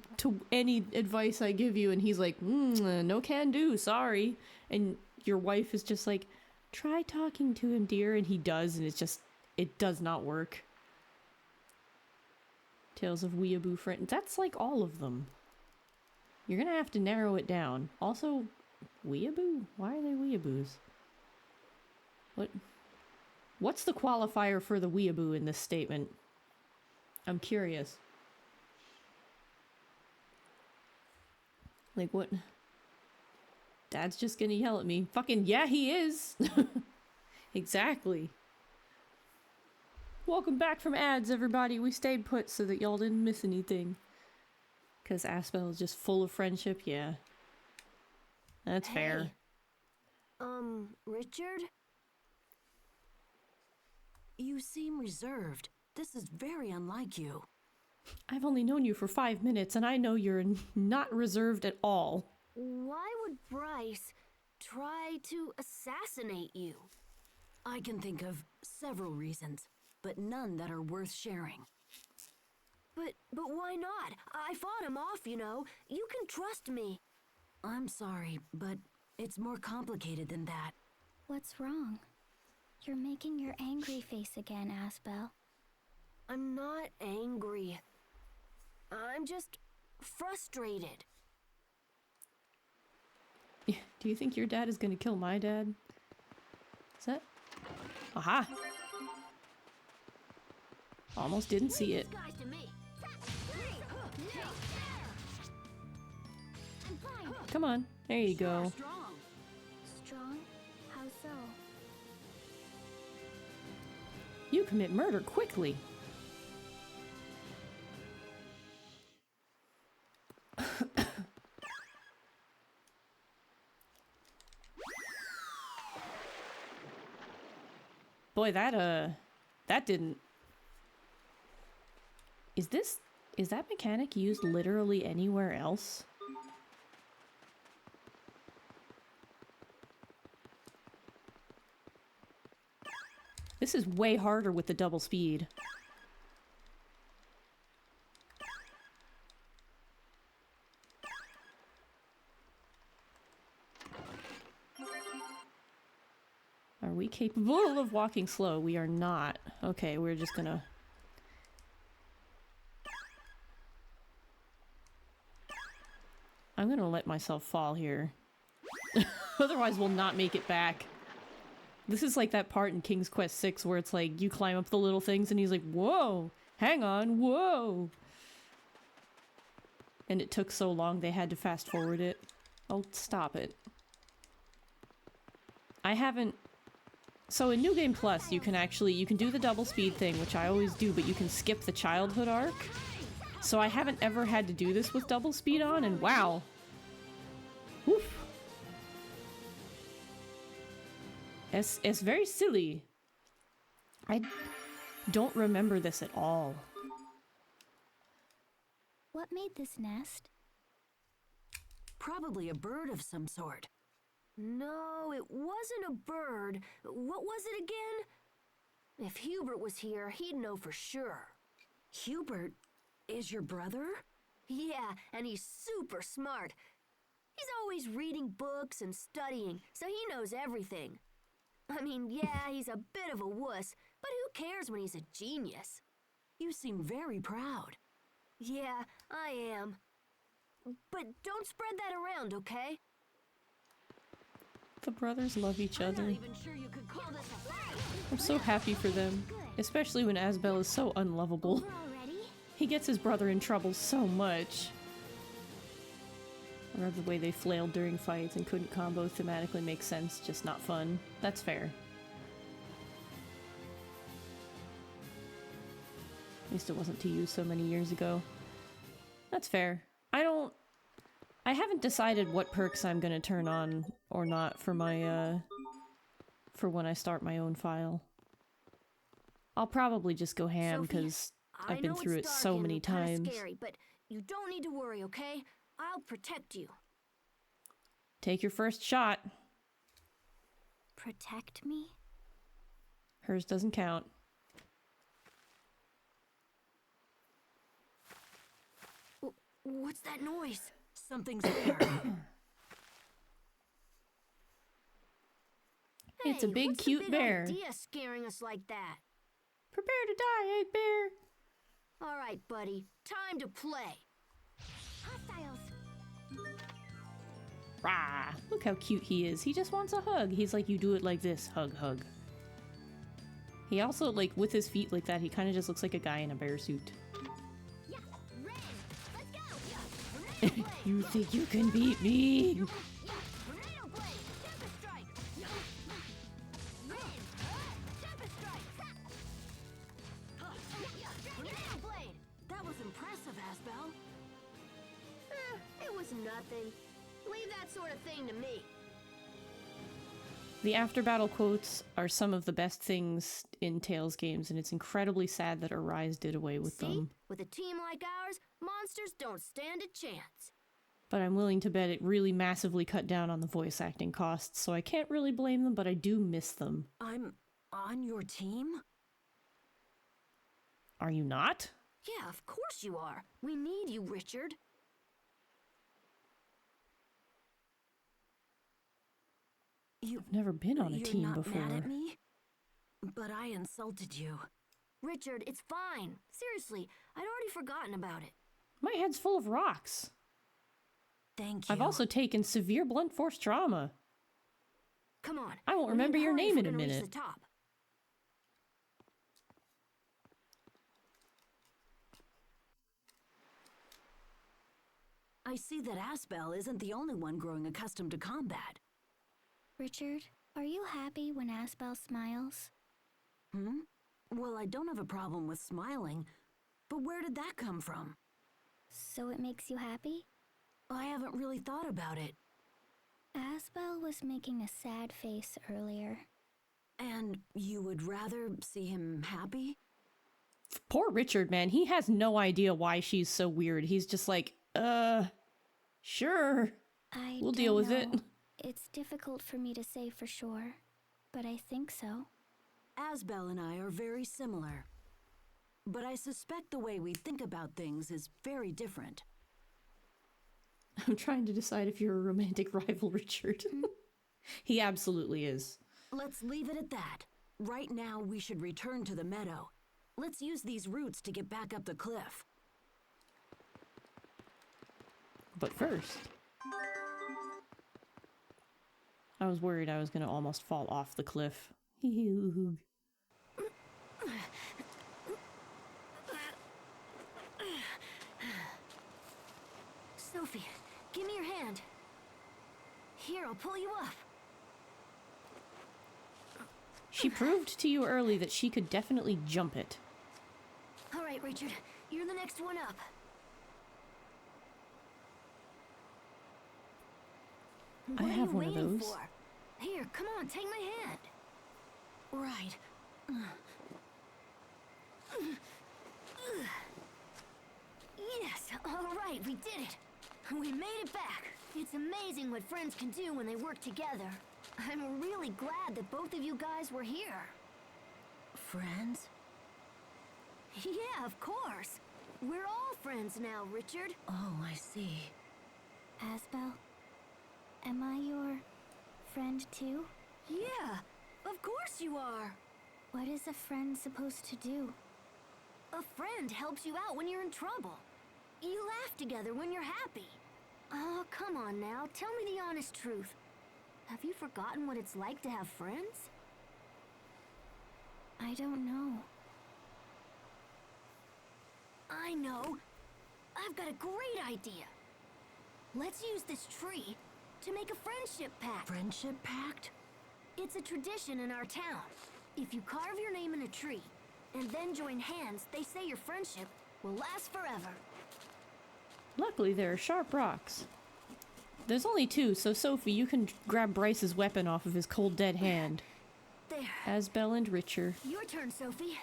C: any advice I give you, and he's like, no can do, sorry. And your wife is just like, try talking to him, dear, and he does, and it does not work. Tales of Weeaboo Friend, that's like all of them. You're gonna have to narrow it down. Also, Weeaboo? Why are they Weeaboos? What's the qualifier for the Weeaboo in this statement? I'm curious. Like, what? Dad's just gonna yell at me. Fucking yeah, he is! Exactly. Welcome back from ads, everybody. We stayed put so that y'all didn't miss anything. Because Asbel is just full of friendship, yeah. That's fair.
H: Richard? You seem reserved. This is very unlike you.
C: I've only known you for 5 minutes, and I know you're not reserved at all.
D: Why would Bryce try to assassinate you?
H: I can think of several reasons, but none that are worth sharing.
D: But why not? I fought him off, you know. You can trust me.
H: I'm sorry, but it's more complicated than that.
E: What's wrong? You're making your angry face again, Asbel.
D: I'm not angry. I'm just frustrated.
C: Do you think your dad is gonna kill my dad? Is that? Aha! Almost didn't see it. Come on, there you go.
E: Strong? How so?
C: You commit murder quickly. Boy, that didn't... Is that mechanic used literally anywhere else? This is way harder with the double speed. Are we capable of walking slow? We are not. Okay, we're just gonna... I'm gonna let myself fall here. Otherwise we'll not make it back. This is like that part in King's Quest VI where it's like, you climb up the little things and he's like, whoa! Hang on, whoa! And it took so long they had to fast forward it. Oh, stop it. I haven't... So in New Game Plus, you can do the double speed thing, which I always do, but you can skip the childhood arc. So I haven't ever had to do this with double speed on, and wow. Oof. It's very silly. I don't remember this at all.
E: What made this nest?
H: Probably a bird of some sort.
D: No, it wasn't a bird. What was it again? If Hubert was here, he'd know for sure.
H: Hubert is your brother?
D: Yeah, and he's super smart. He's always reading books and studying, so he knows everything. I mean, yeah, he's a bit of a wuss, but who cares when he's a genius?
H: You seem very proud.
D: Yeah, I am. But don't spread that around, okay?
C: The brothers love each
D: I'm
C: other.
D: not even sure you could call this a fight.
C: I'm so happy for them. Especially when Asbel is so unlovable. He gets his brother in trouble so much. I love the way they flailed during fights and couldn't combo thematically makes sense, just not fun. That's fair. At least it wasn't to you so many years ago. That's fair. I haven't decided what perks I'm gonna turn on or not for my, for when I start my own file. I'll probably just go ham, because I've been through it so many times.
D: Scary, but you don't need to worry, okay? I'll protect you.
C: Take your first shot.
E: Protect me?
C: Hers doesn't count.
D: What's that noise?
H: Something's there.
C: It's a big,
D: what's
C: cute
D: the big
C: bear.
D: idea scaring us like that?
C: Prepare to die, egg bear.
D: All right, buddy. Time to play.
E: Hostiles.
C: Rah! Look how cute he is. He just wants a hug. He's like, you do it like this. Hug, hug. He also, like, with his feet like that, he kind of just looks like a guy in a bear suit.
K: Yeah, Ren, let's go.
C: You think you can beat me?
K: Tornado blade, Tempest strike. Ren, Tempest strike. Tornado blade.
H: That was impressive, Asbel.
D: It was nothing. Leave that sort of thing to me.
C: The after-battle quotes are some of the best things in Tales games, and it's incredibly sad that Arise did away with them.
D: With a team like ours, monsters don't stand a chance.
C: But I'm willing to bet it really massively cut down on the voice acting costs, so I can't really blame them, but I do miss them.
H: I'm on your team?
C: Are you not?
D: Yeah, of course you are. We need you, Richard.
C: I've never been on a team
H: You're not
C: before.
H: mad at me? But I insulted you.
D: Richard, it's fine. Seriously, I'd already forgotten about it.
C: My head's full of rocks.
H: Thank you.
C: I've also taken severe blunt force trauma.
D: Come on.
C: I won't
D: we
C: remember
D: need to
C: your
D: hurry if
C: name
D: we're
C: in a
D: gonna reach
C: minute.
D: the top.
H: I see that Asbel isn't the only one growing accustomed to combat.
E: Richard, are you happy when Asbel smiles?
H: Well, I don't have a problem with smiling, but where did that come from?
E: So it makes you happy?
H: I haven't really thought about it.
E: Asbel was making a sad face earlier.
H: And you would rather see him happy?
C: Poor Richard, man. He has no idea why she's so weird. He's just like, sure. We'll deal with it.
E: It's difficult for me to say for sure, but I think so.
H: Asbel and I are very similar. But I suspect the way we think about things is very different.
C: I'm trying to decide if you're a romantic rival, Richard. He absolutely is.
H: Let's leave it at that. Right now, we should return to the meadow. Let's use these roots to get back up the cliff.
C: But first... I was worried I was gonna almost fall off the cliff.
D: Sophie, give me your hand. Here, I'll pull you up.
C: She proved to you early that she could definitely jump it.
D: All right, Richard, you're the next one up.
C: I have one of those.
D: For? Here, come on, take my hand. Right. Yes, all right, we did it. We made it back. It's amazing what friends can do when they work together. I'm really glad that both of you guys were here.
H: Friends?
D: Yeah, of course. We're all friends now, Richard.
H: Oh, I see.
E: Asbel, am I your friend too?
D: Yeah, of course you are.
E: What is a friend supposed to do?
D: A friend helps you out when you're in trouble. You laugh together when you're happy. Oh, come on now, tell me the honest truth. Have you forgotten what it's like to have friends?
E: I don't know.
D: I know. I've got a great idea. Let's use this tree to make a friendship pact.
H: Friendship pact?
D: It's a tradition in our town. If you carve your name in a tree and then join hands, they say your friendship will last forever.
C: Luckily, there are sharp rocks. There's only two, so Sophie, you can grab Bryce's weapon off of his cold dead hand.
D: There.
C: Asbel and Richard.
D: Your turn, Sophie.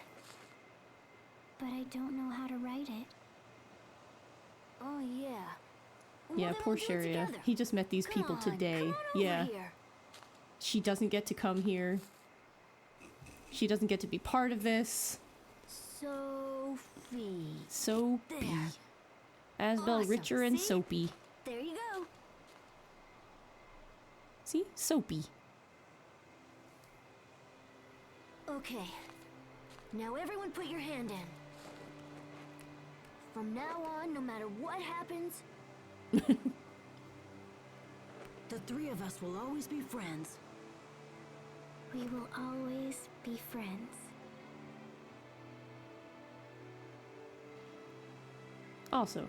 E: But I don't know how to write it.
D: Oh, yeah.
C: Yeah,
D: Well,
C: poor Sharia. He just met these people today.
D: Come on
C: Yeah.
D: over here.
C: She doesn't get to come here. She doesn't get to be part of this.
D: Sophie.
C: Soapy.
D: There.
C: Asbel,
D: Awesome.
C: Richard, and
D: See?
C: Soapy.
D: There you go.
C: See? Soapy.
D: Okay. Now everyone put your hand in. From now on, no matter what happens,
H: The three of us will always be friends.
E: We will always be friends.
C: Also,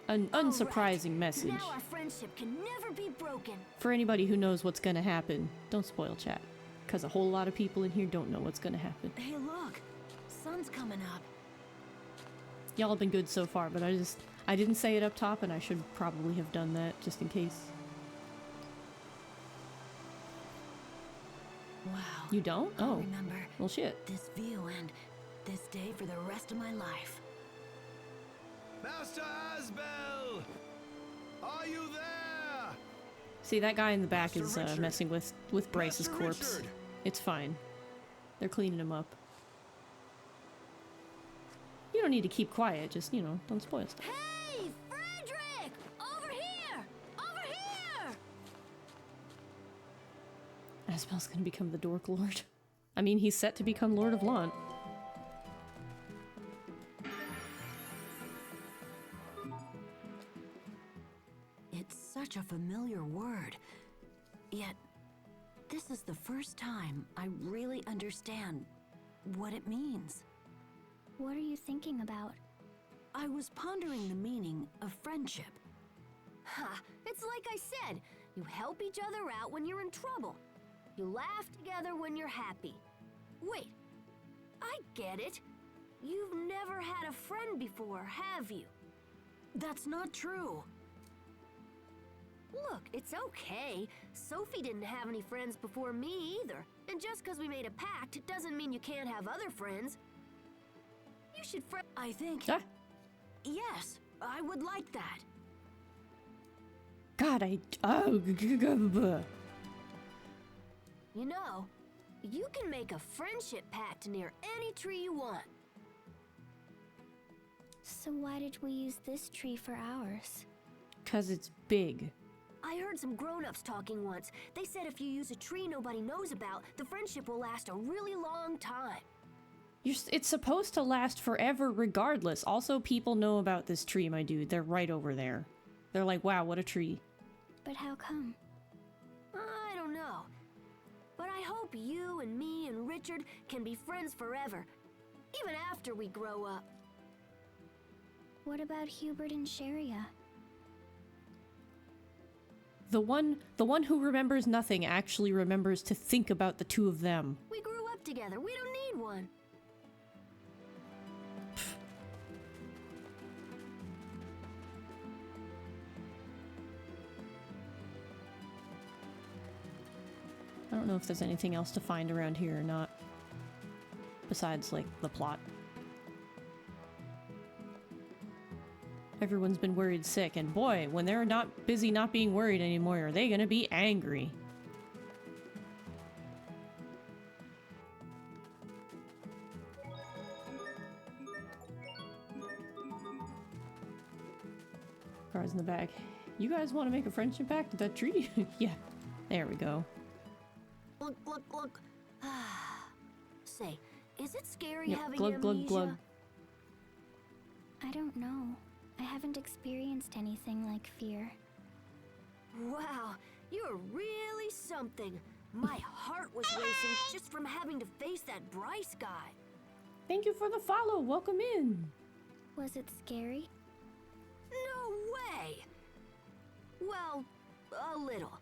C: an unsurprising message.
D: now our friendship can never be broken.
C: For anybody who knows what's gonna happen, don't spoil chat. Because a whole lot of people in here don't know what's gonna happen.
H: Hey, look! Sun's coming up.
C: Y'all have been good so far, but I didn't say it up top, and I should probably have done that, just in case.
H: Wow.
C: You don't?
H: I'll
C: Oh.
H: remember
C: Well, shit.
H: this view and this day for the rest of my life.
J: Master Asbel! Are you there?
C: See, that guy in the back
J: Master
C: is
J: Richard.
C: messing with Bryce's
J: Master
C: corpse.
J: Richard.
C: It's fine. They're cleaning him up. You don't need to keep quiet, just, you know, don't spoil stuff.
D: Hey, Frederick! Over here! Over here!
C: Asbel's gonna become the Dork Lord. I mean, he's set to become Lord of Lant.
H: It's such a familiar word. Yet, this is the first time I really understand what it means.
E: What are you thinking about?
H: I was pondering the meaning of friendship.
D: Ha! It's like I said, you help each other out when you're in trouble. You laugh together when you're happy. Wait, I get it. You've never had a friend before, have you?
H: That's not true.
D: Look, it's okay. Sophie didn't have any friends before me either. And just because we made a pact doesn't mean you can't have other friends. You should
H: I think...
C: Ah.
H: Yes, I would like that.
C: God,
D: You know, you can make a friendship pact near any tree you want.
E: So why did we use this tree for ours?
C: 'Cause it's big.
D: I heard some grown-ups talking once. They said if you use a tree nobody knows about, the friendship will last a really long time.
C: It's supposed to last forever regardless. Also, people know about this tree, my dude. They're right over there. They're like, wow, what a tree.
E: But how come?
D: I don't know. But I hope you and me and Richard can be friends forever, even after we grow up.
E: What about Hubert and Sharia?
C: The one who remembers nothing actually remembers to think about the two of them.
D: We grew up together. We don't need one.
C: I don't know if there's anything else to find around here or not. Besides, like, the plot. Everyone's been worried sick, and boy, when they're not busy not being worried anymore, are they gonna be angry? Cards in the bag. You guys want to make a friendship pact with that tree? Yeah, there we go.
D: Look, look, look. Say, is it scary
C: Yep,
D: having
C: glug,
D: amnesia?
C: glug, glug.
E: I don't know. I haven't experienced anything like fear.
D: Wow, you're really something. My heart was racing just from having to face that Bryce guy.
C: Thank you for the follow. Welcome in.
E: Was it scary?
D: No way! Well, a little.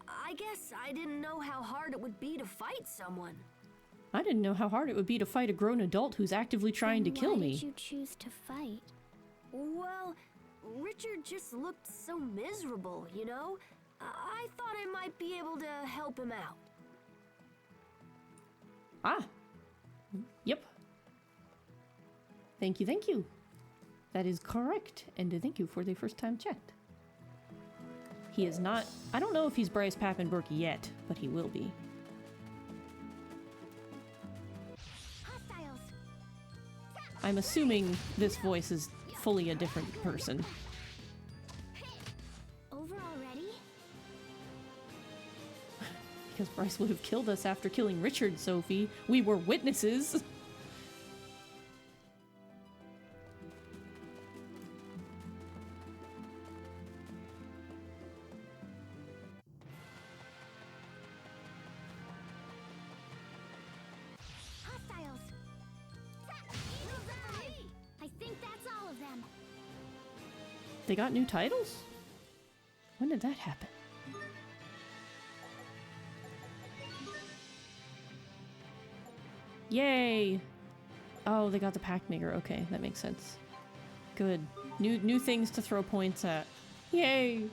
D: I guess I didn't know how hard it would be to fight someone.
C: I didn't know how hard it would be to fight a grown adult who's actively trying to kill
E: Why
C: me.
E: did you choose to fight?
D: Well, Richard just looked so miserable, you know? I thought I might be able to help him out.
C: Ah. Yep. Thank you, thank you. That is correct, and thank you for the first time chat. He is not... I don't know if he's Bryce Papenbrook yet, but he will be.
K: Hostiles.
C: I'm assuming this voice is fully a different person.
K: Over already?
C: Because Bryce would have killed us after killing Richard, Sophie. We were witnesses.
K: Hostiles. I think that's all of them.
C: They got new titles? When did that happen? Yay! Oh, they got the pact maker. Okay, that makes sense. Good. New things to throw points at. Yay!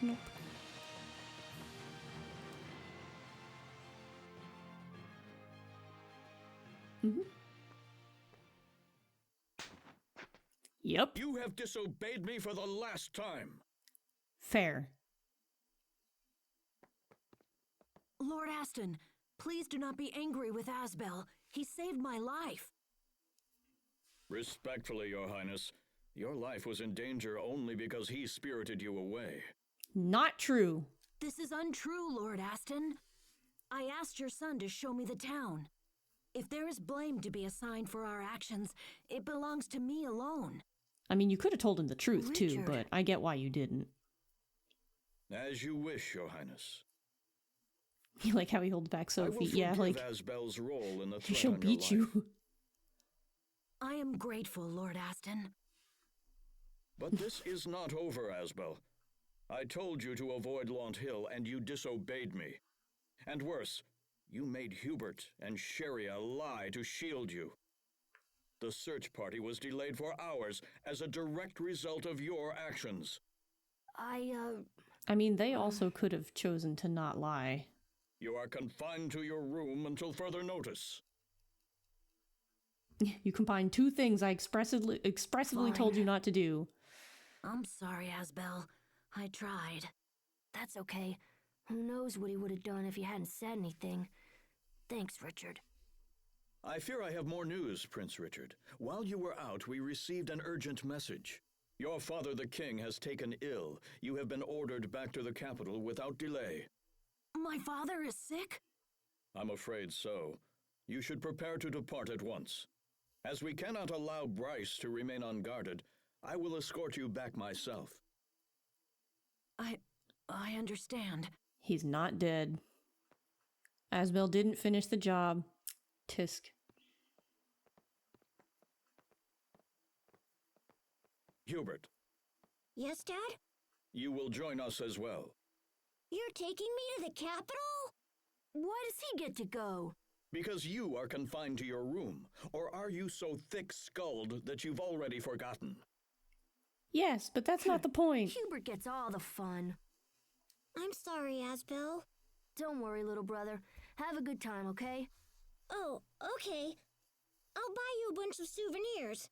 C: Nope. Mm-hmm. Yep.
F: You have disobeyed me for the last time.
C: Fair.
H: Lord Aston, please do not be angry with Asbel. He saved my life.
F: Respectfully, Your Highness, your life was in danger only because he spirited you away.
C: Not true.
H: This is untrue, Lord Aston. I asked your son to show me the town. If there is blame to be assigned for our actions, it belongs to me alone.
C: I mean, you could have told him the truth, too,
H: Richard.
C: but I get why you didn't.
F: As you wish, Your Highness.
C: You like how he holds back
F: I will
C: Sophie? Yeah,
F: forgive
C: like,
F: Asbel's role in the threat
C: she'll
F: on your
C: beat
F: life.
C: you.
H: I am grateful, Lord Aston.
F: But this is not over, Asbel. I told you to avoid Launt Hill, and you disobeyed me. And worse, you made Hubert and Sharia lie to shield you. The search party was delayed for hours as a direct result of your actions.
C: I mean, they also could have chosen to not lie.
F: You are confined to your room until further notice.
C: You combine two things I expressively told you not to do.
H: I'm sorry, Asbel. I tried.
D: That's okay. Who knows what he would have done if he hadn't said anything. Thanks, Richard.
F: I fear I have more news, Prince Richard. While you were out, we received an urgent message. Your father, the king, has taken ill. You have been ordered back to the capital without delay.
H: My father is sick?
F: I'm afraid so. You should prepare to depart at once. As we cannot allow Bryce to remain unguarded, I will escort you back myself.
H: I understand.
C: He's not dead. Asbel didn't finish the job. Tisk.
F: Hubert,
K: Yes, Dad?
F: you will join us as well.
K: You're taking me to the capital?
D: Why does he get to go?
F: Because you are confined to your room. Or are you so thick-skulled that you've already forgotten?
C: Yes, but that's not the point.
D: Hubert gets all the fun.
K: I'm sorry, Asbel.
D: Don't worry, little brother. Have a good time, okay?
K: Oh, okay. I'll buy you a bunch of souvenirs.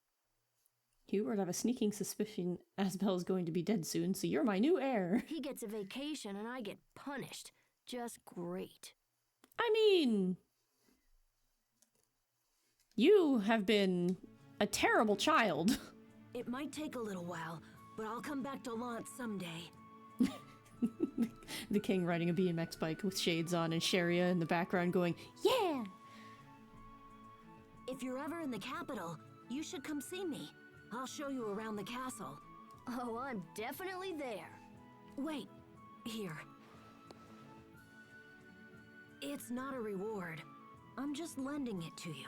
C: Hubert, I have a sneaking suspicion Asbel is going to be dead soon, so you're my new heir.
D: He gets a vacation and I get punished. Just great.
C: I mean, you have been a terrible child.
H: It might take a little while, but I'll come back to Lant someday.
C: The king riding a BMX bike with shades on and Sharia in the background going, yeah!
H: If you're ever in the capital, you should come see me. I'll show you around the castle.
D: Oh, I'm definitely there.
H: Wait, here. It's not a reward. I'm just lending it to you.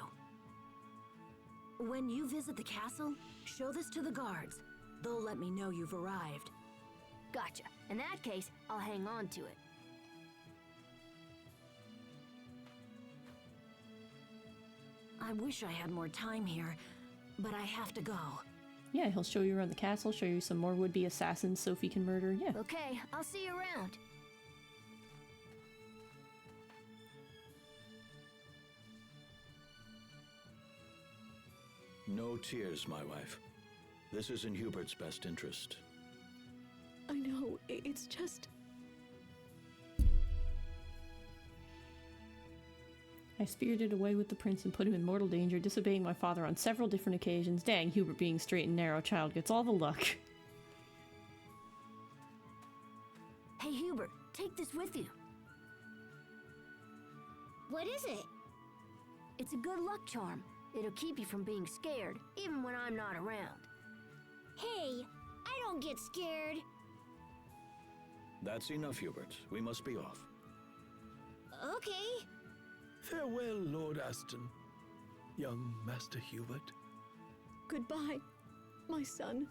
H: When you visit the castle, show this to the guards. They'll let me know you've arrived.
D: Gotcha. In that case, I'll hang on to it.
H: I wish I had more time here, but I have to go.
C: Yeah, he'll show you around the castle, show you some more would-be assassins Sophie can murder, yeah.
D: Okay, I'll see you around.
F: No tears, my wife. This is in Hubert's best interest.
M: I know, it's just...
C: I spirited away with the prince and put him in mortal danger, disobeying my father on several different occasions. Dang, Hubert being straight and narrow child gets all the luck.
D: Hey, Hubert, take this with you.
K: What is it?
D: It's a good luck charm. It'll keep you from being scared, even when I'm not around.
K: Hey, I don't get scared.
F: That's enough, Hubert. We must be off.
K: Okay.
J: Farewell, Lord Aston, young Master Hubert.
M: Goodbye, my son.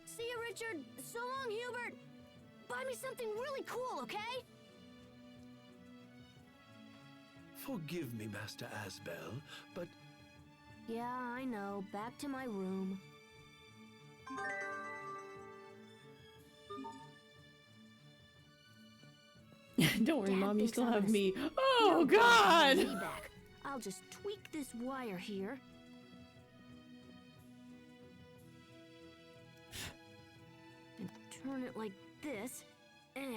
D: See you, Richard. So long, Hubert. Buy me something really cool, okay?
J: Forgive me, Master Asbel, but...
D: Yeah, I know. Back to my room.
C: Don't worry,
D: Dad
C: Mom, you
D: thinks
C: still
D: I'm
C: have
D: gonna
C: me.
D: You're
C: Oh,
D: gonna have
C: God!
D: me back. I'll just tweak this wire here. And turn it like this. And...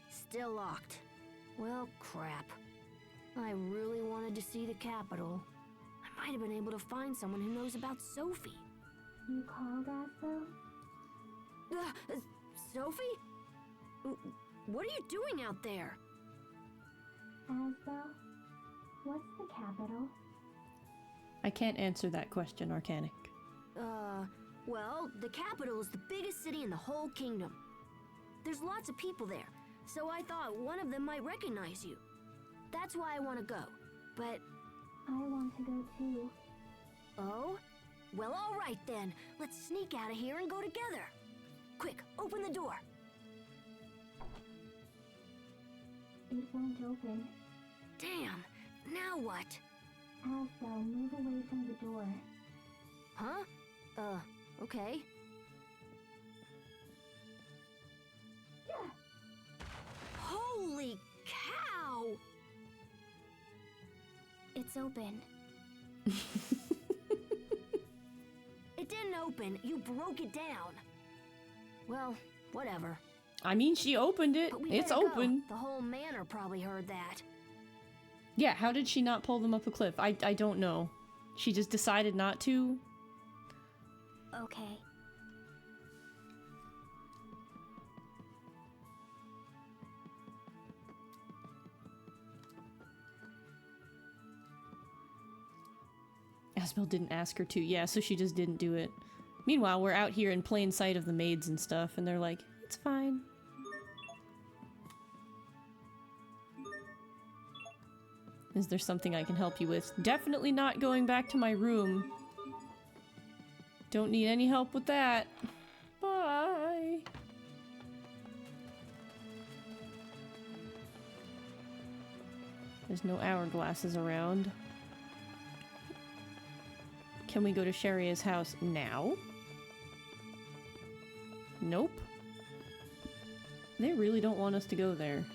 D: still locked. Well, crap. I really wanted to see the capital. I might have been able to find someone who knows about Sophie.
E: You called Asbel?
D: Sophie? What are you doing out there?
E: Asbel? What's the capital?
C: I can't answer that question, Arcanic.
D: Well, the capital is the biggest city in the whole kingdom. There's lots of people there, so I thought one of them might recognize you. That's why I want to go, but...
E: I want to go too.
D: Oh? Well, all right then. Let's sneak out of here and go together. Quick, open the door.
E: It won't open.
D: Damn, now what?
E: Asbel, move away from the door.
D: Huh? Okay. Holy cow!
E: It's open.
D: It didn't open. You broke it down. Well, whatever.
C: I mean, she opened it.
D: But we
C: It's
D: better go.
C: open.
D: The whole manor probably heard that.
C: Yeah, how did she not pull them up a cliff? I don't know. She just decided not to?
E: Okay.
C: Asbel didn't ask her to. Yeah, so she just didn't do it. Meanwhile, we're out here in plain sight of the maids and stuff, and they're like, it's fine. Is there something I can help you with? Definitely not going back to my room. Don't need any help with that. Bye. There's no hourglasses around. Can we go to Sharia's house now? Nope. They really don't want us to go there.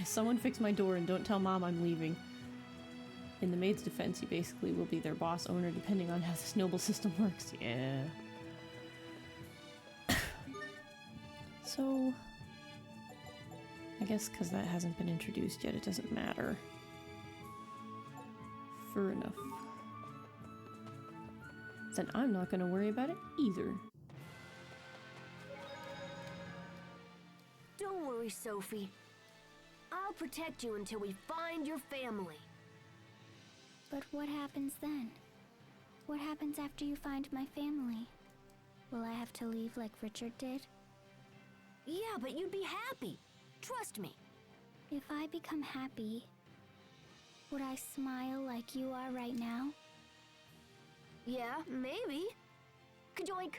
C: Someone fix my door and don't tell Mom I'm leaving. In the maid's defense, he basically will be their boss owner depending on how this noble system works. Yeah. So... I guess because that hasn't been introduced yet, it doesn't matter. Fair enough. Then I'm not gonna worry about it either.
D: Don't worry, Sophie. I'll protect you until we find your family.
E: But what happens then? What happens after you find my family? Will I have to leave like Richard did?
D: Yeah, but you'd be happy. Trust me.
E: If I become happy, would I smile like you are right now?
D: Yeah, maybe. Kajoink!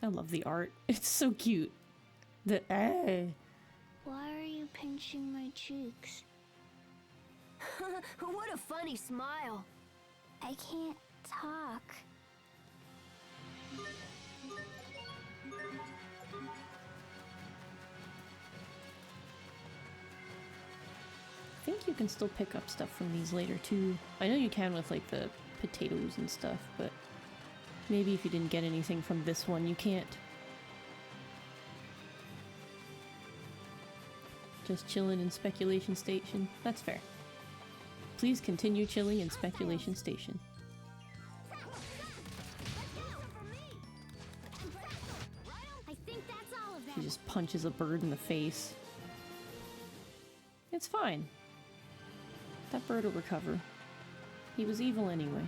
C: I love the art. It's so cute. The
E: Why are you pinching my cheeks?
D: What a funny smile.
E: I can't talk.
C: I think you can still pick up stuff from these later too. I know you can with like the potatoes and stuff, but maybe if you didn't get anything from this one, you can't. Just chilling in Speculation Station. That's fair. Please continue chilling in Speculation Station.
K: I think that's all of
C: He
K: them.
C: just punches a bird in the face. It's fine. That bird will recover. He was evil anyway.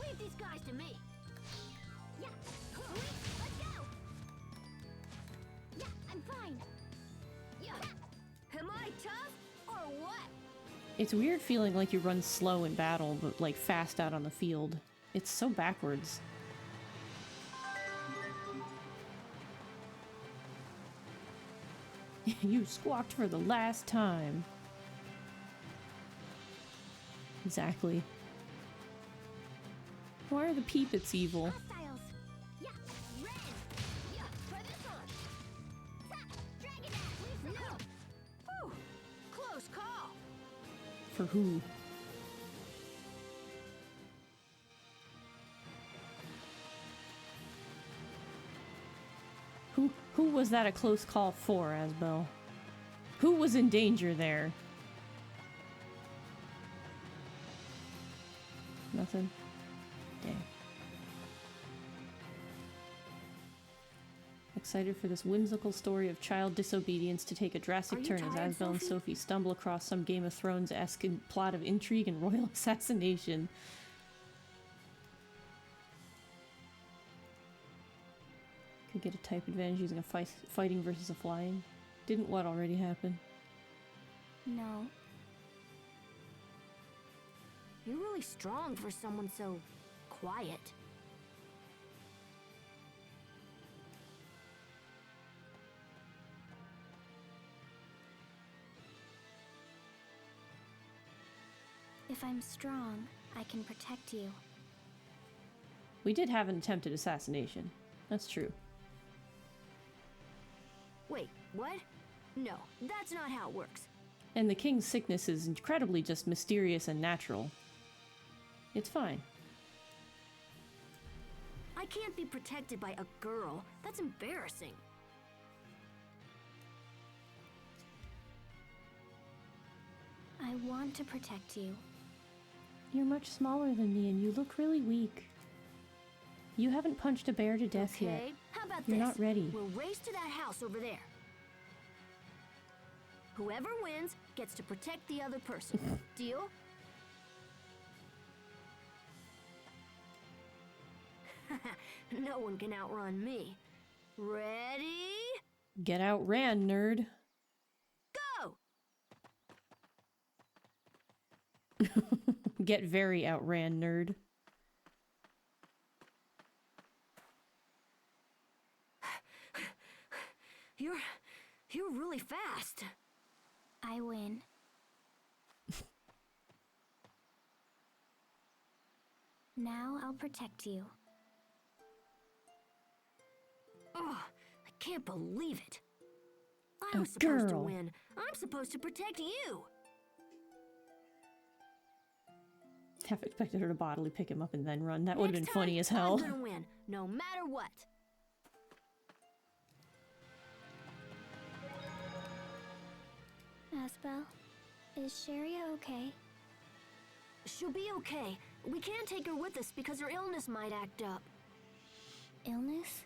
D: Leave these guys to me.
K: Yeah, let's go. Yeah, I'm fine.
D: Yeah. Am I tough or what?
C: It's weird feeling like you run slow in battle, but like fast out on the field. It's so backwards. You squawked for the last time. Exactly. Why are the Peepits evil?
K: Hostiles. Yeah, red. Yeah, try this on. Ha, dragon axe. No.
D: Whew. Close call.
C: For who? Who was that a close call for, Asbel? Who was in danger there? Nothing? Dang. Excited for this whimsical story of child disobedience to take a drastic turn as Asbel and Sophie stumble across some Game of Thrones-esque plot of intrigue and royal assassination. Could get a type advantage using a fighting versus a flying. Didn't what already happen?
E: No.
D: You're really strong for someone so quiet.
E: If I'm strong, I can protect you.
C: We did have an attempted assassination. That's true.
D: Wait, what? No, that's not how it works.
C: And the king's sickness is incredibly just mysterious and natural. It's fine.
D: I can't be protected by a girl. That's embarrassing.
E: I want to protect you.
C: You're much smaller than me and you look really weak. You haven't punched a bear to death yet.
D: Okay, how about
C: You're
D: this?
C: not ready.
D: We'll race to that house over there. Whoever wins gets to protect the other person. Deal? No one can outrun me. Ready?
C: Get outran, nerd.
D: Go!
C: Get very outran, nerd.
D: You're really fast.
E: I win. Now I'll protect you.
D: Oh, I can't believe it. I was supposed to win. I'm supposed to protect you.
C: Half expected her to bodily pick him up and then run. That would have been funny as hell.
D: I'm gonna win, no matter what.
E: Asbel, is Sharia okay?
D: She'll be okay. We can't take her with us because her illness might act up.
E: Illness?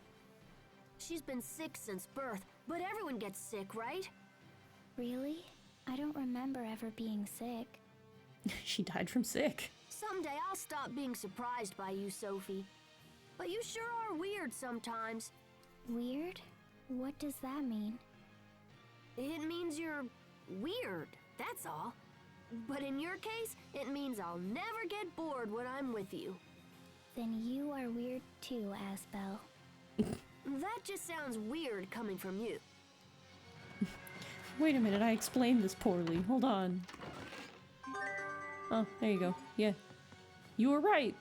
D: She's been sick since birth, but everyone gets sick, right?
E: Really? I don't remember ever being sick.
C: She died from sick.
D: Someday I'll stop being surprised by you, Sophie. But you sure are weird sometimes.
E: Weird? What does that mean?
D: It means you're weird, that's all. But in your case, it means I'll never get bored when I'm with you.
E: Then you are weird too, Asbel.
D: That just sounds weird coming from you.
C: Wait a minute, I explained this poorly. Hold on. Oh, there you go. Yeah. You were right.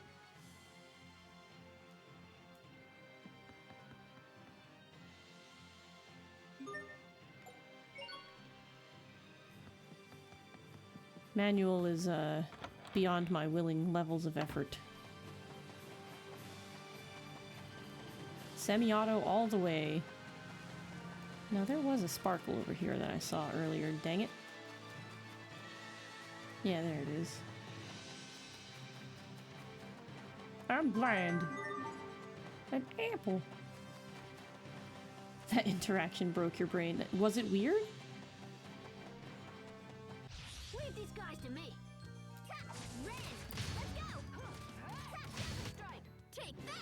C: Manual is, beyond my willing levels of effort. Semi-auto all the way. Now there was a sparkle over here that I saw earlier, dang it. Yeah, there it is. I'm blind. An apple. That interaction broke your brain. Was it weird?
D: Leave these guys to me. Ren, let's go. Strike. Take that.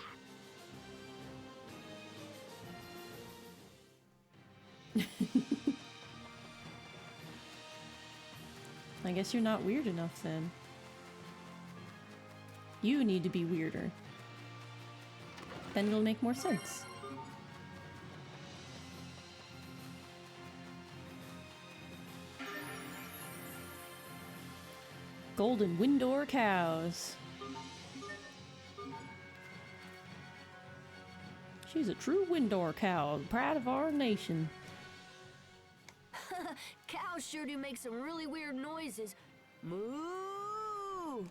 C: I guess you're not weird enough then. You need to be weirder. Then it'll make more sense. Golden Windor cows. She's a true Windor cow, pride of our nation.
D: Cows sure do make some really weird noises. Moo!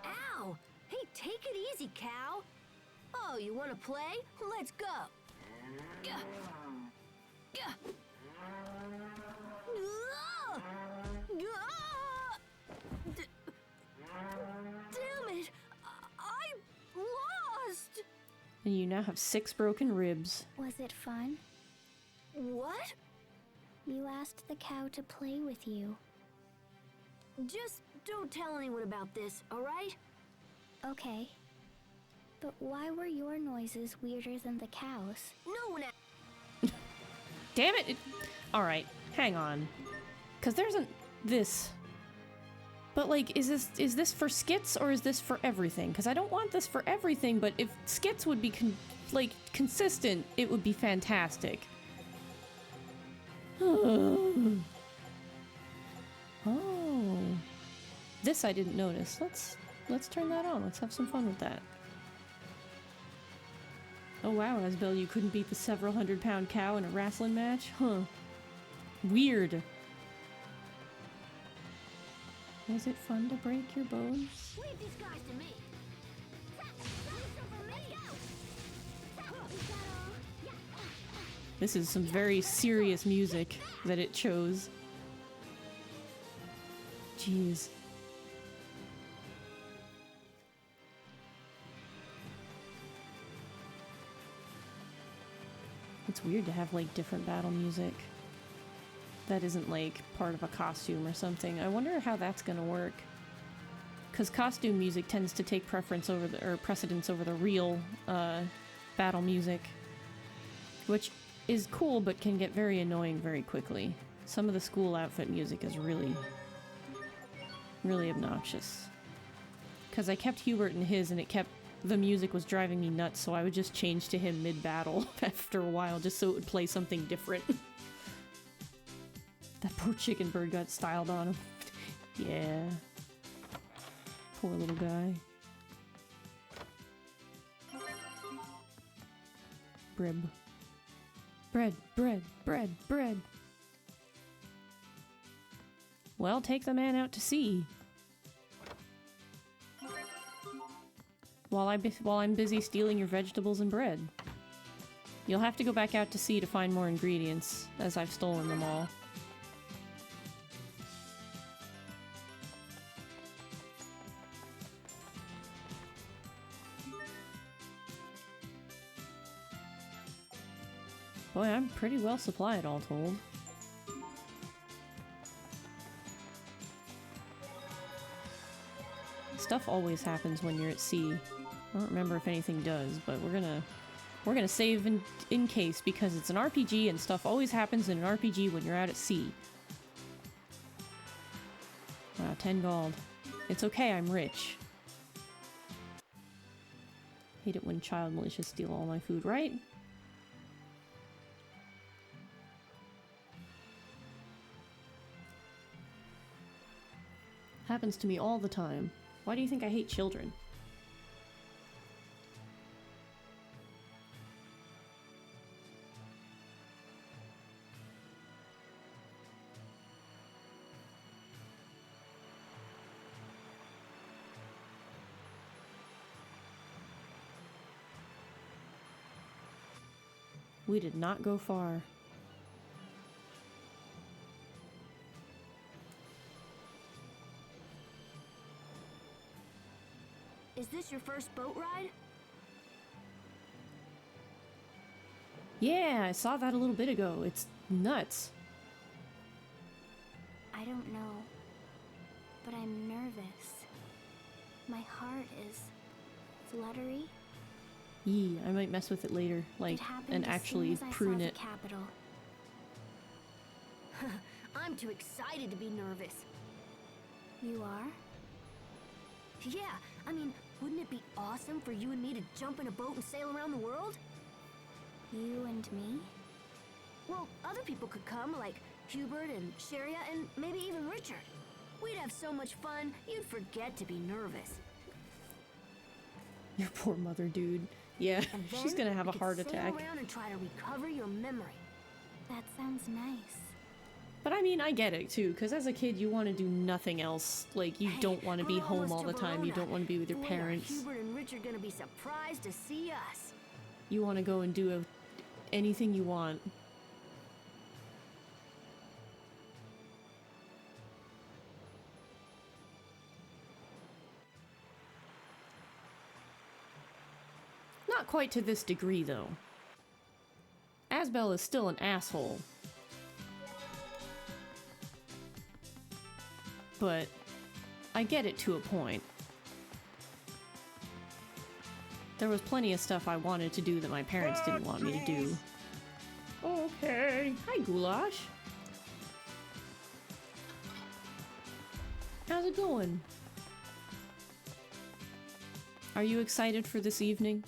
D: Ow! Hey, take it easy, cow. Oh, you want to play? Let's go. Gah. Gah. Ah! Ah! Damn it! I lost!
C: And you now have 6 broken ribs.
E: Was it fun?
D: What?
E: You asked the cow to play with you.
D: Just don't tell anyone about this, alright?
E: Okay. But why were your noises weirder than the cows?
D: No one.
C: Damn it! Alright, hang on. Cause there isn't this. But like, is this for skits or is this for everything? Cause I don't want this for everything, but if skits would be consistent, it would be fantastic. Oh. This I didn't notice. Let's turn that on. Let's have some fun with that. Oh wow, Asbel, you couldn't beat the several 100-pound cow in a wrestling match? Huh. Weird. Was it fun to break your bones?
D: Leave these guys to me.
C: This is some very serious music that it chose. Jeez. It's weird to have like different battle music that isn't like part of a costume or something. I wonder how that's gonna work. Because costume music tends to take precedence over the real battle music, which is cool but can get very annoying very quickly. Some of the school outfit music is really obnoxious. Because I kept Hubert in his and the music was driving me nuts, so I would just change to him mid-battle after a while just so it would play something different. That poor chicken bird got styled on him. Yeah. Poor little guy. Brib. Bread, bread, bread, bread. Well, take the man out to sea. While I'm busy stealing your vegetables and bread. You'll have to go back out to sea to find more ingredients, as I've stolen them all. Boy, I'm pretty well supplied, all told. Stuff always happens when you're at sea. I don't remember if anything does, but we're gonna save in case, because it's an RPG and stuff always happens in an RPG when you're out at sea. Wow, 10 gold. It's okay, I'm rich. Hate it when child militias steal all my food, right? Happens to me all the time. Why do you think I hate children? We did not go far.
D: Is this your first boat ride?
C: Yeah, I saw that a little bit ago. It's nuts.
E: I don't know, but I'm nervous. My heart is fluttery.
C: Yee, I might mess with it later, like, and actually prune it.
E: Capital.
D: I'm too excited to be nervous.
E: You are?
D: Yeah, I mean, wouldn't it be awesome for you and me to jump in a boat and sail around the world?
E: You and me?
D: Well, other people could come, like Hubert and Sharia and maybe even Richard. We'd have so much fun, you'd forget to be nervous.
C: Your poor mother, dude. Yeah, she's gonna have a heart attack.
D: Sail around and try to recover your memory.
E: That sounds nice.
C: But I mean, I get it too, because as a kid you want to do nothing else. Like, you don't want to be home all the time, you don't want to be with your parents.
D: Hubert and Richard gonna be surprised to see us.
C: You want to go and do anything you want. Not quite to this degree, though. Asbel is still an asshole. But I get it to a point. There was plenty of stuff I wanted to do that my parents didn't want me to do. Okay. Hi, Goulash. How's it going? Are you excited for this evening?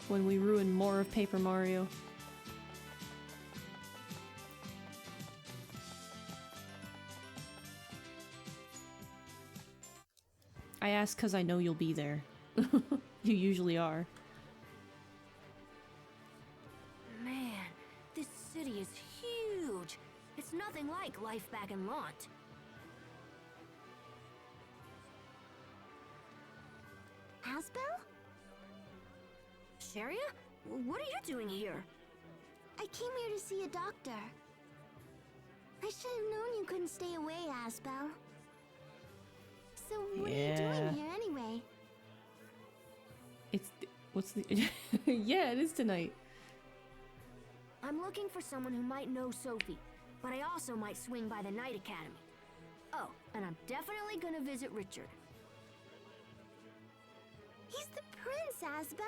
C: When we ruin more of Paper Mario? I ask because I know you'll be there. You usually are.
D: Man, this city is huge. It's It's nothing like life back in Launt.
K: Asbel?
D: Sharia? What are you doing here?
K: I came here to see a doctor. I should have known you couldn't stay away, Asbel. So what are you doing here anyway?
C: What's the... Yeah, it is tonight.
D: I'm looking for someone who might know Sophie, but I also might swing by the Knight Academy. Oh, and I'm definitely gonna visit Richard.
K: He's the prince, Asbel.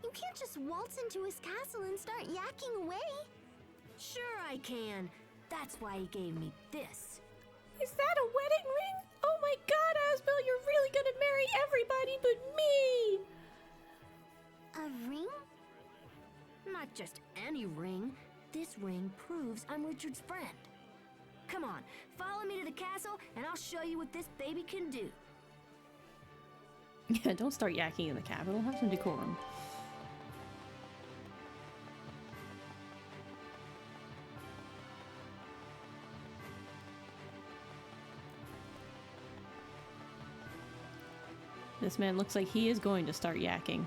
K: You can't just waltz into his castle and start yakking away.
D: Sure I can. That's why he gave me this.
C: Is that a wedding ring? Oh my god, Asbel, you're really gonna marry everybody but me!
K: A ring?
D: Not just any ring. This ring proves I'm Richard's friend. Come on, follow me to the castle and I'll show you what this baby can do.
C: Yeah, don't start yakking in the capital. Have some decorum. This man looks like he is going to start yakking.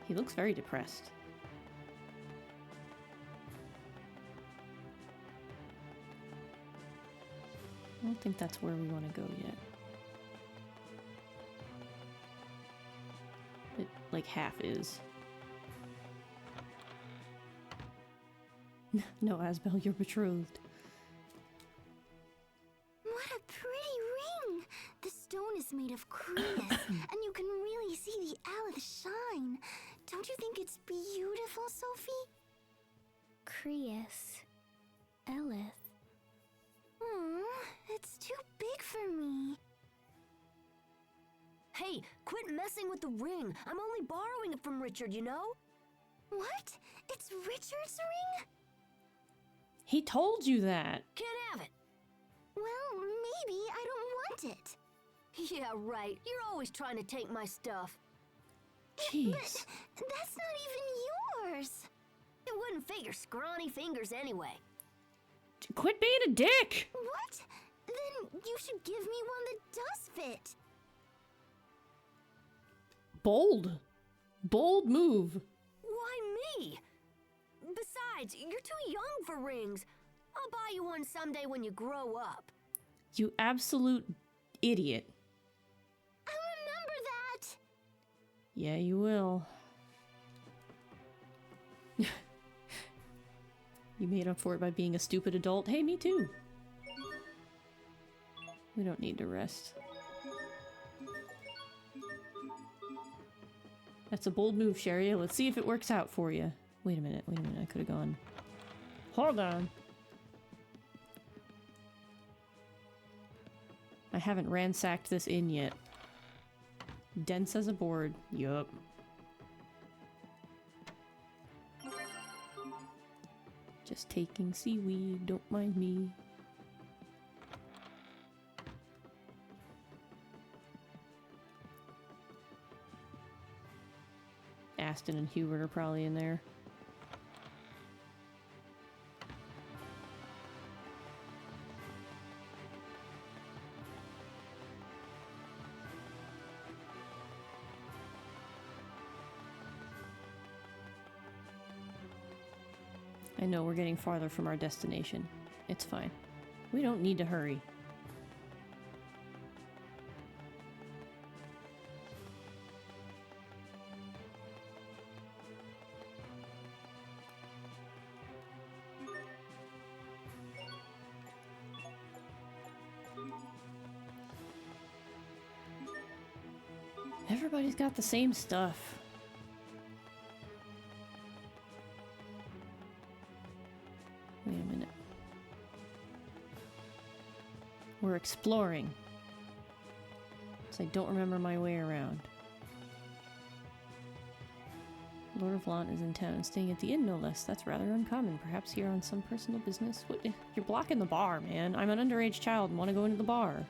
C: He looks very depressed. I don't think that's where we want to go yet. It, like, half is. No, Asbel, you're betrothed.
K: What a pretty ring! The stone is made of Creus, and you can really see the Aleth shine. Don't you think it's beautiful, Sophie?
E: Creus. Eleth.
K: It's too big for me.
D: Hey, quit messing with the ring. I'm only borrowing it from Richard, you know?
K: What? It's Richard's ring?
C: He told you that.
D: Can't have it.
K: Well, maybe I don't want it.
D: Yeah, right. You're always trying to take my stuff.
C: Jeez.
K: But that's not even yours.
D: It wouldn't fit your scrawny fingers anyway.
C: Quit being a dick!
K: What? Then you should give me one that does fit.
C: Bold. Bold move.
D: Why me? Besides, you're too young for rings. I'll buy you one someday when you grow up.
C: You absolute idiot.
K: I'll remember that.
C: Yeah, you will. You made up for it by being a stupid adult. Hey, me too. We don't need to rest. That's a bold move, Sharia. Let's see if it works out for you. Wait a minute, I could have gone. Hold on. I haven't ransacked this inn yet. Dense as a board. Yup. Just taking seaweed, don't mind me. Aston and Hubert are probably in there. I know we're getting farther from our destination. It's fine. We don't need to hurry. Everybody's got the same stuff. Wait a minute. We're exploring. So I don't remember my way around. Lord of Launt is in town and staying at the inn, no less. That's rather uncommon. Perhaps here on some personal business. What? You're blocking the bar, man. I'm an underage child and want to go into the bar.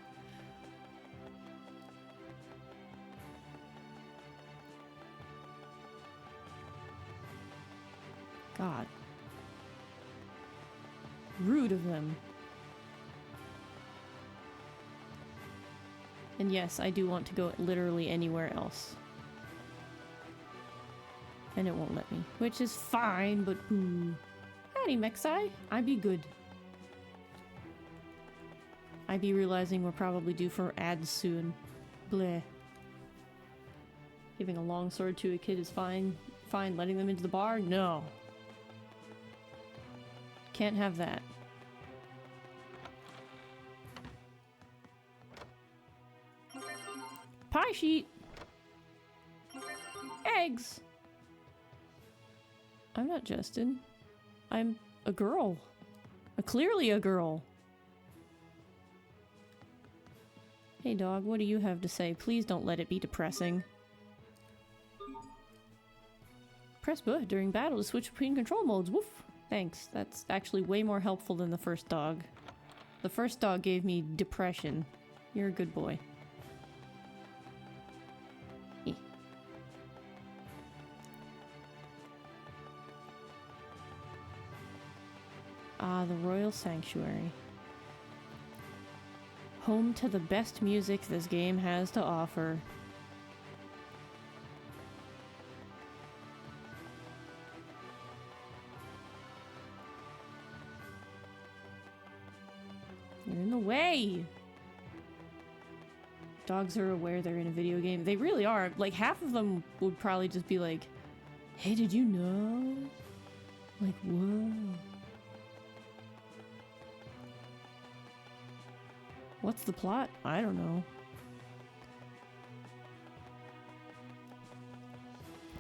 C: God. Rude of them. And yes, I do want to go literally anywhere else. And it won't let me. Which is fine, but boo. Howdy, Mexai. I be good. I be realizing we're probably due for ads soon. Bleh. Giving a long sword to a kid is fine. Fine. Letting them into the bar? No. Can't have that. Pie sheet! Eggs! I'm not Justin. I'm a girl. Clearly a girl. Hey dog, what do you have to say? Please don't let it be depressing. Press B during battle to switch between control modes. Woof! Thanks. That's actually way more helpful than the first dog. The first dog gave me depression. You're a good boy. Ah, the Royal Sanctuary. Home to the best music this game has to offer. You're in the way! Dogs are aware they're in a video game. They really are. Like, half of them would probably just be like, hey, did you know? Like, whoa. What's the plot? I don't know.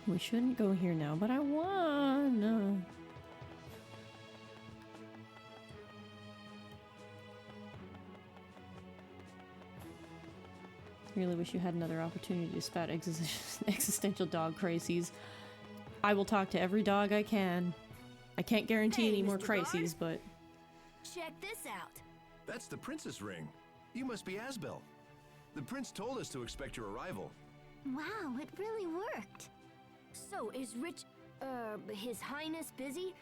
C: We shouldn't go here now, but I wanna. Really wish you had another opportunity to spout existential dog crises. I will talk to every dog I can. I can't guarantee any more crises, but...
D: Check this out.
N: That's the princess ring. You must be Asbel. The prince told us to expect your arrival.
K: Wow, it really worked.
D: So, is His Highness busy?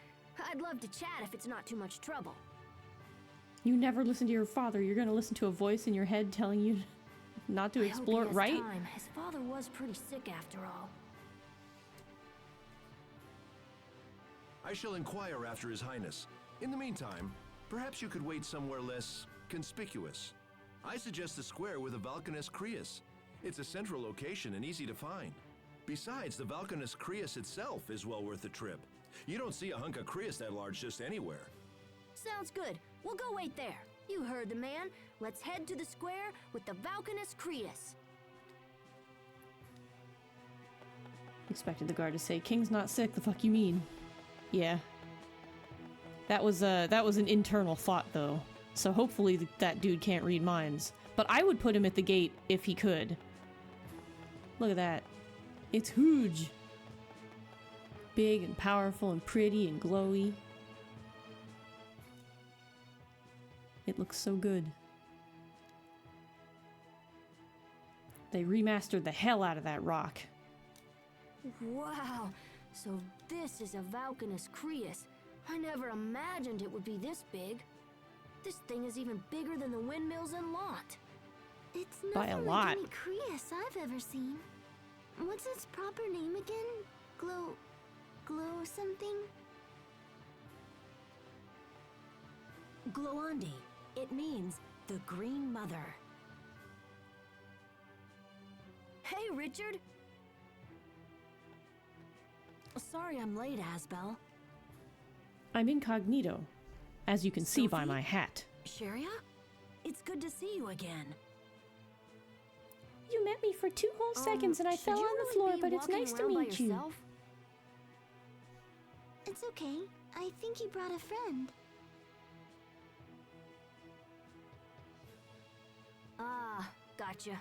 D: I'd love to chat if it's not too much trouble.
C: You never listen to your father. You're gonna listen to a voice in your head telling you not to explore it, right?
D: Time. His father was pretty sick after all.
N: I shall inquire after His Highness. In the meantime, perhaps you could wait somewhere less conspicuous. I suggest the square with the Valkanus Creus. It's a central location and easy to find. Besides, the Valkanus Creus itself is well worth the trip. You don't see a hunk of Creus that large just anywhere.
D: Sounds good. We'll go wait there. You heard the man. Let's head to the square with the Valkanus Creus.
C: Expected the guard to say, King's not sick, the fuck you mean? Yeah. That was an internal thought, though. So hopefully that dude can't read minds. But I would put him at the gate if he could. Look at that. It's huge. Big and powerful and pretty and glowy. It looks so good. They remastered the hell out of that rock.
D: Wow. So this is a Valkanus Creus. I never imagined it would be this big. This thing is even bigger than the windmills in Lot.
K: It's
C: by a
K: nothing
C: lot.
K: like any Creus I've ever seen. What's its proper name again? Glow something?
H: Gloandi. It means the Green Mother.
D: Hey, Richard.
H: Sorry I'm late, Asbel.
C: I'm incognito, as you can see by my hat.
H: Sheria? It's good to see you again.
C: You met me for 2 whole seconds and I fell on the floor, but it's nice to meet you.
K: It's okay. I think he brought a friend.
D: Ah, gotcha.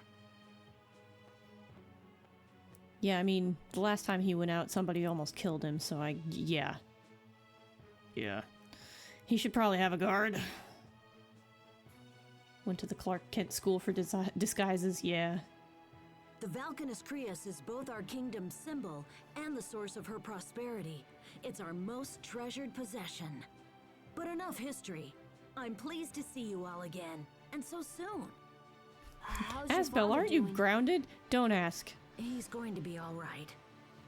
C: Yeah, I mean, the last time he went out, somebody almost killed him, so yeah. Yeah. He should probably have a guard. Went to the Clark Kent School for Disguises, yeah.
H: The Valkanus Crius is both our kingdom's symbol and the source of her prosperity. It's our most treasured possession. But enough history. I'm pleased to see you all again, and so soon.
C: Asbel, aren't you grounded? Don't ask.
H: He's going to be all right.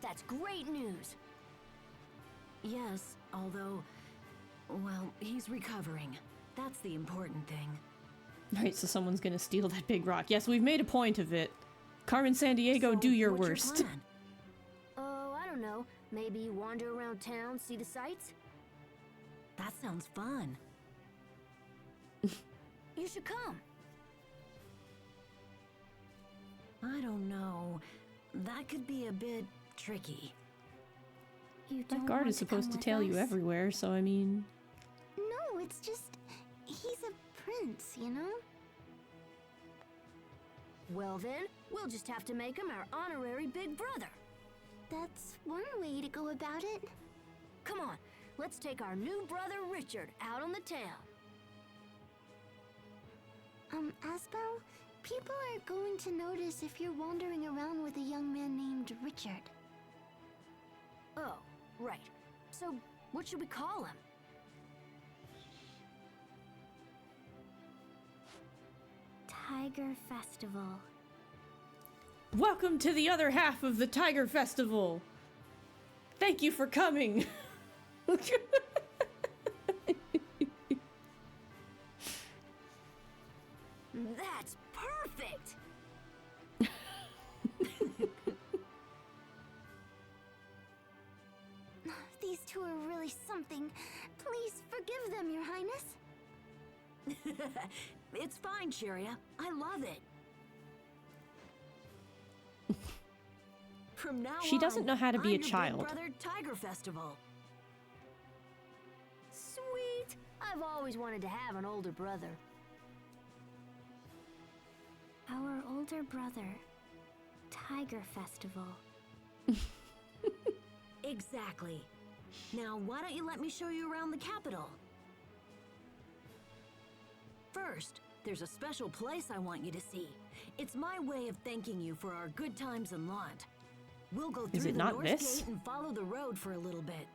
D: That's great news.
H: Yes, although, well, he's recovering. That's the important thing.
C: Right, so someone's gonna steal that big rock. Yes, we've made a point of it. Carmen Sandiego,
D: So,
C: do your
D: what's
C: worst.
D: plan? Oh, I don't know. Maybe wander around town, see the sights?
H: That sounds fun.
D: You should come.
H: I don't know. That could be a bit tricky.
E: You
C: That
E: don't
C: guard
E: want
C: is supposed to
E: come
C: tail
E: with
C: you
E: us?
C: everywhere, so I mean...
K: No, it's just. He's a prince, you know?
D: Well then, we'll just have to make him our honorary big brother.
K: That's one way to go about it.
D: Come on, let's take our new brother Richard out on the town.
K: Asbel, people are going to notice if you're wandering around with a young man named Richard.
D: Oh, right. So, what should we call him?
E: Tiger Festival.
C: Welcome to the other half of the Tiger Festival! Thank you for coming!
D: That's perfect!
K: These two are really something. Please forgive them, Your Highness.
H: It's fine, Cheria. I love it. From now
C: She doesn't
H: on,
C: know how to be
H: I'm
C: a
H: your
C: child.
H: Big Brother Tiger Festival.
D: Sweet! I've always wanted to have an older brother.
E: Our older brother. Tiger Festival.
H: Exactly. Now, why don't you let me show you around the capital? First, there's a special place I want you to see. It's my way of thanking you for our good times in Lant. We'll go
C: Is
H: through
C: it
H: the
C: not
H: North
C: this?
H: Gate and follow the road for a little bit.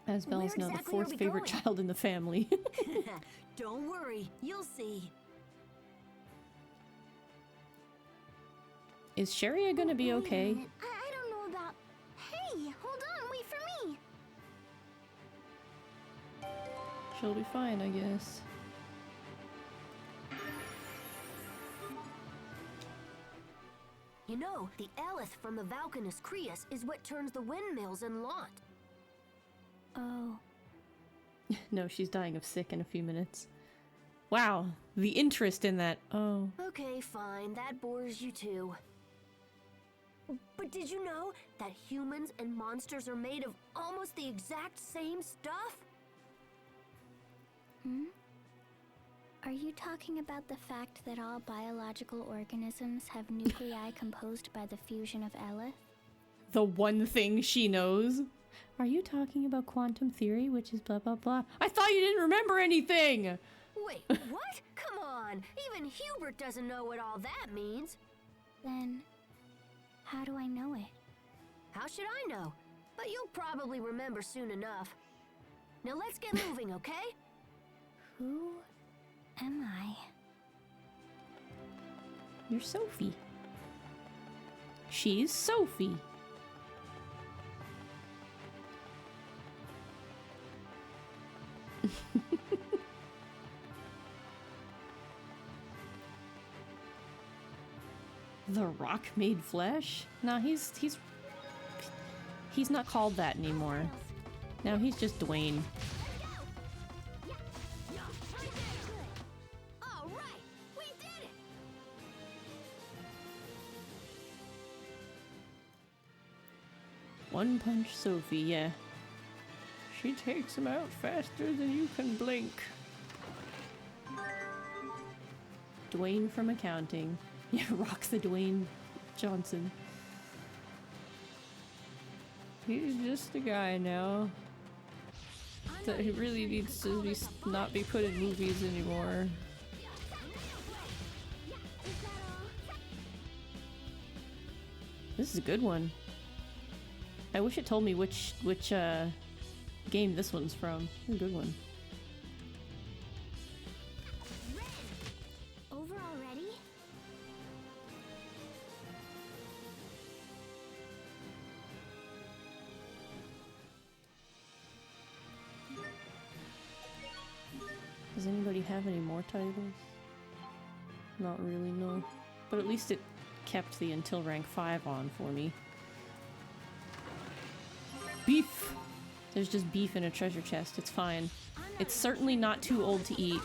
C: Asbel is
H: Where
C: now the
H: exactly are
C: fourth
H: we
C: favorite
H: going?
C: child in the family.
H: Don't worry, you'll see.
C: Is Sharia gonna be
K: Wait a
C: okay?
K: minute. I don't know about. Hey, hold on, wait for me.
C: She'll be fine, I guess.
D: You know, the Eleth from the Valkanus Crius is what turns the windmills in Lant.
E: Oh.
C: No, she's dying of sick in a few minutes. Wow, the interest in that. Oh.
D: Okay, fine, that bores you too. But did you know that humans and monsters are made of almost the exact same stuff?
E: Hmm? Are you talking about the fact that all biological organisms have nuclei composed by the fusion of Eleth?
C: The one thing she knows? Are you talking about quantum theory, which is blah blah blah? I thought you didn't remember anything!
D: Wait, what? Come on, even Hubert doesn't know what all that means.
E: Then, how do I know it?
D: How should I know? But you'll probably remember soon enough. Now let's get moving, okay?
E: Who am I?
C: You're Sophie. She's Sophie. The Rock made flesh? No, he's not called that anymore. Now he's just Dwayne.
D: All right, we did it.
C: One Punch Sophie, yeah. She takes him out faster than you can blink. Dwayne from accounting. Yeah, rock the Dwayne Johnson. He's just a guy now. That he really needs to not be put in movies anymore. This is a good one. I wish it told me which game this one's from. It's a good one.
K: Over already?
C: Does anybody have any more titles? Not really, no. But at least it kept the Until Rank 5 on for me. Beef! There's just beef in a treasure chest, it's fine. It's certainly not too old to eat.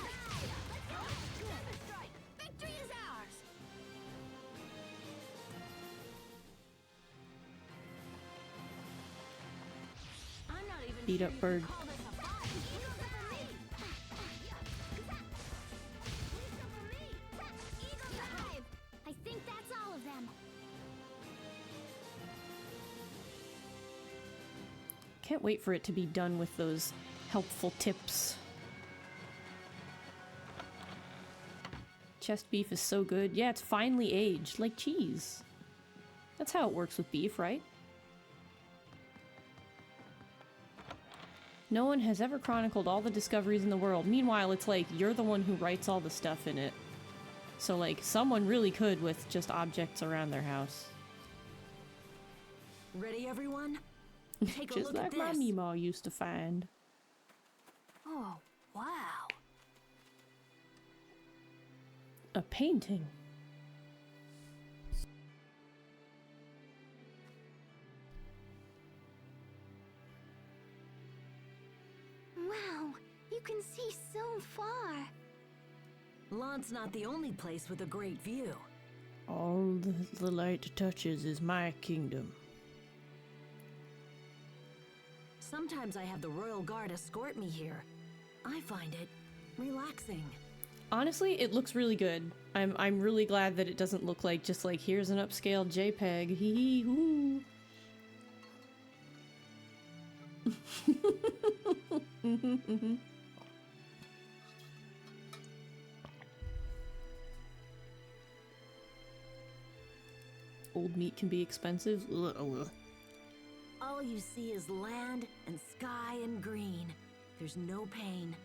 C: Beat up bird.
K: I think that's all of them.
C: Can't wait for it to be done with those helpful tips. Chest beef is so good. Yeah, it's finely aged, like cheese. That's how it works with beef, right? No one has ever chronicled all the discoveries in the world. Meanwhile, it's like, you're the one who writes all the stuff in it. So, like, someone really could with just objects around their house.
H: Ready, everyone? Take a
C: Just
H: look
C: like
H: at
C: my
H: this.
C: Meemaw used to find.
H: Oh, wow.
C: A painting.
K: Wow, you can see so far.
H: Lawnt's not the only place with a great view.
C: All the light touches is my kingdom.
H: Sometimes I have the Royal Guard escort me here. I find it relaxing.
C: Honestly, it looks really good. I'm really glad that it doesn't look like just like here's an upscale JPEG. Hee hee hoo. Old meat can be expensive. Ugh.
H: All you see is land and sky and green. There's no pain,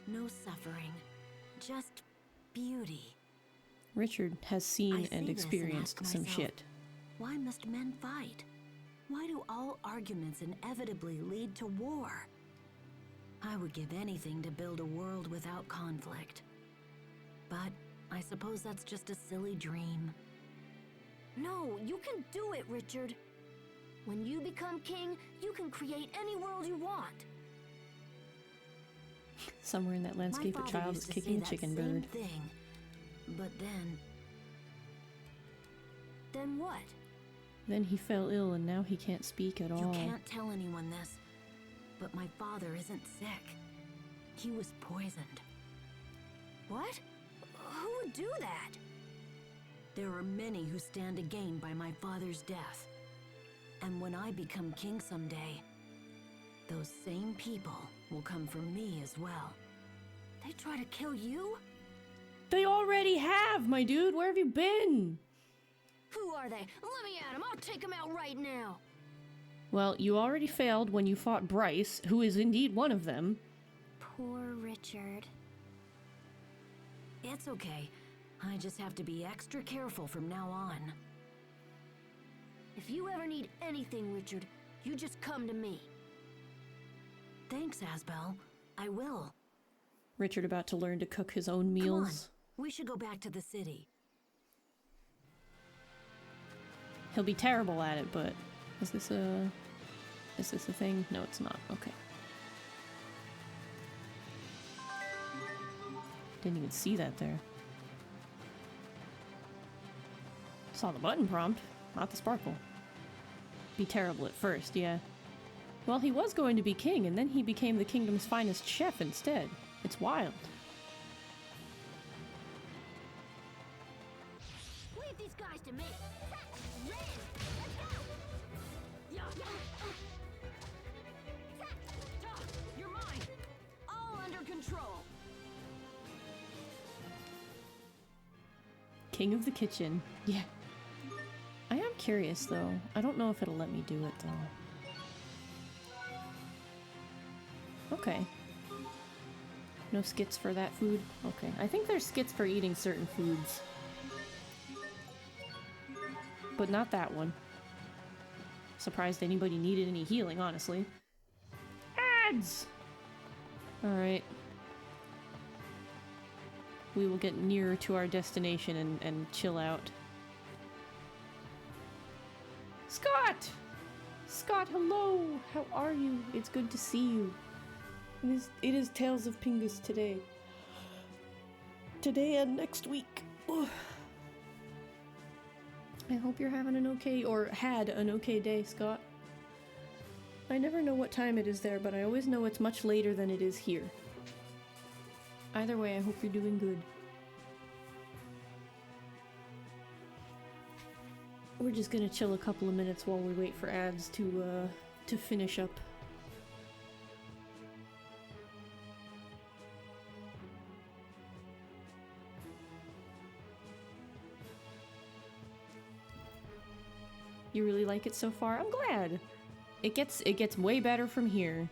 H: no suffering, just beauty.
C: Richard has
H: I
C: seen
H: see
C: and
H: this ask
C: experienced some
H: myself,
C: shit.
H: Why must men fight? Why do all arguments inevitably lead to war? I would give anything to build a world without conflict. But I suppose that's just a silly dream.
D: No, you can do it, Richard. When you become king, you can create any world you want.
C: Somewhere in that landscape,
H: My
C: a
H: father
C: child
H: used
C: is
H: to
C: kicking a
H: say
C: chicken
H: that same
C: bird.
H: thing. But then
D: what?
C: Then he fell ill and now he can't speak at
H: you
C: all.
H: can't tell anyone this, but my father isn't sick. He was poisoned.
D: What? Who would do that?
H: There are many who stand to gain by my father's death. And when I become king someday, those same people will come for me as well.
D: They try to kill you?
C: They already have, my dude! Where have you been?
D: Who are they? Let me at them. I'll take them out right now.
C: Well, you already failed when you fought Bryce, who is indeed one of them.
K: Poor Richard.
H: It's okay. I just have to be extra careful from now on.
D: If you ever need anything, Richard, you just come to me.
H: Thanks, Asbel. I will.
C: Richard about to learn to cook his own
H: Come on.
C: meals.
H: We should go back to the city.
C: He'll be terrible at it, but is this a thing? No, it's not. Okay. Didn't even see that there. Saw the button prompt, not the sparkle. Be terrible at first, yeah. Well, he was going to be king, and then he became the kingdom's finest chef instead. It's wild.
D: Leave these guys to me. Ren, let's go. You're mine. All under control.
C: King of the kitchen. Yeah. I am curious, though. I don't know if it'll let me do it, though. Okay. No skits for that food? Okay. I think there's skits for eating certain foods. But not that one. Surprised anybody needed any healing, honestly. Ads! Alright. We will get nearer to our destination and chill out. Scott! Scott, hello! How are you? It's good to see you. It is Tales of Pingus today. Today and next week. Ugh. I hope you're having an okay, or had an okay day, Scott. I never know what time it is there, but I always know it's much later than it is here. Either way, I hope you're doing good. We're just gonna chill a couple of minutes while we wait for ads to finish up. You really like it so far? I'm glad. It gets way better from here.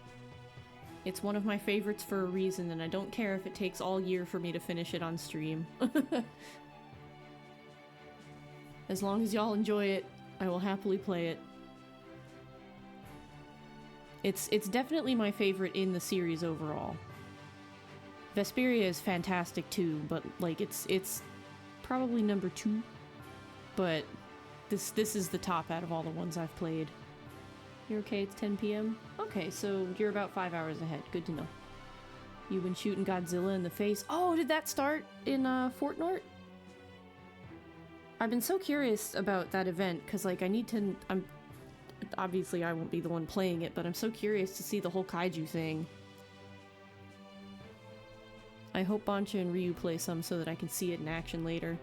C: It's one of my favorites for a reason, and I don't care if it takes all year for me to finish it on stream. As long as y'all enjoy it, I will happily play it. It's definitely my favorite in the series overall. Vesperia is fantastic too, but like it's probably number 2. But this is the top out of all the ones I've played. You're okay, it's 10 p.m? Okay, so you're about 5 hours ahead. Good to know. You've been shooting Godzilla in the face. Oh, did that start in Fortnite? I've been so curious about that event, because like obviously I won't be the one playing it, but I'm so curious to see the whole kaiju thing. I hope Bancha and Ryu play some so that I can see it in action later.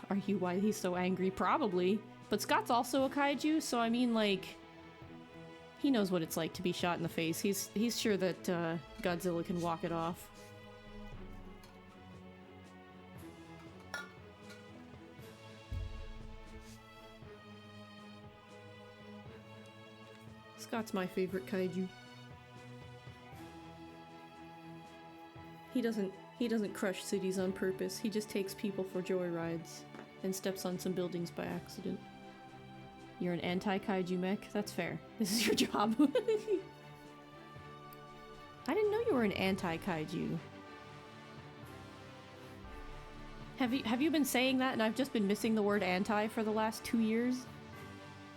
C: Are you why he's so angry? Probably. But Scott's also a kaiju, so I mean, like, he knows what it's like to be shot in the face. He's sure that Godzilla can walk it off. Scott's my favorite kaiju. He doesn't crush cities on purpose. He just takes people for joyrides and steps on some buildings by accident. You're an anti-kaiju mech? That's fair. This is your job. I didn't know you were an anti-kaiju. Have you been saying that and I've just been missing the word anti for the last 2 years?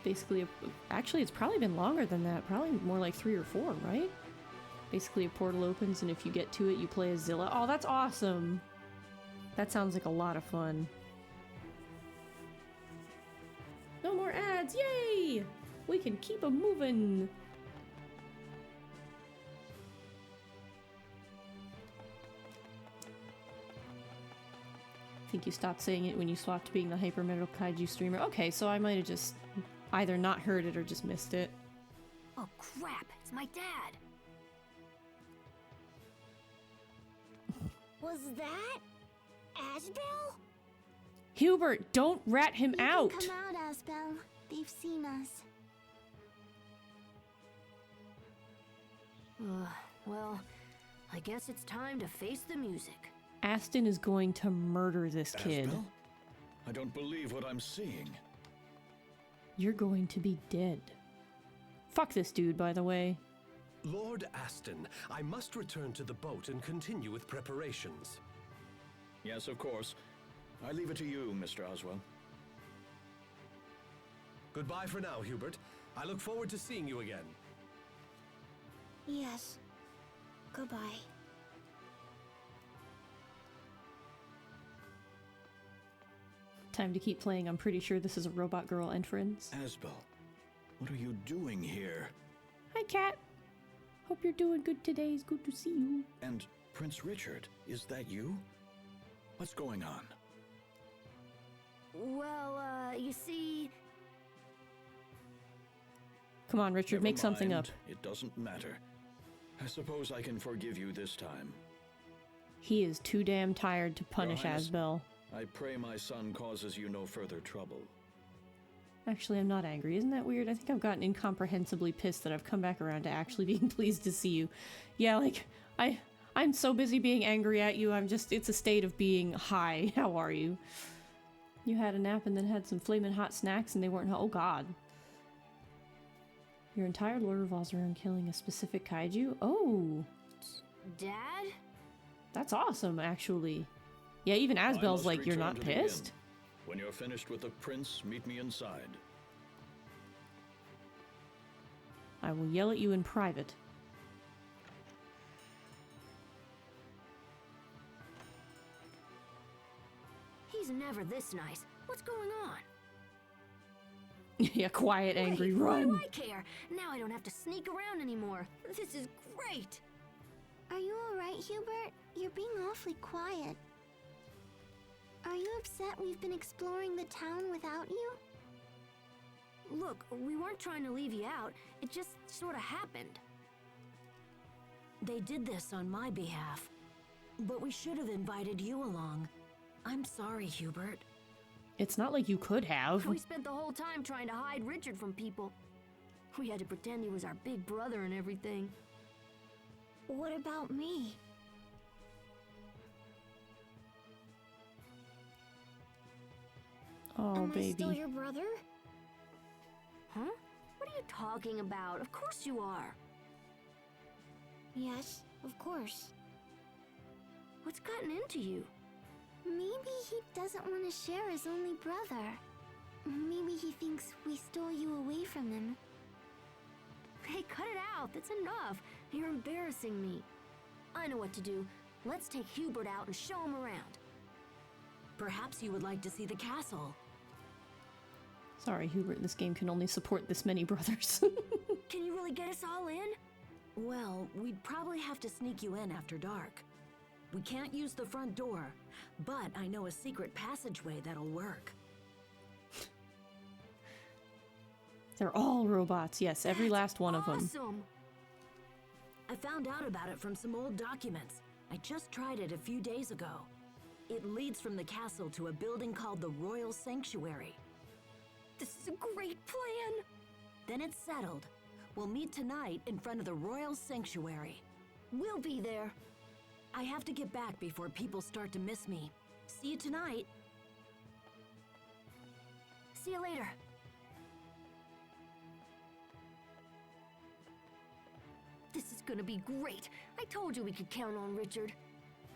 C: Basically, actually it's probably been longer than that. Probably more like 3 or 4, right? Basically a portal opens and if you get to it you play as Zilla. Oh, that's awesome! That sounds like a lot of fun. No more ads! Yay! We can keep them moving! I think you stopped saying it when you swapped being the Hyper Metal Kaiju streamer. Okay, so I might have just either not heard it or just missed it.
D: Oh crap, it's my dad!
K: Was that Asbel?
C: Hubert, don't rat him out!
E: Come out, Asbel. They've seen us.
D: Well, I guess it's time to face the music.
C: Aston is going to murder this kid.
F: Asbel? I don't believe what I'm seeing.
C: You're going to be dead. Fuck this dude, by the way.
J: Lord Aston, I must return to the boat and continue with preparations.
F: Yes, of course. I leave it to you, Mr. Oswell.
J: Goodbye for now, Hubert. I look forward to seeing you again.
K: Yes. Goodbye.
C: Time to keep playing. I'm pretty sure this is a Robot Girl and Friends.
F: Asbel, what are you doing here?
C: Hi, Cat. Hope you're doing good today. It's good to see you.
F: And Prince Richard, is that you? What's going on?
D: Well, you see...
C: Come on, Richard, make something up.
F: It doesn't matter. I suppose I can forgive you this time.
C: He is too damn tired to punish
F: Your Highness,
C: Asbel.
F: I pray my son causes you no further trouble.
C: Actually, I'm not angry. Isn't that weird? I think I've gotten incomprehensibly pissed that I've come back around to actually being pleased to see you. Yeah, like, I'm so busy being angry at you, it's a state of being, hi, how are you? You had a nap and then had some flaming hot snacks and they weren't, oh god. Your entire lore revolves around killing a specific kaiju? Oh!
D: Dad?
C: That's awesome, actually. Yeah, even Asbel's like, you're not pissed?
F: When you're finished with the prince, meet me inside.
C: I will yell at you in private.
D: He's never this nice. What's going on?
C: Yeah, quiet, angry,
D: Wait,
C: run!
D: Why do I care? Now I don't have to sneak around anymore. This is great!
E: Are you alright, Hubert? You're being awfully quiet. Are you upset we've been exploring the town without you?
D: Look, we weren't trying to leave you out. It just sort of happened.
H: They did this on my behalf. But we should have invited you along. I'm sorry, Hubert.
C: It's not like you could have.
D: We spent the whole time trying to hide Richard from people. We had to pretend he was our big brother and everything.
E: What about me?
C: Oh,
E: Am
C: baby.
E: I still your brother?
D: Huh? What are you talking about? Of course you are.
E: Yes, of course.
D: What's gotten into you?
E: Maybe he doesn't want to share his only brother. Maybe he thinks we stole you away from him.
D: Hey, cut it out. That's enough. You're embarrassing me. I know what to do. Let's take Hubert out and show him around.
H: Perhaps you would like to see the castle.
C: Sorry, Hubert, this game can only support this many brothers.
D: Can you really get us all in?
H: Well, we'd probably have to sneak you in after dark. We can't use the front door, but I know a secret passageway that'll work.
C: They're all robots, yes, every last one of them.
D: Awesome!
H: I found out about it from some old documents. I just tried it a few days ago. It leads from the castle to a building called the Royal Sanctuary.
D: This is a great plan!
H: Then it's settled. We'll meet tonight in front of the Royal Sanctuary.
D: We'll be there.
H: I have to get back before people start to miss me. See you tonight.
D: See you later. This is gonna be great. I told you we could count on Richard.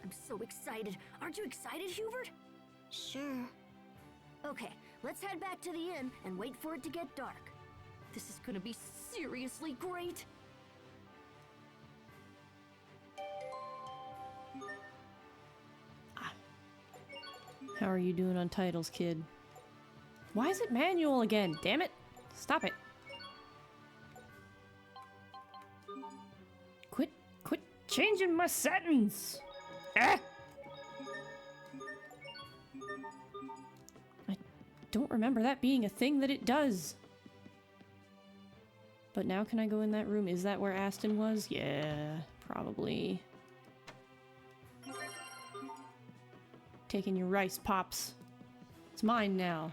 D: I'm so excited. Aren't you excited, Hubert?
E: Sure.
D: Okay, let's head back to the inn and wait for it to get dark. This is gonna be seriously great.
C: How are you doing on titles, kid? Why is it manual again? Damn it! Stop it! Quit changing my settings! Ah! I don't remember that being a thing that it does. But now can I go in that room? Is that where Aston was? Yeah, probably. Taking your rice, Pops. It's mine now.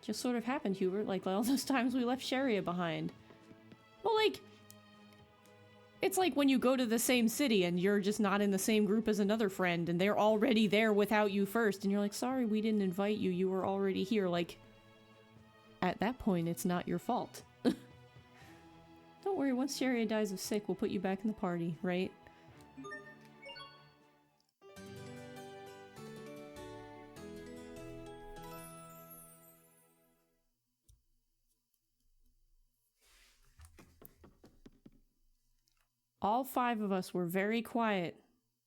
C: Just sort of happened, Hubert, like all those times we left Sharia behind. Well, like... It's like when you go to the same city and you're just not in the same group as another friend and they're already there without you first and you're like, sorry, we didn't invite you, you were already here. Like, at that point, it's not your fault. Don't worry, once Sharia dies of sick, we'll put you back in the party, right? All 5 of us were very quiet.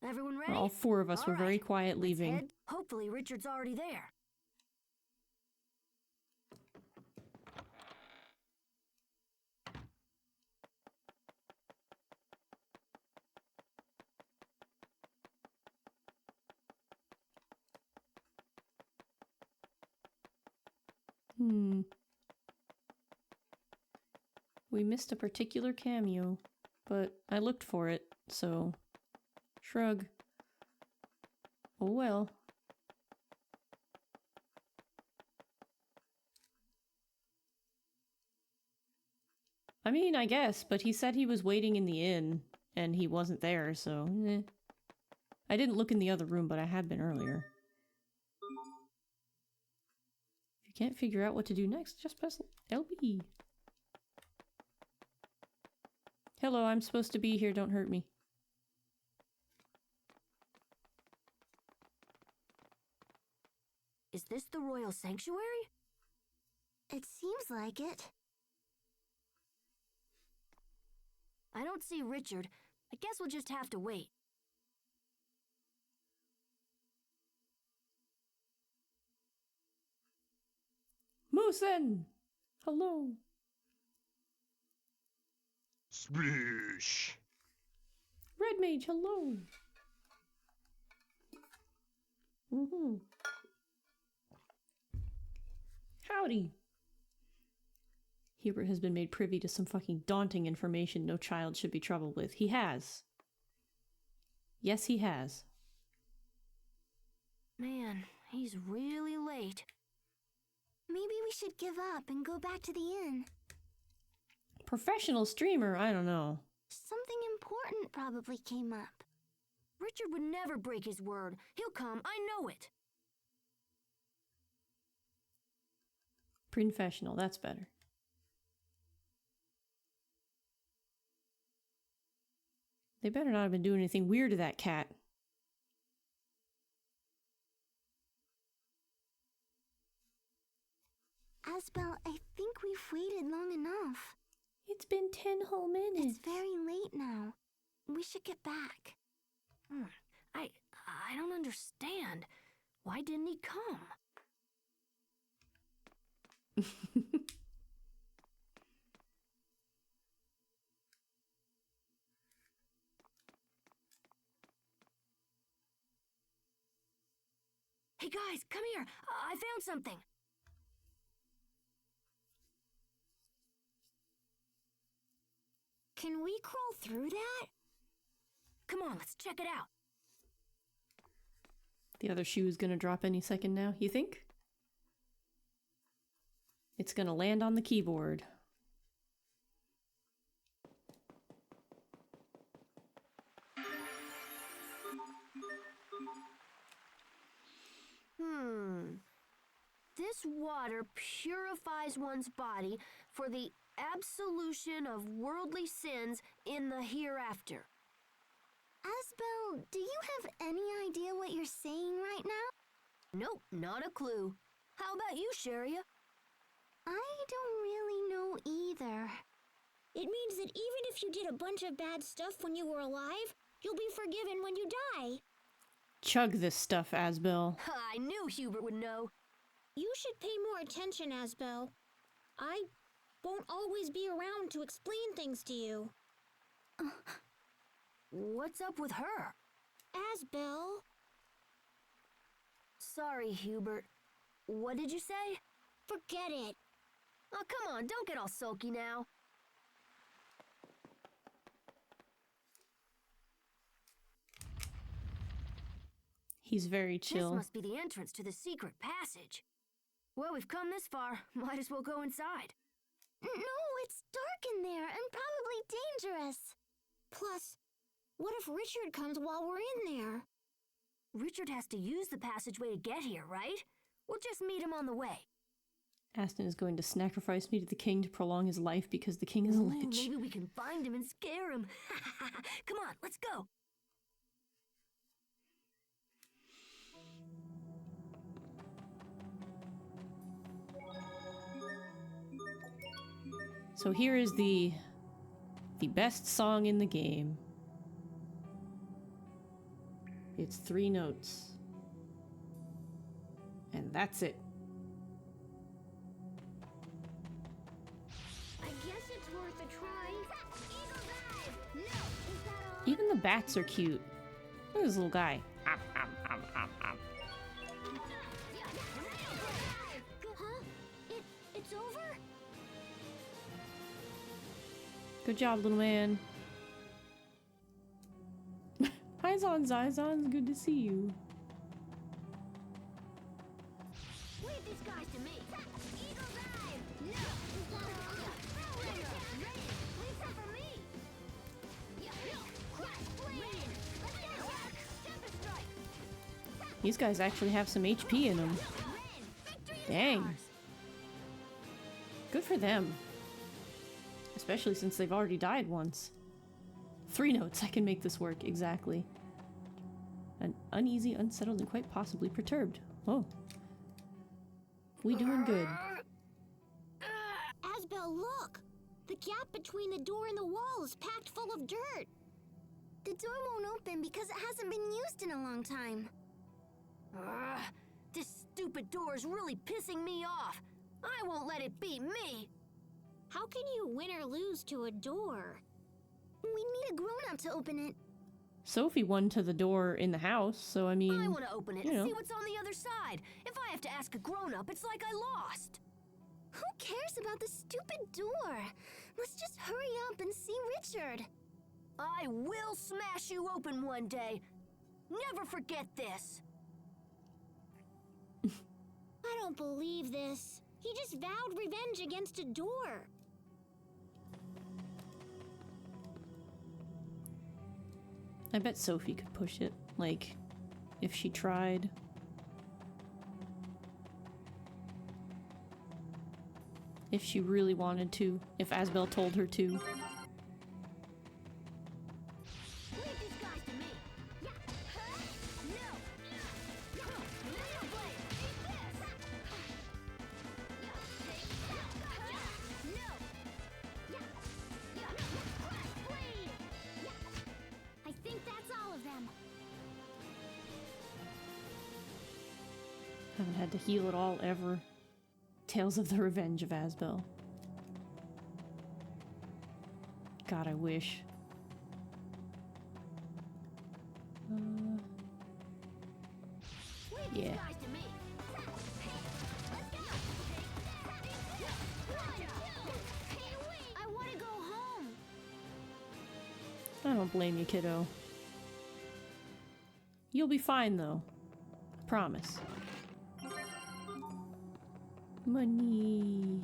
D: Everyone ready?
C: Or all 4 of us were very quiet leaving.
D: Let's head. Hopefully Richard's already there.
C: We missed a particular cameo, but I looked for it, so shrug. Oh well. I mean, I guess, but he said he was waiting in the inn, and he wasn't there, so eh. I didn't look in the other room, but I had been earlier. If you can't figure out what to do next, just press LB. Hello, I'm supposed to be here, don't hurt me.
D: Is this the royal sanctuary?
K: It seems like it.
D: I don't see Richard. I guess we'll just have to wait.
C: Moosin! Hello.
O: Splish!
C: Red Mage, hello. Howdy. Hubert has been made privy to some fucking daunting information no child should be troubled with. He has. Yes, he has.
D: Man, he's really late.
K: Maybe we should give up and go back to the inn.
C: Professional streamer, I don't know.
K: Something important probably came up.
D: Richard would never break his word. He'll come, I know it.
C: Professional, that's better. They better not have been doing anything weird to that cat.
K: Asbel, I think we've waited long enough.
C: It's been 10 whole minutes.
K: It's very late now. We should get back.
D: I don't understand. Why didn't he come? Hey guys, come here. I found something.
K: Can we crawl through that?
D: Come on, let's check it out.
C: The other shoe is gonna drop any second now, you think? It's gonna land on the keyboard.
D: This water purifies one's body for the absolution of worldly sins in the hereafter.
K: Asbel, do you have any idea what you're saying right now?
D: Nope, not a clue. How about you, Sharia?
K: I don't really know either.
E: It means that even if you did a bunch of bad stuff when you were alive, you'll be forgiven when you die.
C: Chug this stuff, Asbel.
D: I knew Hubert would know.
E: You should pay more attention, Asbel. I won't always be around to explain things to you.
D: What's up with her?
E: Asbel.
D: Sorry, Hubert. What did you say?
E: Forget it.
D: Oh, come on, don't get all sulky now.
C: He's very chill.
D: This must be the entrance to the secret passage. Well, we've come this far. Might as well go inside.
K: No, it's dark in there and probably dangerous.
E: Plus, what if Richard comes while we're in there?
D: Richard has to use the passageway to get here, right? We'll just meet him on the way.
C: Aston is going to sacrifice me to the king to prolong his life because the king is a lich.
D: Maybe we can find him and scare him. Come on, let's go.
C: So here is the best song in the game. It's 3 notes. And that's it.
K: I guess it's worth a try. Eagle dive! No! Is that all?
C: Even the bats are cute. Look at this little guy.
K: Huh? It's over?
C: Good job, little man. Hi, Zizons. Good to see you.
K: Leave these guys to me. Eagle dive! No! Is that all?
C: These guys actually have some HP in them. Dang. Good for them. Especially since they've already died once. 3 notes, I can make this work, exactly. An uneasy, unsettled, and quite possibly perturbed. Oh. We doing good.
K: Asbel, look! The gap between the door and the wall is packed full of dirt.
D: The door won't open because it hasn't been used in a long time. This stupid door is really pissing me off. I won't let it beat me.
K: How can you win or lose to a door?
D: We need a grown-up to open it.
C: Sophie won to the door in the house, so I mean...
D: I want to open it
C: you
D: and
C: know.
D: see what's on the other side. If I have to ask a grown-up, it's like I lost. Who cares about the stupid door? Let's just hurry up and see Richard. I will smash you open one day. Never forget this.
K: I don't believe this. He just vowed revenge against a door.
C: I bet Sophie could push it, like, if she tried. If she really wanted to. If Asbel told her to.
K: I think that's all of them.
C: Haven't had to heal at all ever. Tales of the Revenge of Asbel. God, I wish. Yeah.
K: I want to go home.
C: I don't blame you, kiddo. You'll be fine, though. Promise. Money.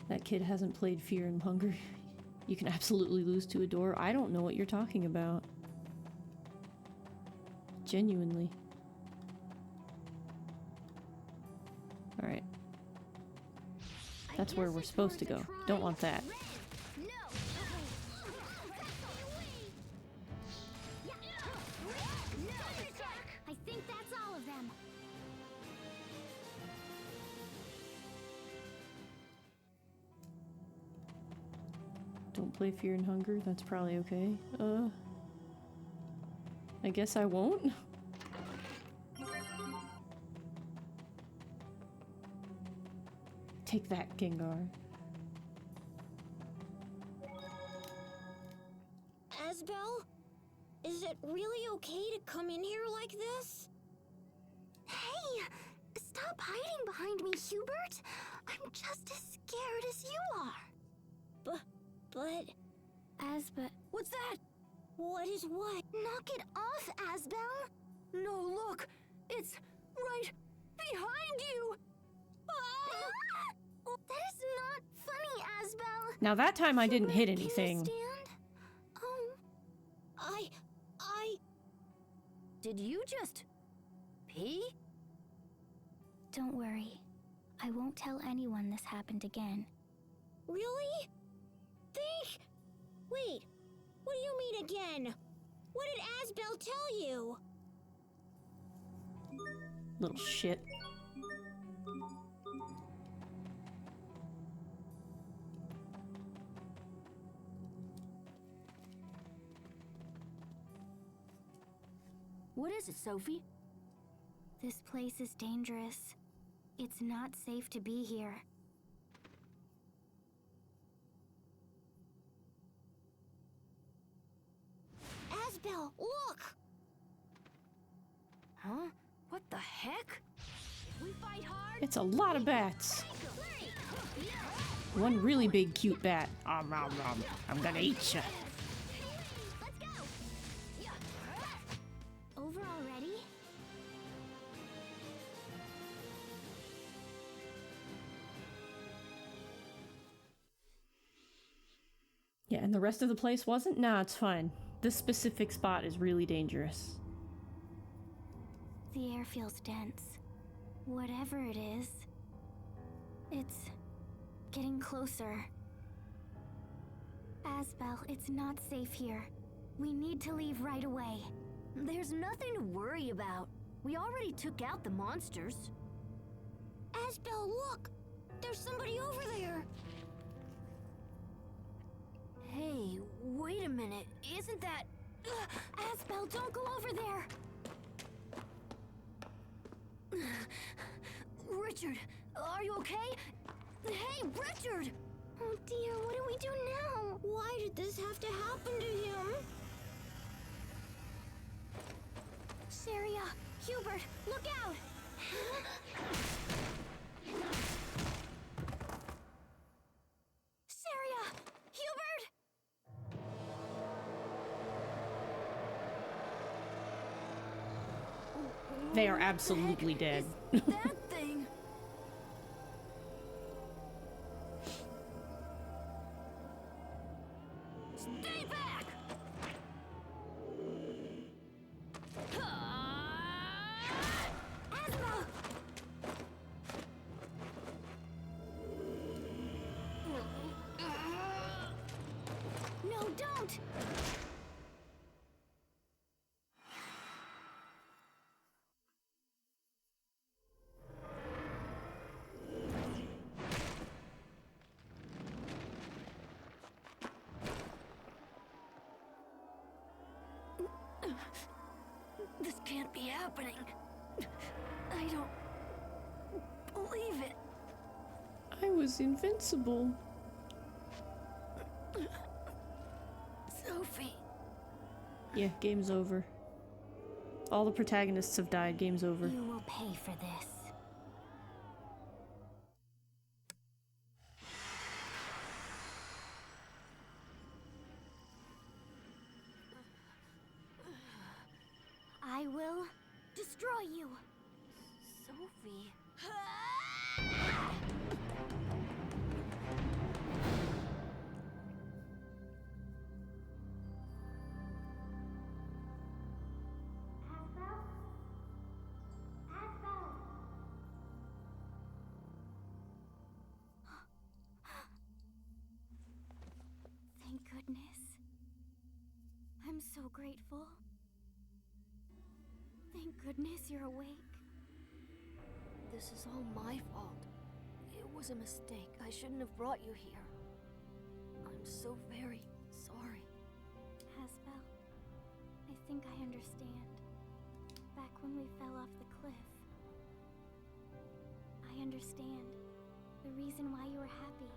C: That kid hasn't played Fear and Hunger. You can absolutely lose to a door. I don't know what you're talking about. Genuinely. Alright. That's where we're supposed to go. Don't want that.
K: I think that's all of them.
C: Don't play Fear and Hunger. That's probably okay. I guess I won't. Take that, Gengar.
K: Asbel? Is it really okay to come in here like this?
D: Hey! Stop hiding behind me, Hubert! I'm just as scared as you are!
K: But...
D: Asbel... What's that?
K: What is what?
D: Knock it off, Asbel! No, look! It's right behind you! Ah! That is not funny, Asbel!
C: Now that time I didn't hit
D: Can you
C: anything.
D: stand? Oh... Did you just... pee?
E: Don't worry. I won't tell anyone this happened again.
K: Really? Think? Wait, what do you mean again? What did Asbel tell you?
C: Little shit.
D: What is it, Sophie?
E: This place is dangerous. It's not safe to be here.
K: Asbel, look!
D: Huh? What the heck? If we fight hard,
C: It's a lot of bats. One really big cute bat. I'm gonna eat ya.
K: Over already?
C: Yeah, and the rest of the place wasn't? Nah, it's fine. This specific spot is really dangerous.
E: The air feels dense. Whatever it is, it's getting closer. Asbel, it's not safe here. We need to leave right away.
D: There's nothing to worry about. We already took out the monsters.
K: Asbel, look! There's somebody over there!
D: Hey, wait a minute. Isn't that...
E: Asbel, don't go over there!
D: Richard, are you okay? Hey, Richard!
K: Oh dear, what do we do now? Why did this have to happen to him?
E: Sharia, Hubert, look out! Sharia! Hubert!
C: They are absolutely dead.
D: That thing... Stay back!
E: Asbel! No, don't!
D: This can't be happening. I don't believe it.
C: I was invincible.
D: Sophie.
C: Yeah, game's over. All the protagonists have died, game's over.
E: You will pay for this. I will destroy you.
D: Sophie.
E: Thank goodness. I'm so grateful. Thank goodness you're awake.
D: This is all my fault. It was a mistake. I shouldn't have brought you here. I'm so very sorry.
E: Asbel, I think I understand. Back when we fell off the cliff, I understand the reason why you were happy.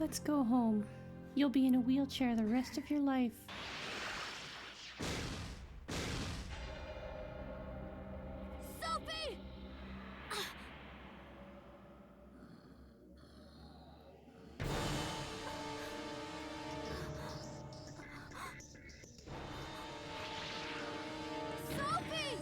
C: Let's go home. You'll be in a wheelchair the rest of your life.
D: Sophie! Sophie!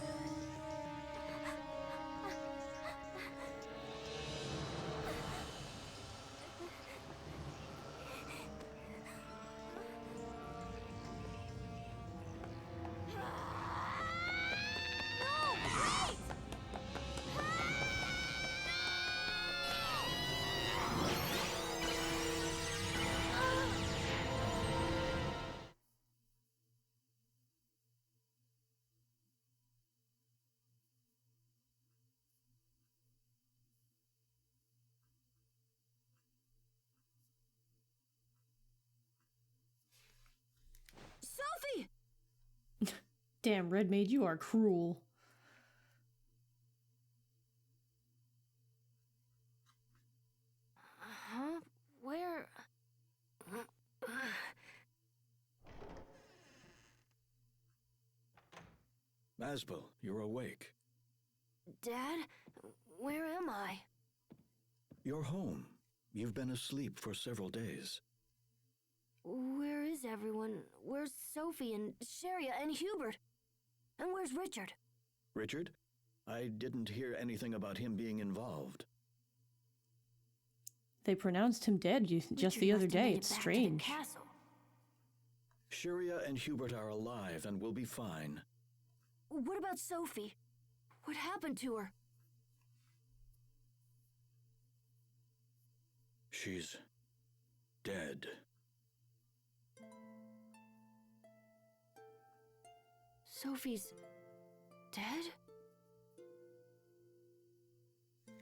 D: Sophie!
C: Damn, Red Maid, you are cruel.
D: Huh? Where?
F: Asbel, you're awake.
D: Dad? Where am I?
F: You're home. You've been asleep for several days.
D: Where is everyone? Where's Sophie and Sharia and Hubert? And where's Richard?
F: Richard? I didn't hear anything about him being involved.
C: They pronounced him dead just the other day. It's strange.
F: Sharia and Hubert are alive and will be fine.
D: What about Sophie? What happened to her?
F: She's dead.
D: Sophie's dead?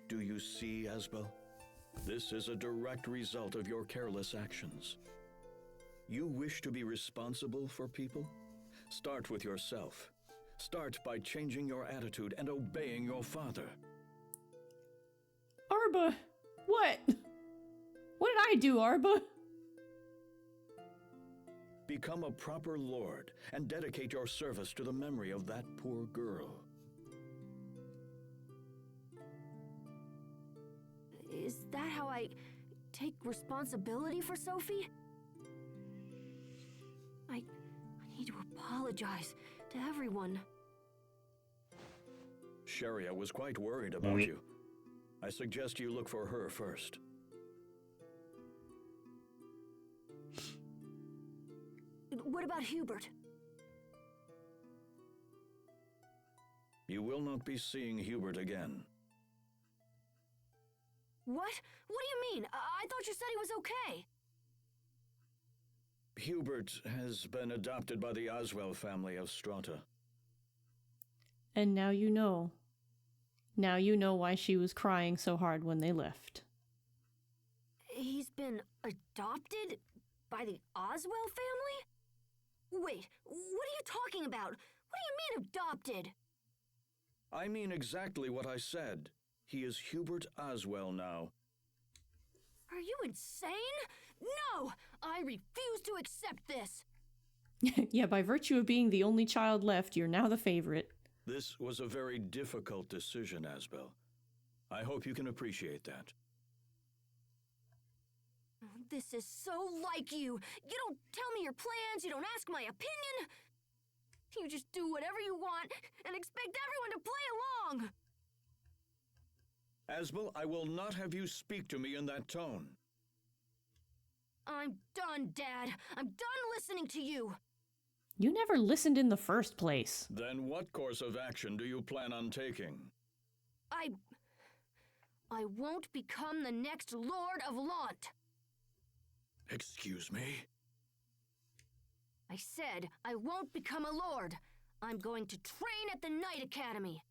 F: Do you see, Asbel? This is a direct result of your careless actions. You wish to be responsible for people? Start with yourself. Start by changing your attitude and obeying your father.
C: Arba! What? What did I do, Arba?
F: Become a proper lord and dedicate your service to the memory of that poor girl.
D: Is that how I take responsibility for Sophie? I need to apologize to everyone.
F: Sharia was quite worried about you. I suggest you look for her first.
D: What about Hubert?
F: You will not be seeing Hubert again.
D: What? What do you mean? I thought you said he was okay.
F: Hubert has been adopted by the Oswell family of Strata.
C: And now you know. Now you know why she was crying so hard when they left.
D: He's been adopted by the Oswell family? Wait, what are you talking about? What do you mean adopted?
F: I mean exactly what I said. He is Hubert Oswell now.
D: Are you insane? No! I refuse to accept this!
C: Yeah, by virtue of being the only child left, you're now the favorite.
F: This was a very difficult decision, Asbel. I hope you can appreciate that.
D: This is so like you! You don't tell me your plans, you don't ask my opinion! You just do whatever you want and expect everyone to play along!
F: Asbel, I will not have you speak to me in that tone.
D: I'm done, Dad. I'm done listening to you.
C: You never listened in the first place.
F: Then what course of action do you plan on taking?
D: I won't become the next Lord of Lant.
F: Excuse me?
D: I said I won't become a lord. I'm going to train at the Knight Academy.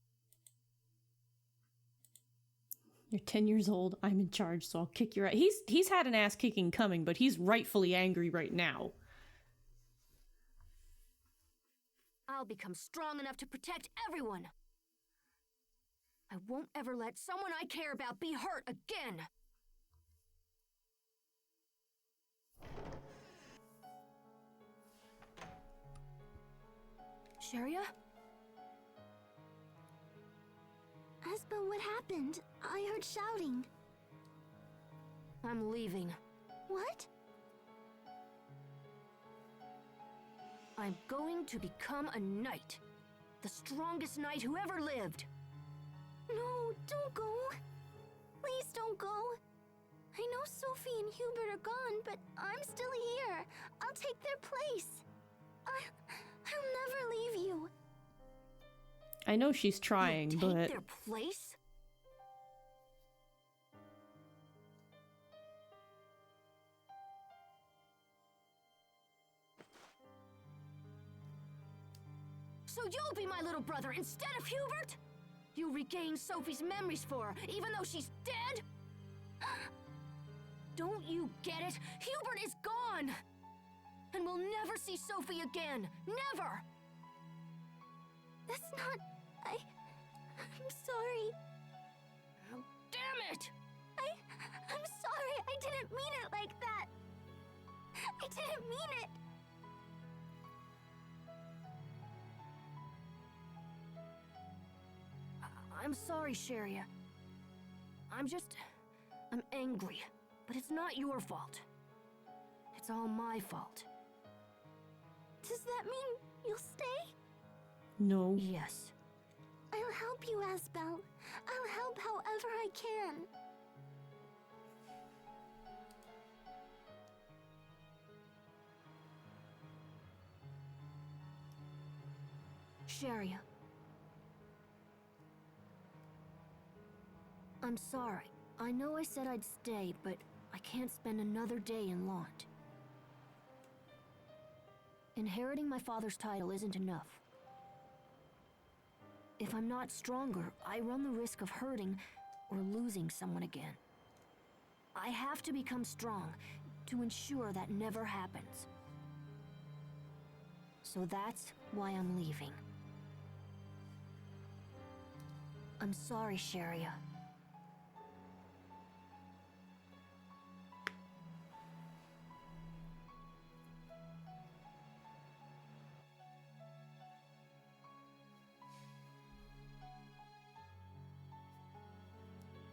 C: You're 10 years old, I'm in charge, so I'll kick your ass. He's had an ass kicking coming, but he's rightfully angry right now.
D: I'll become strong enough to protect everyone. I won't ever let someone I care about be hurt again. Sharia?
E: Asbel, what happened? I heard shouting.
D: I'm leaving.
E: What?
D: I'm going to become a knight. The strongest knight who ever lived.
E: No, don't go. Please don't go. I know Sophie and Hubert are gone, but I'm still here. I'll take their place. I'll never leave you.
C: I know she's trying,
D: You'll take their place? So you'll be my little brother instead of Hubert? You regain Sophie's memories for her, even though she's dead? Don't you get it? Hubert is gone! And we'll never see Sophie again. Never!
E: That's not... I'm sorry.
D: Oh, damn it!
E: I'm sorry. I didn't mean it like that. I didn't mean it.
D: I'm sorry, Sharia. I'm angry. But it's not your fault. It's all my fault.
E: Does that mean you'll stay?
C: No.
D: Yes.
E: I'll help you, Asbel. I'll help however I can.
D: Sharia. I'm sorry. I know I said I'd stay, but I can't spend another day in Launt. Inheriting my father's title isn't enough. If I'm not stronger, I run the risk of hurting or losing someone again. I have to become strong to ensure that never happens. So that's why I'm leaving. I'm sorry, Sharia.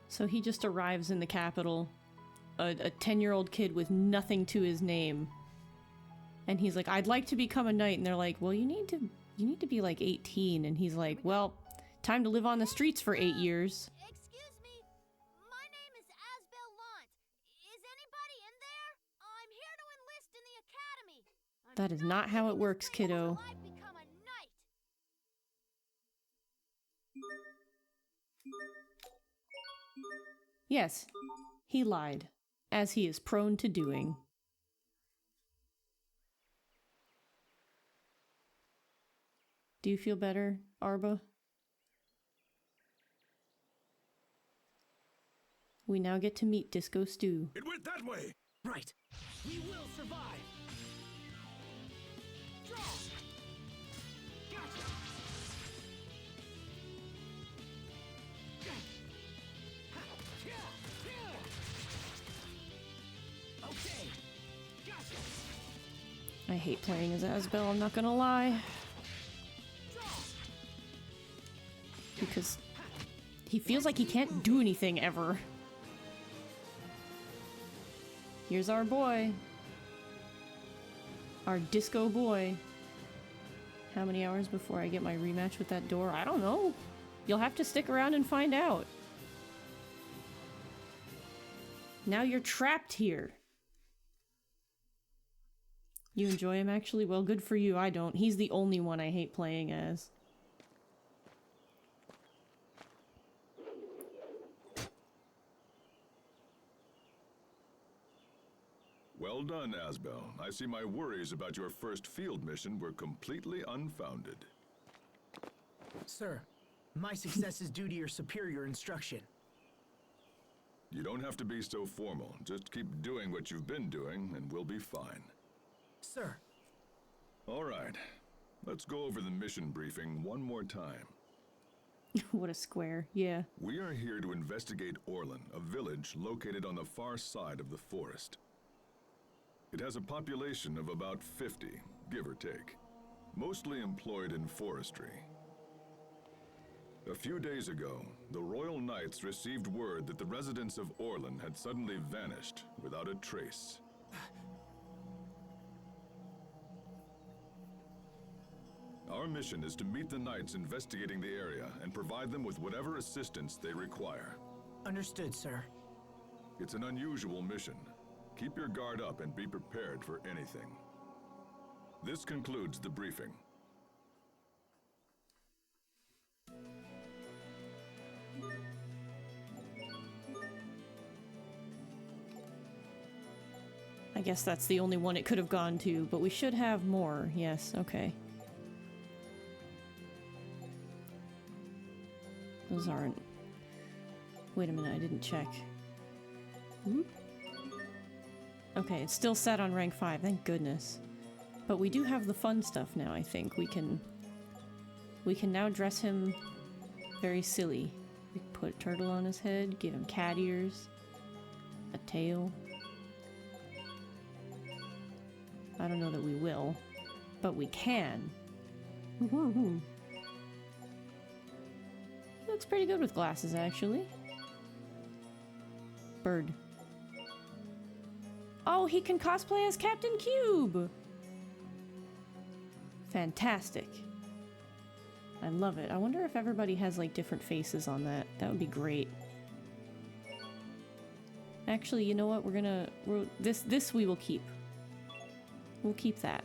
C: So he just arrives in the capital, a 10-year-old kid with nothing to his name. And he's like, I'd like to become a knight. And they're like, well, you need to be like 18. And he's like, well, time to live on the streets for 8 years.
K: Excuse me. My name is Asbel Lant. Is anybody in there? I'm here to enlist in the academy.
C: That is not how it works, kiddo.
K: I've become a knight.
C: Yes, he lied, as he is prone to doing. Do you feel better, Arba? We now get to meet Disco Stew.
J: It went that way!
I: Right. We will survive. Draw. Gotcha. Okay. Gotcha.
C: I hate playing as Asbel, I'm not gonna lie. Because he feels like he can't do anything ever. Here's our boy. Our disco boy. How many hours before I get my rematch with that door? I don't know. You'll have to stick around and find out. Now you're trapped here. You enjoy him actually? Well, good for you. I don't. He's the only one I hate playing as.
P: Well done, Asbel. I see my worries about your first field mission were completely unfounded.
I: Sir, my success is due to your superior instruction.
P: You don't have to be so formal. Just keep doing what you've been doing, and we'll be fine.
I: Sir.
P: All right. Let's go over the mission briefing one more time.
C: What a square, yeah.
P: We are here to investigate Orlan, a village located on the far side of the forest. It has a population of about 50, give or take, mostly employed in forestry. A few days ago, the Royal Knights received word that the residents of Orlan had suddenly vanished without a trace. Our mission is to meet the Knights investigating the area and provide them with whatever assistance they require.
I: Understood, sir.
P: It's an unusual mission. Keep your guard up and be prepared for anything. This concludes the briefing.
C: I guess that's the only one it could have gone to, but we should have more. Yes, okay. Those aren't... Wait a minute, I didn't check. Whoop. Okay, it's still set on rank 5, thank goodness. But we do have the fun stuff now, I think. We can now dress him very silly. We can put a turtle on his head, give him cat ears, a tail. I don't know that we will, but we can. He looks pretty good with glasses, actually. Bird. Oh, he can cosplay as Captain Cube! Fantastic. I love it. I wonder if everybody has, like, different faces on that. That would be great. Actually, you know what? This we will keep. We'll keep that.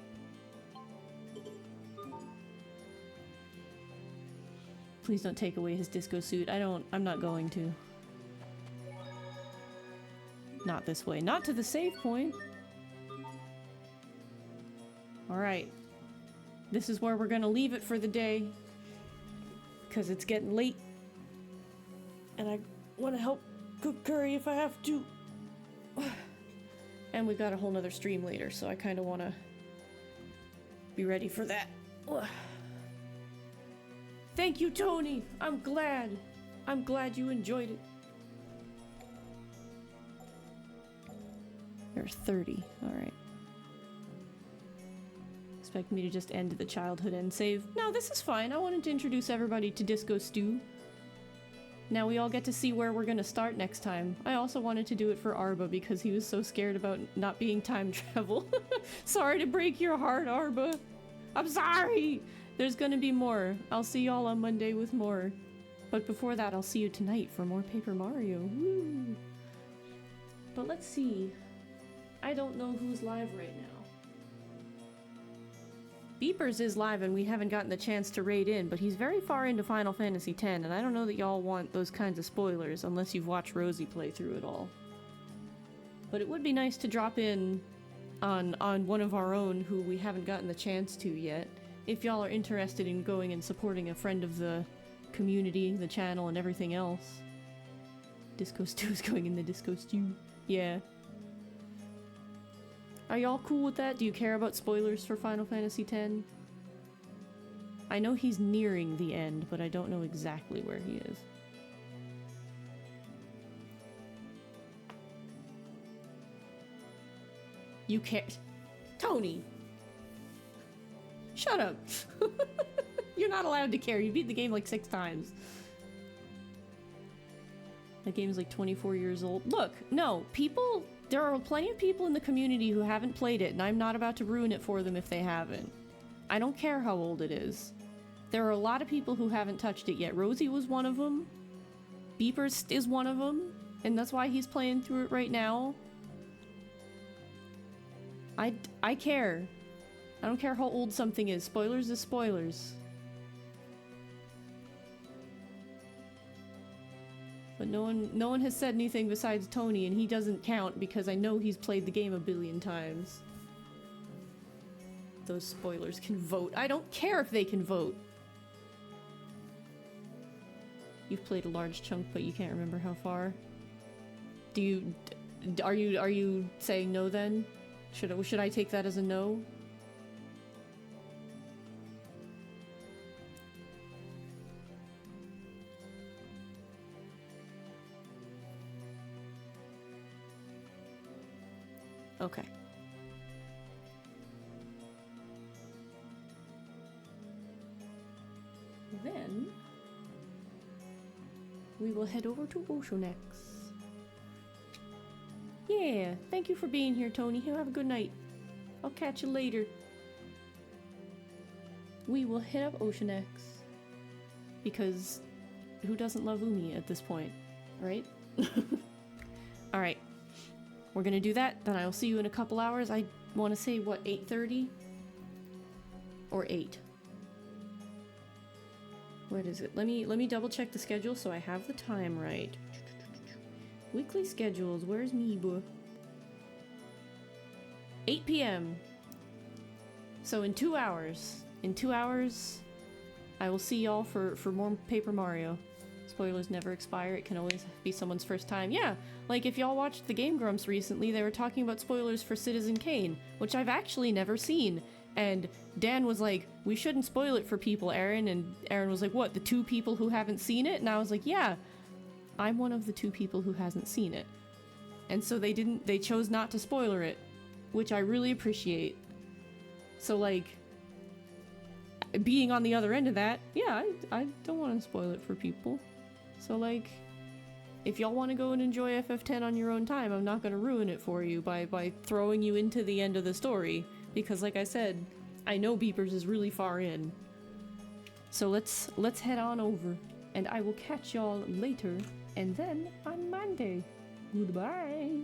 C: Please don't take away his disco suit. I'm not going to. Not this way. Not to the save point. Alright. This is where we're gonna leave it for the day. Because it's getting late. And I want to help cook curry if I have to. And we got a whole nother stream later, so I kind of want to be ready for that. Thank you, Tony! I'm glad. I'm glad you enjoyed it. There's 30. Alright. Expect me to just end the childhood end save? No, this is fine. I wanted to introduce everybody to Disco Stew. Now we all get to see where we're gonna start next time. I also wanted to do it for Arba because he was so scared about not being time travel. Sorry to break your heart, Arba. I'm sorry! There's gonna be more. I'll see y'all on Monday with more. But before that, I'll see you tonight for more Paper Mario. Woo! But let's see. I don't know who's live right now. Beepers is live and we haven't gotten the chance to raid in, but he's very far into Final Fantasy X, and I don't know that y'all want those kinds of spoilers unless you've watched Rosie play through it all. But it would be nice to drop in on one of our own who we haven't gotten the chance to yet. If y'all are interested in going and supporting a friend of the community, the channel, and everything else. Disco Stew is going in the Disco Stew. Yeah. Are y'all cool with that? Do you care about spoilers for Final Fantasy X? I know he's nearing the end, but I don't know exactly where he is. You can't... Tony! Shut up! You're not allowed to care. You beat the game like 6 times. That game is like 24 years old. Look, no, people... There are plenty of people in the community who haven't played it, and I'm not about to ruin it for them if they haven't. I don't care how old it is. There are a lot of people who haven't touched it yet. Rosie was one of them. Beepers is one of them, and that's why he's playing through it right now. I care. I don't care how old something is. Spoilers is spoilers. But no one has said anything besides Tony, and he doesn't count because I know he's played the game a billion times. Those spoilers can vote. I don't care if they can vote. You've played a large chunk, but you can't remember how far. Are you saying no then? Should I take that as a no? Okay. Then we will head over to Oceanex. Yeah, thank you for being here, Tony. Have a good night. I'll catch you later. We will hit up Oceanex because who doesn't love Umi at this point, right? Alright. We're gonna do that, then I'll see you in a couple hours. I want to say, what, 8:30? Or 8? What is it? Let me double check the schedule so I have the time right. Weekly schedules, where's me, boy? 8 p.m. So in 2 hours. In 2 hours, I will see y'all for more Paper Mario. Spoilers never expire, it can always be someone's first time. Yeah, like if y'all watched the Game Grumps recently, they were talking about spoilers for Citizen Kane, which I've actually never seen. And Dan was like, we shouldn't spoil it for people, Aaron. And Aaron was like, what, the 2 people who haven't seen it? And I was like, yeah, I'm one of the 2 people who hasn't seen it. And so they chose not to spoiler it, which I really appreciate. So like, being on the other end of that, yeah, I don't want to spoil it for people. So like, if y'all want to go and enjoy FF10 on your own time, I'm not going to ruin it for you by throwing you into the end of the story. Because like I said, I know Beepers is really far in. So let's head on over. And I will catch y'all later. And then on Monday. Goodbye.